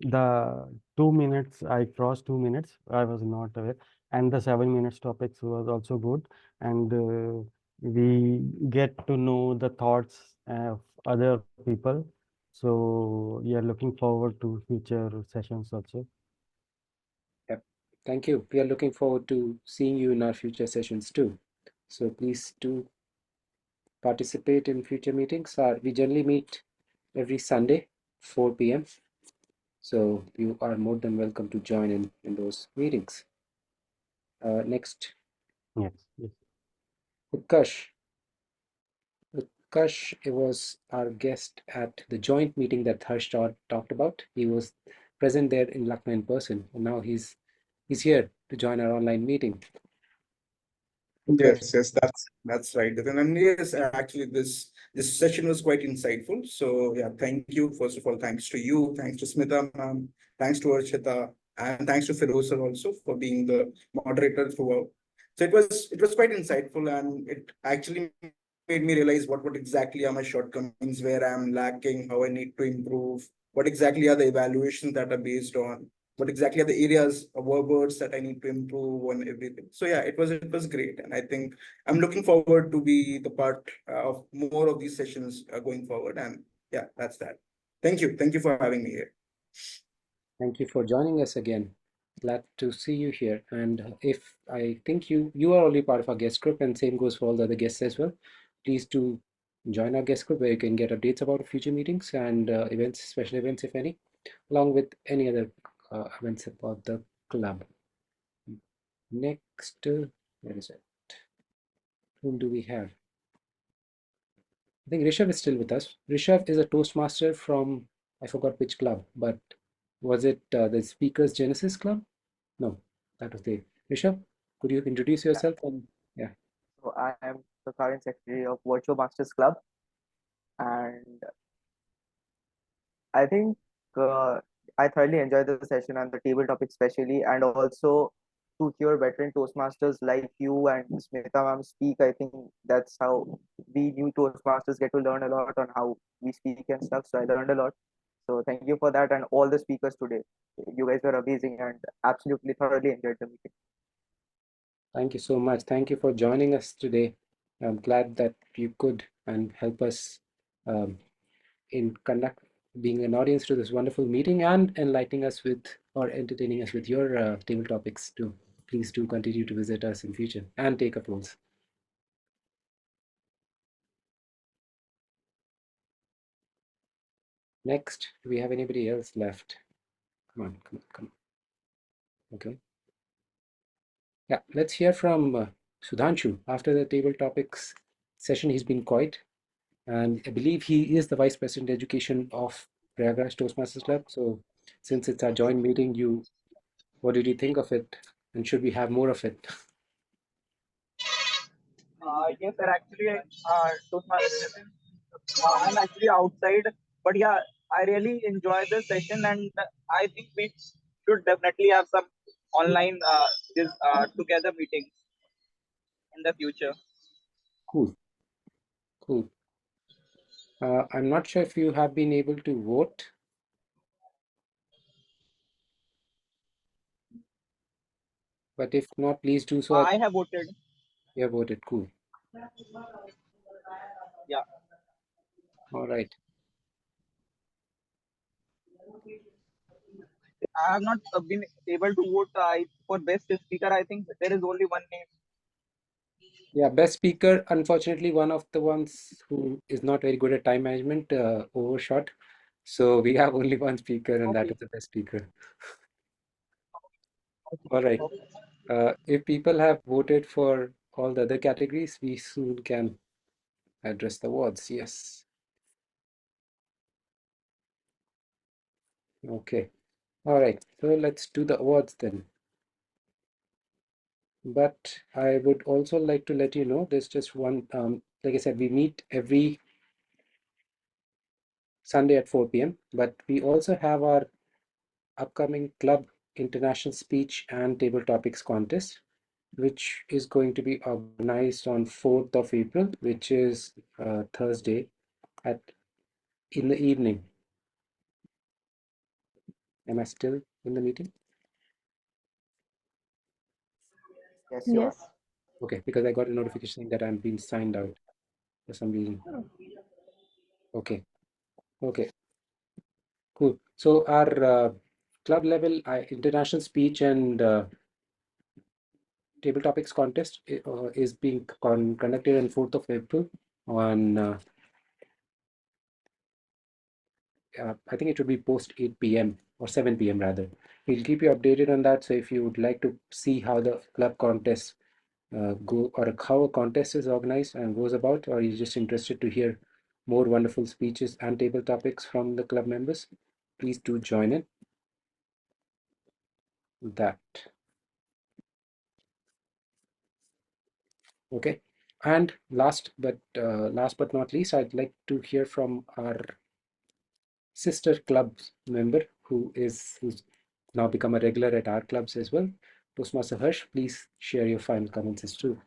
the 2 minutes, I crossed 2 minutes. I was not aware, and the 7 minutes topics was also good. And we get to know the thoughts of other people. So we are looking forward to future sessions also. Yep. Thank you. We are looking forward to seeing you in our future sessions too. So please do participate in future meetings. We generally meet every Sunday, 4 p.m. So you are more than welcome to join in those meetings. Next, Yes, yes. Utkarsh. Utkarsh was our guest at the joint meeting that Harsh talked about. He was present there in Lucknow in person, and now he's here to join our online meeting. Utkarsh. Yes, that's right. And yes, actually, this session was quite insightful. So yeah, thank you. First of all, thanks to you, thanks to Smita ma'am, thanks to Archita, and thanks to Feroz sir also for being the moderator throughout. So it was quite insightful, and it actually made me realize what exactly are my shortcomings, where I'm lacking, how I need to improve, what exactly are the evaluations that are based on, what exactly are the areas of words that I need to improve on everything. So yeah, it was great, and I think I'm looking forward to be the part of more of these sessions going forward. And yeah, that's that. Thank you for having me here. Thank you for joining us again. Glad to see you here. And if I think you are already part of our guest group, and same goes for all the other guests as well, please do join our guest group where you can get updates about future meetings and events, special events, if any, along with any other events about the club. Next, where is it? Whom do we have? I think Rishabh is still with us. Rishabh is a Toastmaster from, I forgot which club, but was it the Speakers Genesis Club? No, that was the Rishabh. Could you introduce Yeah. yourself? And yeah, So I am the current secretary of Virtual Masters Club, and I think uh, I thoroughly enjoyed the session and the table topic especially, and also to hear veteran Toastmasters like you and Smita ma'am speak. I think that's how we new Toastmasters get to learn a lot on how we speak and stuff. So I learned a lot. So thank you for that, and all the speakers today. You guys were amazing and absolutely thoroughly enjoyed the meeting. thank you so much. Thank you for joining us today. I'm glad that you could and help us um, in conduct being an audience to this wonderful meeting and enlightening us with or entertaining us with your table topics too. Please do continue to visit us in future and take up roles. Next, do we have anybody else left? Come on, come on, come on. Okay. Yeah, let's hear from Sudhanshu. After the table topics session, he's been quiet, and I believe he is the Vice President Education of Prayagraj Toastmasters Club. So, since it's our joint meeting, what did you think of it, and should we have more of it? Yes, sir. Actually, to my session, I'm actually outside, but yeah, I really enjoy the session, and I think we should definitely have some online this together meetings in the future. Cool, cool. I'm not sure if you have been able to vote, but if not, please do so. I have voted. You have voted. Cool. Yeah. All right. I have not been able to vote for best speaker. I think there is only one name. Yeah, best speaker. Unfortunately, one of the ones who is not very good at time management overshot. So we have only one speaker, and that Okay. is the best speaker. All right. If people have voted for all the other categories, we soon can address the awards. Yes. Okay. All right. So let's do the awards then. But I would also like to let you know there's just one, like I said, we meet every Sunday at 4 p.m. But we also have our upcoming club international speech and table topics contest, which is going to be organized on 4th of April, which is Thursday in the evening. Am I still in the meeting? Yes, you are. Yes. Okay, because I got a notification saying that I'm being signed out for some reason. Okay, okay, cool. So our club level international speech and table topics contest is being conducted on 4th of April on I think it should be post 8 p.m. or 7 p.m. rather. We'll keep you updated on that. So if you would like to see how the club contest go or how a contest is organized and goes about, or you're just interested to hear more wonderful speeches and table topics from the club members, please do join in that. Okay. And last but not least, I'd like to hear from our sister club member who's now become a regular at our clubs as well. Toastmaster Harsh, please share your final comments as to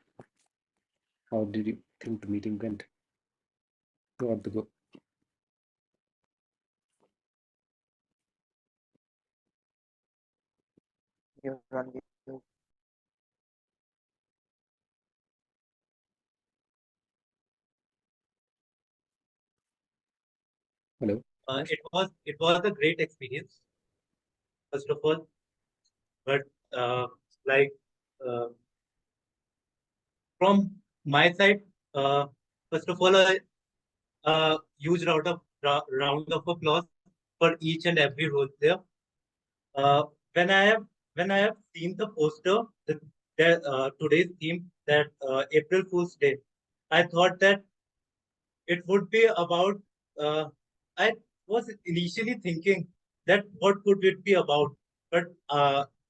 how did you think the meeting went? Go on the go. You're on mute. Hello. It was a great experience, first of all. But like uh, from my side, uh, first of all, a huge round of applause for each and every role there. Uh, when I have when I have seen the poster, today's theme, that April Fool's Day, I thought that it would be about. I was initially thinking that what could it be about, but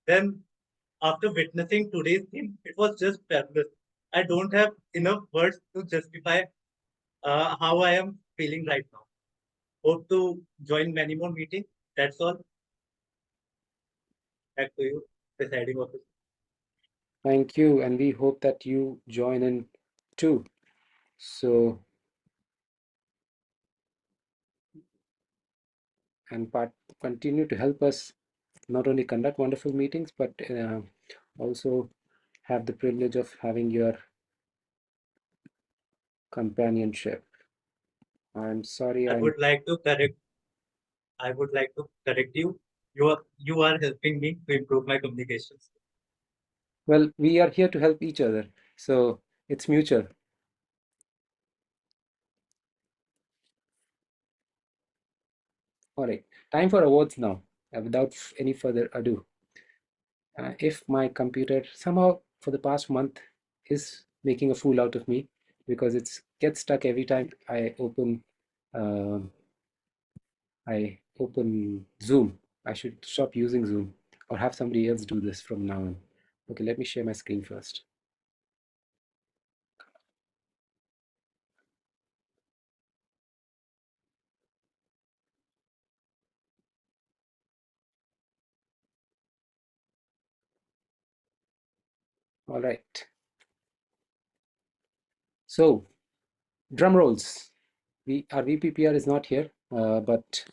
then after witnessing today's theme, it was just fabulous. I don't have enough words to justify how I am feeling right now. Hope to join many more meetings. That's all. Back to you, presiding officer. Thank you, and we hope that you join in too. So, and continue to help us not only conduct wonderful meetings, but also have the privilege of having your companionship. I'm sorry, I would like to correct. I would like to correct you. You are helping me to improve my communications. well, we are here to help each other, so it's mutual. All right, time for awards now. Without any further ado, if my computer somehow for the past month is making a fool out of me because it's gets stuck every time um I open Zoom. I should stop using Zoom or have somebody else do this from now on. Okay, let me share my screen first. All right. So, drum rolls. Our VPPR is not here, but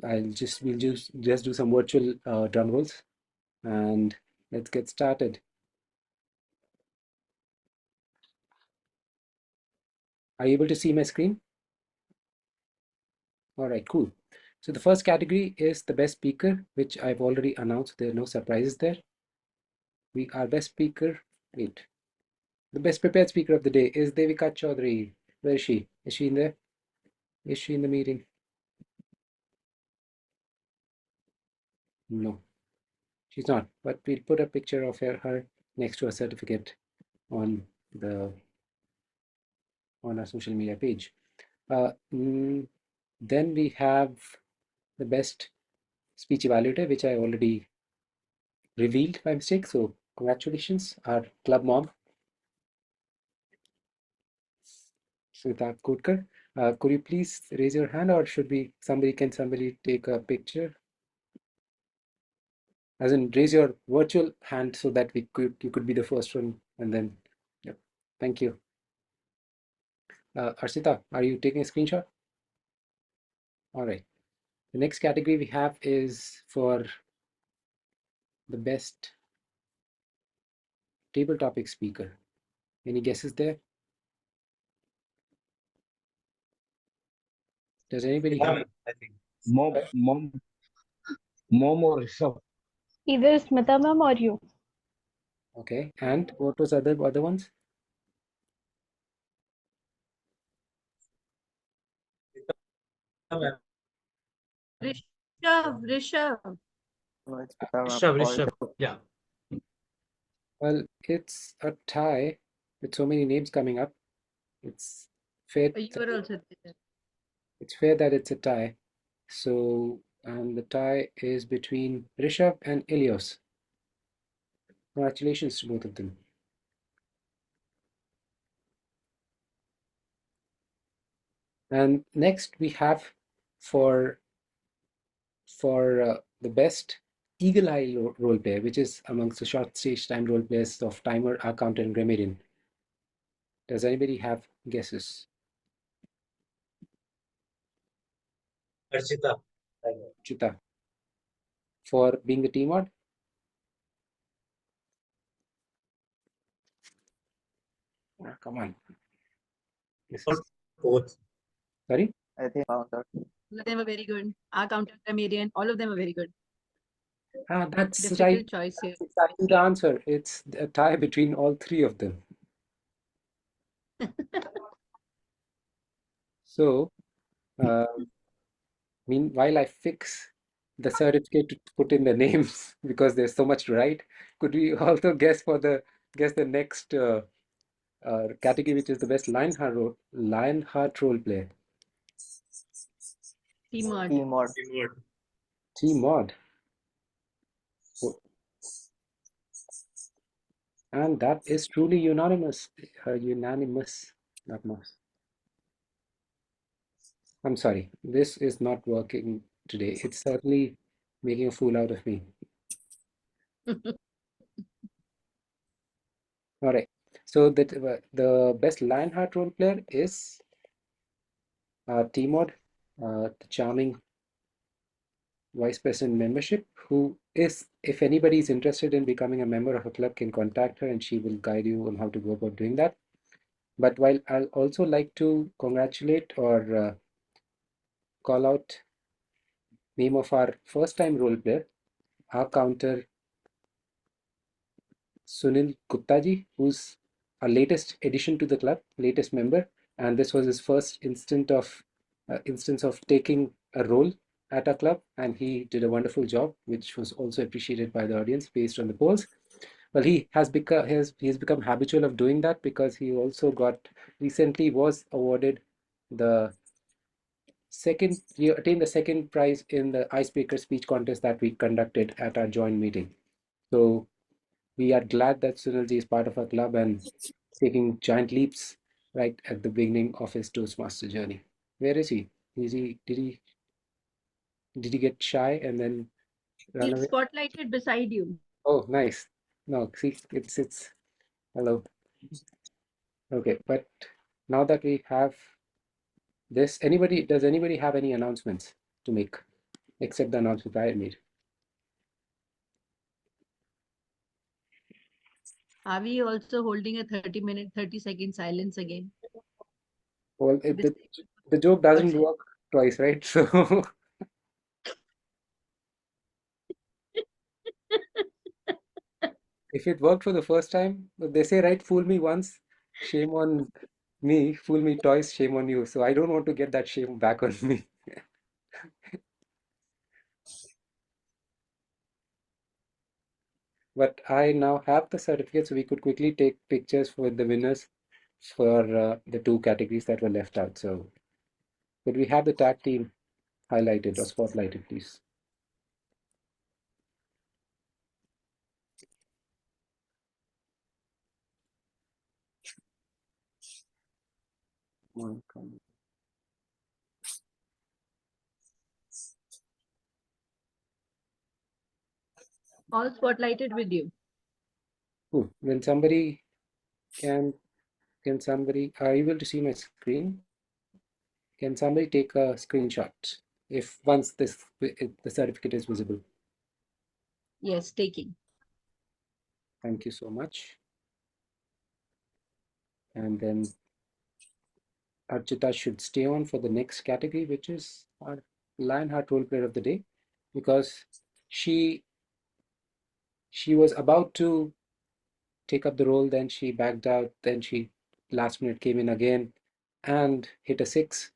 we'll just do some virtual drum rolls, and let's get started. Are you able to see my screen? All right, cool. So the first category is the best speaker, which I've already announced. There are no surprises there. Our best speaker, wait. The best prepared speaker of the day is Devika Chaudhary. Where is she? Is she in there? Is she in the meeting? No, she's not. But we'll put a picture of her next to a certificate on our social media page. Then we have the best speech evaluator, which I already revealed by mistake. So congratulations, our club mom, Smita Kotkar. Could you please raise your hand, or can somebody take a picture? As in, raise your virtual hand so that you could be the first one, and then, yep. Thank you. Arshita, are you taking a screenshot? All right. The next category we have is for the best table topic speaker. Any guesses there? Does anybody have? I think. Mom or Rishabh. Either Smita ma'am or you. Okay, and what was other ones? Rishabh. Rishabh, yeah. Well, it's a tie with so many names coming up. It's fair. You were also there. It's fair that it's a tie. So, and the tie is between Rishabh and Ilios. Congratulations to both of them. And next we have for the best eagle eye role player, which is amongst the short stage time role players of Timer, Accountant, and Grammarian. Does anybody have guesses? Archita. Chita. For being the team mod? Come on. Both. Sorry? I think All of them are very good. Accountant, Grammarian, all of them are very good. That's Difficult right. choice here. That's exactly the answer. It's a tie between all three of them. So, meanwhile, I fix the certificate to put in the names because there's so much to write. Could we also guess the next category, which is the best Lionheart role play? T-mod. T-mod. And that is truly unanimous. Not most. I'm sorry, this is not working today. It's certainly making a fool out of me. All right. So the best Lionheart role player is T-mod, the charming vice president membership, who is, if anybody is interested in becoming a member of a club, can contact her and she will guide you on how to go about doing that. But while I'll also like to congratulate or call out name of our first time role player, our counter Sunil Guptaji, who's our latest addition to the club, latest member, and this was his first instance of taking a role at our club, and he did a wonderful job, which was also appreciated by the audience based on the polls. Well, he has become habitual of doing that because he also recently was awarded he attained the second prize in the icebreaker speech contest that we conducted at our joint meeting. So we are glad that Sunilji is part of our club and taking giant leaps right at the beginning of his Toastmaster journey. Where is he? Did he get shy and then run He's away? spotlighted beside you. Oh, nice. No, see, it's hello. Okay, but now that we have this, does anybody have any announcements to make except the announcement I made? Are we also holding a 30-second silence again? Well, the joke doesn't work twice, right? So If it worked for the first time, they say, right, fool me once, shame on me, fool me twice, shame on you. So I don't want to get that shame back on me. But I now have the certificate, so we could quickly take pictures for the winners for the two categories that were left out. So could we have the tag team highlighted or spotlighted, please? One, come. All spotlighted with you. Cool. When somebody can somebody, are you able to see my screen? Can somebody take a screenshot if once the certificate is visible? Yes, taking. Thank you so much. And then Archita should stay on for the next category, which is our Lionheart role player of the day, because she was about to take up the role, then she backed out, then she last minute came in again and hit a 6.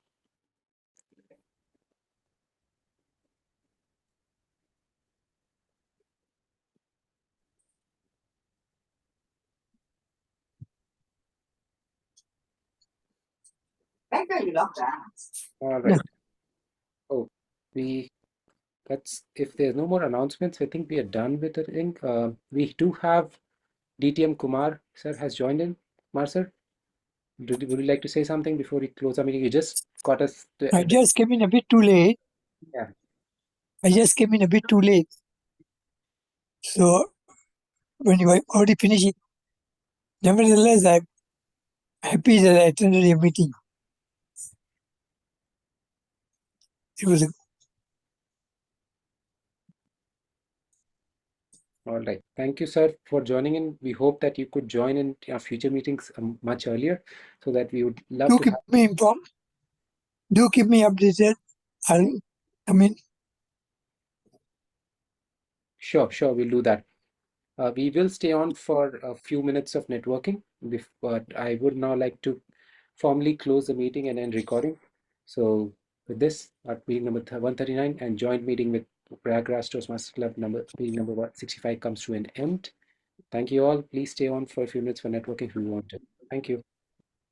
All right. Oh, if there's no more announcements, I think we are done with the thing. We do have DTM Kumar sir has joined in. Kumar sir, would you like to say something before we close our meeting? You just got us. I just came in a bit too late. Yeah. I just came in a bit too late. So when you already finished it, nevertheless, I'm happy that I attended your meeting. It was a All right. Thank you, sir, for joining in. We hope that you could join in our future meetings much earlier, so that we would love do to keep have. me informed. Do keep me updated. I mean, Sure, we'll do that. We will stay on for a few minutes of networking, but I would now like to formally close the meeting and end recording. So with this, our meeting number 139 and joint meeting with Prayagraj Toastmasters Club meeting number 165 comes to an end. Thank you all. Please stay on for a few minutes for networking if you want to. Thank you.